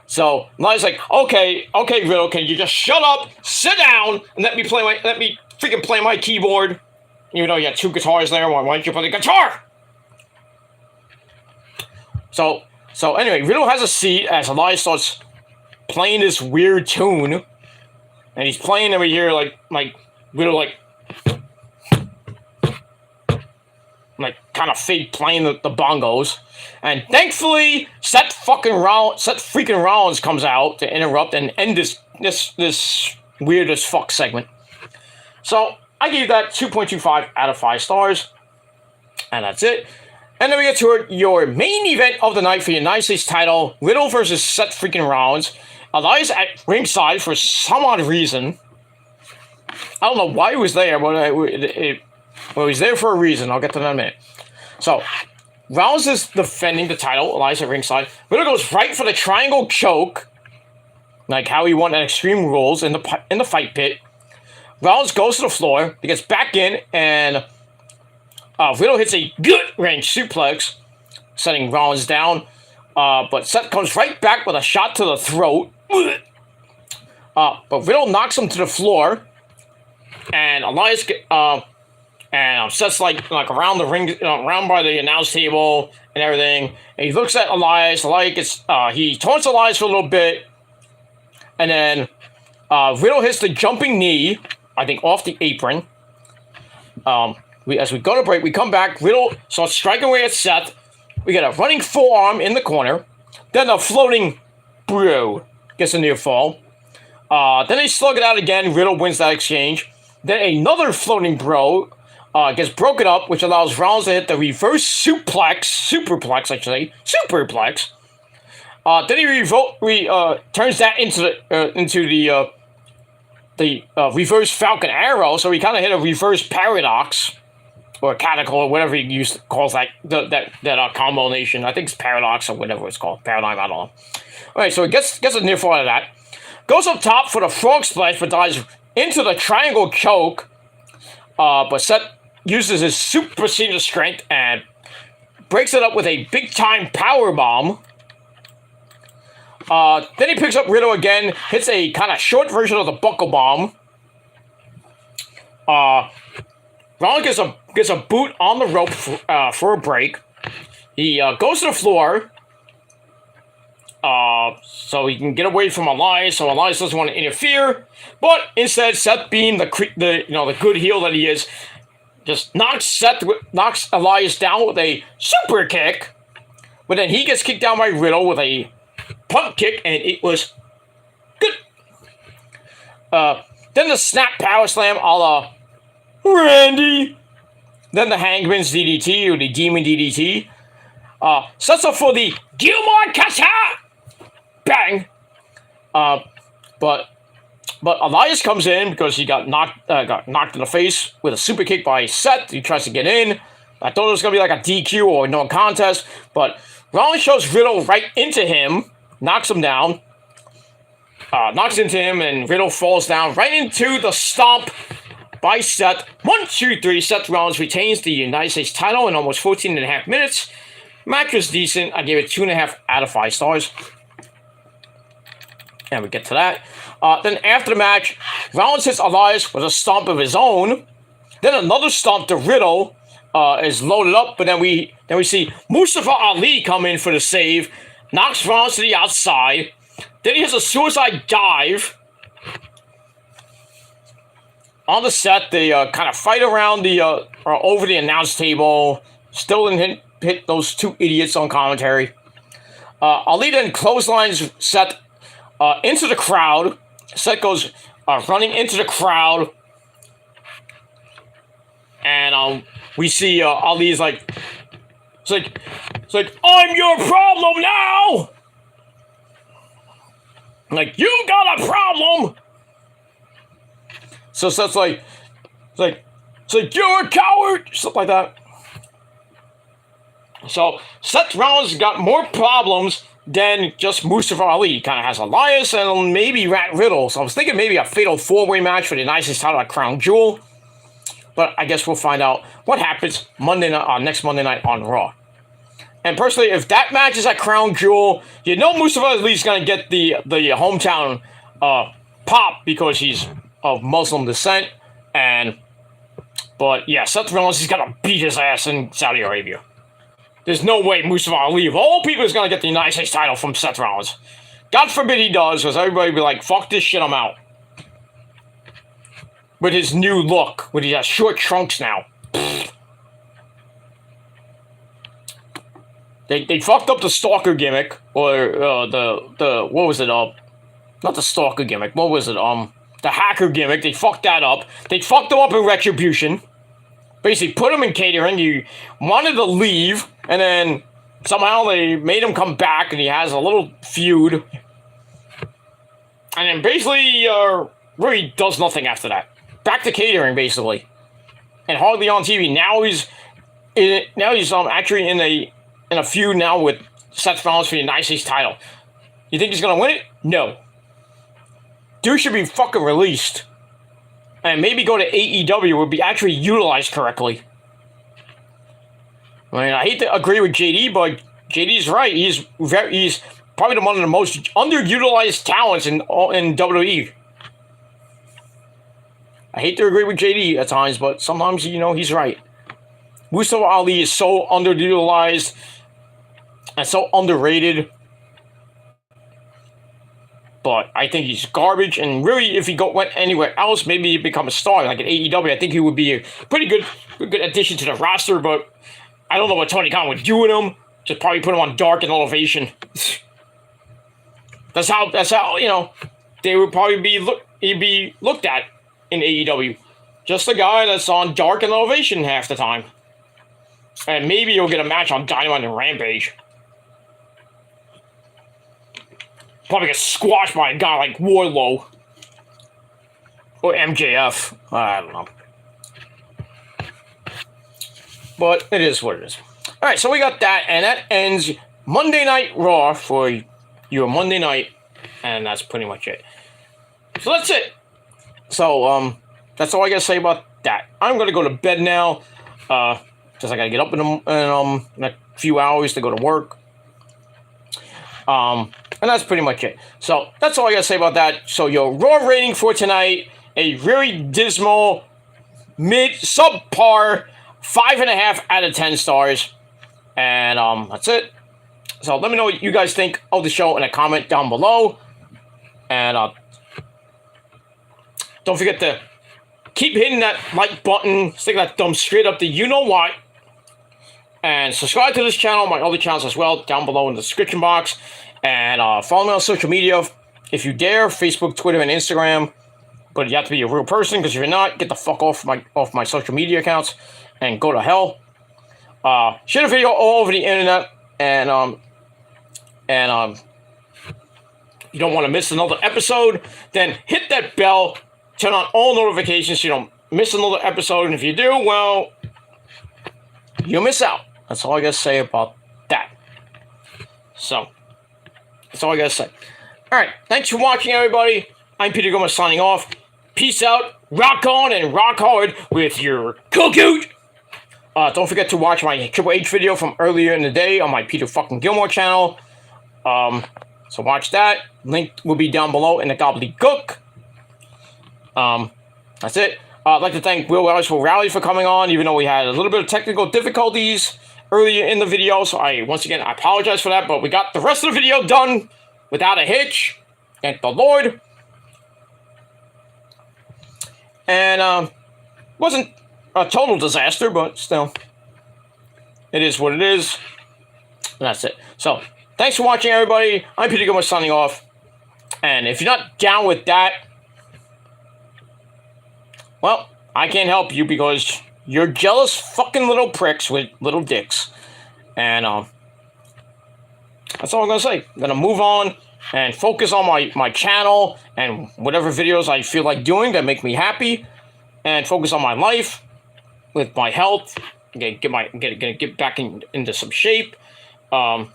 So Elias like, "Okay, Riddle, can you just shut up, sit down, and let me freaking play my keyboard? Even though you got two guitars there, why don't you play the guitar?" So anyway, Riddle has a seat as Elias starts playing this weird tune, and he's playing over here like Riddle like kind of fake playing the bongos, and thankfully Seth freaking Rollins comes out to interrupt and end this weird as fuck segment. So I gave that 2.25 out of 5 stars, and that's it. And then we get to your main event of the night for the United States title, Riddle versus Seth freaking Rollins. Elias at ringside for some odd reason. I don't know why he was there, but he's there for a reason. I'll get to that in a minute. So, Rollins is defending the title, Elias at ringside. Riddle goes right for the triangle choke, like how he won at Extreme Rules in the fight pit. Rollins goes to the floor, he gets back in, and Riddle hits a good range suplex, setting Rollins down. But Seth comes right back with a shot to the throat. But Riddle knocks him to the floor, and Elias and Seth's like around the ring, around by the announce table and everything. And he looks at Elias. He taunts Elias for a little bit, and then Riddle hits the jumping knee, I think, off the apron. As we go to break, we come back. Riddle starts striking away at Seth. We get a running forearm in the corner. Then a floating bro gets a near fall. Then they slug it out again. Riddle wins that exchange. Then another floating bro gets broken up, which allows Rollins to hit the reverse superplex. Then he turns that into the reverse Falcon Arrow. So he kind of hit a reverse paradox. Or Cataclysm, or whatever he calls that combination. I think it's Paradox or whatever it's called. Paradigm, I don't know. Alright, so he gets a near fall out of that. Goes up top for the frog splash, but dives into the triangle choke. But Seth uses his super senior strength and breaks it up with a big-time power bomb. Then he picks up Riddle again, hits a kind of short version of the buckle bomb. Rollins gets a boot on the rope for a break. He goes to the floor so he can get away from Elias. So Elias doesn't want to interfere, but instead Seth, being the good heel that he is, just knocks Elias down with a super kick. But then he gets kicked down by Riddle with a punt kick, and it was good. Then the snap power slam a la Randy. Then the Hangman's DDT, or the Demon DDT. Sets up for the Gilmore Kata! Bang! But Elias comes in because he got knocked in the face with a super kick by Seth. He tries to get in. I thought it was going to be like a DQ or no contest, but Rollins shoves Riddle right into him, knocks him down, knocks into him, and Riddle falls down right into the stomp by Seth. 1, 2, 3. Seth Rollins retains the United States title in almost 14 and a half minutes. Match was decent. I gave it 2.5 out of 5 stars. And we get to that. Then after the match, Rollins hits Elias with a stomp of his own. Then another stomp to Riddle is loaded up, but then we see Mustafa Ali come in for the save, knocks Rollins to the outside. Then he has a suicide dive on the set. They kind of fight around over the announce table. Still didn't hit those two idiots on commentary. Ali then clotheslines Seth into the crowd. Seth goes running into the crowd. And we see Ali's like, it's like, I'm your problem now! Like, you got a problem! So Seth's like, you're a coward! Stuff like that. So Seth Rollins got more problems than just Mustafa Ali. He kind of has Elias and maybe Rat Riddle. So I was thinking maybe a fatal four-way match for the nicest title at Crown Jewel. But I guess we'll find out what happens Monday night, next Monday night on Raw. And personally, if that match is at Crown Jewel, you know Mustafa Ali's going to get the hometown pop because he's of Muslim descent. But yeah, Seth Rollins, he's going to beat his ass in Saudi Arabia. There's no way Mustafa Ali, of all people, is going to get the United States title from Seth Rollins. God forbid he does, because everybody will be like, fuck this shit, I'm out. With his new look, with his short trunks now. They fucked up the stalker gimmick, or the what was it, not the stalker gimmick, what was it, the hacker gimmick. They fucked that up. They fucked him up in Retribution. Basically put him in catering. He wanted to leave, and then somehow they made him come back, and he has a little feud. And then basically, really does nothing after that. Back to catering, basically, and hardly on TV. Now he's actually in a feud now with Seth Rollins for the United States title. You think he's gonna win it? No. Dude should be fucking released. And maybe go to AEW would be actually utilized correctly. I mean, I hate to agree with JD, but JD's right. He's probably one of the most underutilized talents in WWE. I hate to agree with JD at times, but sometimes, he's right. Mustafa Ali is so underutilized and so underrated. But I think he's garbage, and really, if he went anywhere else, maybe he'd become a star, like at AEW. I think he would be a pretty good addition to the roster, but I don't know what Tony Khan would do with him. Just probably put him on Dark and Elevation. That's how they would probably he'd be looked at in AEW. Just a guy that's on Dark and Elevation half the time. And maybe he'll get a match on Dynamite and Rampage. Probably get squashed by a guy like Wardlow. Or MJF. I don't know. But it is what it is. Alright, so we got that, and that ends Monday Night Raw for your Monday night, and that's pretty much it. So that's it. So, that's all I gotta say about that. I'm gonna go to bed now. Just I gotta get up in a few hours to go to work. And that's pretty much it. So that's all I gotta say about that. So your Raw rating for tonight, a very dismal, subpar 5.5 out of 10 stars. And that's it. So let me know what you guys think of the show in a comment down below. And don't forget to keep hitting that like button, stick that thumb straight up to you know what. And subscribe to this channel, my other channels as well, down below in the description box. And follow me on social media if you dare, Facebook, Twitter, and Instagram. But you have to be a real person, because if you're not, get the fuck off my social media accounts and go to hell. Share the video all over the internet, and you don't want to miss another episode, then hit that bell, turn on all notifications so you don't miss another episode. And if you do, well, you'll miss out. That's all I gotta say about that. So, that's all I gotta say. Alright, thanks for watching, everybody. I'm Peter Gomez signing off. Peace out, rock on, and rock hard with your cookoot. Don't forget to watch my Triple H video from earlier in the day on my Peter fucking Gilmore channel. So watch that. Link will be down below in the gobbledygook. That's it. I'd like to thank Will Wells for Rally for coming on, even though we had a little bit of technical difficulties earlier in the video. So I apologize for that, but we got the rest of the video done without a hitch. Thank the Lord. And wasn't a total disaster, but still, it is what it is. And that's it. So thanks for watching, everybody. I'm Peter Gilmore signing off. And if you're not down with that, well, I can't help you because you're jealous fucking little pricks with little dicks. And that's all I'm going to say. I'm going to move on and focus on my channel and whatever videos I feel like doing that make me happy. And focus on my life with my health. Get back into some shape. And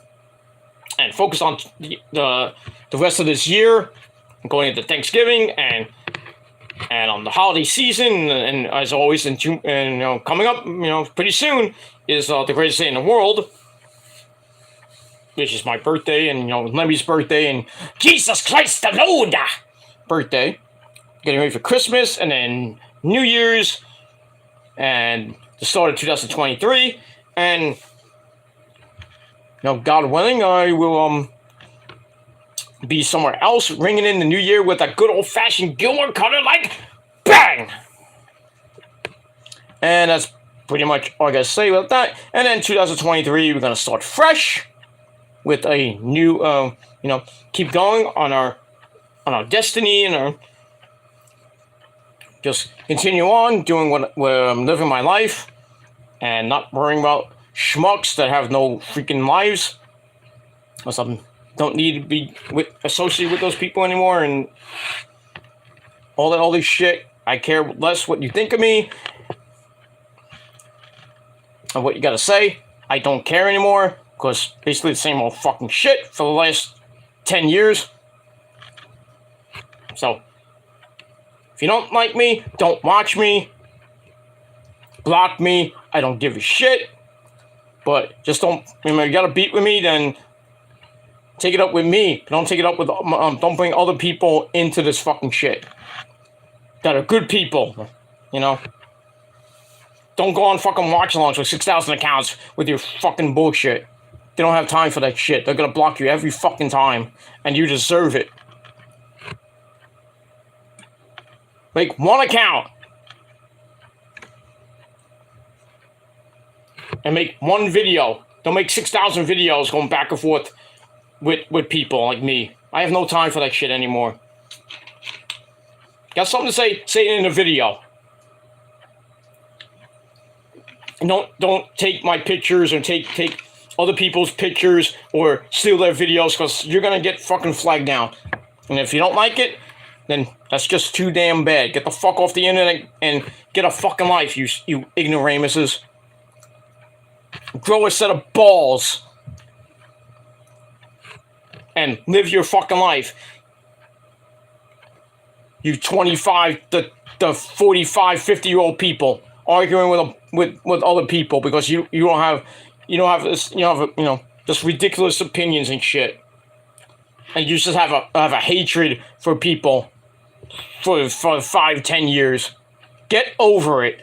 focus on the rest of this year. Going into Thanksgiving and on the holiday season, and as always, coming up, pretty soon is the greatest day in the world, which is my birthday, and Lemmy's birthday, and Jesus Christ the Lord birthday. Getting ready for Christmas, and then New Year's, and the start of 2023, and God willing, I will be somewhere else, ringing in the new year with a good old-fashioned Gilmore cutter, like bang! And that's pretty much all I gotta say about that. And then 2023, we're gonna start fresh with a new, keep going on our destiny, and just continue on doing where I'm living my life, and not worrying about schmucks that have no freaking lives, or something. Don't need to be associated with those people anymore, and all this shit. I care less what you think of me and what you gotta say. I don't care anymore, because basically the same old fucking shit for the last 10 years. So, if you don't like me, don't watch me, block me, I don't give a shit. But just don't, you got a beat with me, then take it up with me. Don't take it up with, don't bring other people into this fucking shit that are good people, Don't go on fucking watch-alongs with 6,000 accounts with your fucking bullshit. They don't have time for that shit. They're gonna block you every fucking time, and you deserve it. Make one account and make one video. Don't make 6,000 videos going back and forth with people like me. I have no time for that shit anymore. Got something to say? Say it in a video. And don't take my pictures or take other people's pictures or steal their videos, because you're gonna get fucking flagged down. And if you don't like it, then that's just too damn bad. Get the fuck off the internet and get a fucking life, you ignoramuses. Grow a set of balls and live your fucking life. You 25 to 45, 50-year-old people arguing with other people because you don't have just ridiculous opinions and shit. And you just have a hatred for people for 5-10 years. Get over it.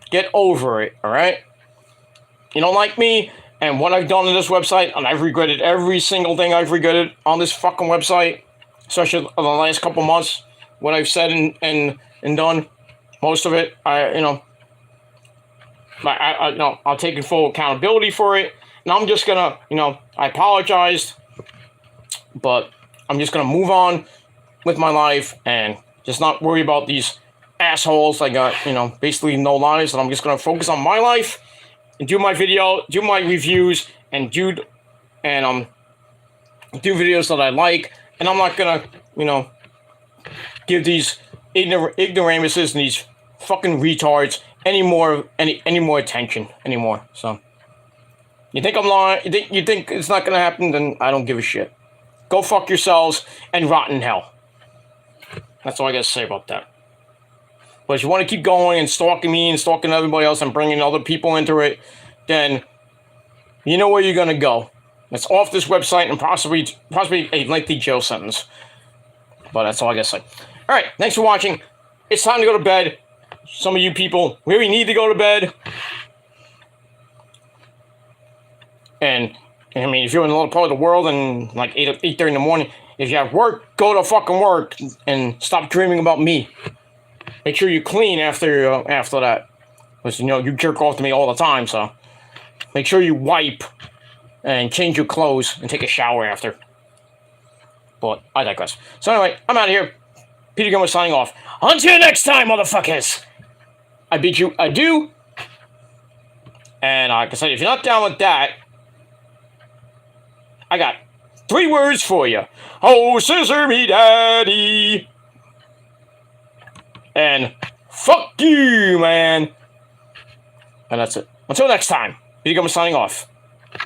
Get over it, alright? You don't like me and what I've done on this website, and I've regretted every single thing I've regretted on this fucking website, especially in the last couple months, what I've said and done. Most of it, I'll take full accountability for it. And I'm just gonna, I apologized, but I'm just gonna move on with my life and just not worry about these assholes. I got, basically no lives, and I'm just gonna focus on my life and do my video, do my reviews, and do videos that I like. And I'm not gonna, give these ignoramuses and these fucking retards any more attention anymore. So you think I'm lying? You think it's not gonna happen? Then I don't give a shit. Go fuck yourselves and rot in hell. That's all I gotta say about that. But if you want to keep going and stalking me and stalking everybody else and bringing other people into it, then you know where you're gonna go. It's off this website and possibly a lengthy jail sentence. But that's all I gotta say. All right, thanks for watching. It's time to go to bed. Some of you people really need to go to bed. And I mean, if you're in another part of the world and like 8:30 in the morning, if you have work, go to fucking work and stop dreaming about me. Make sure you clean after that. Because, you jerk off to me all the time, so make sure you wipe and change your clothes and take a shower after. But I digress. So anyway, I'm out of here. Peter Gilmer signing off. Until next time, motherfuckers! I bid you adieu. And like I said, if you're not down with that, I got 3 words for you. Oh, scissor me daddy. And fuck you, man. And that's it. Until next time, Peter Gilmer signing off.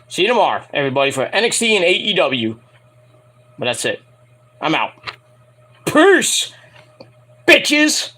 See you tomorrow, everybody, for NXT and AEW. But that's it. I'm out. Peace, bitches.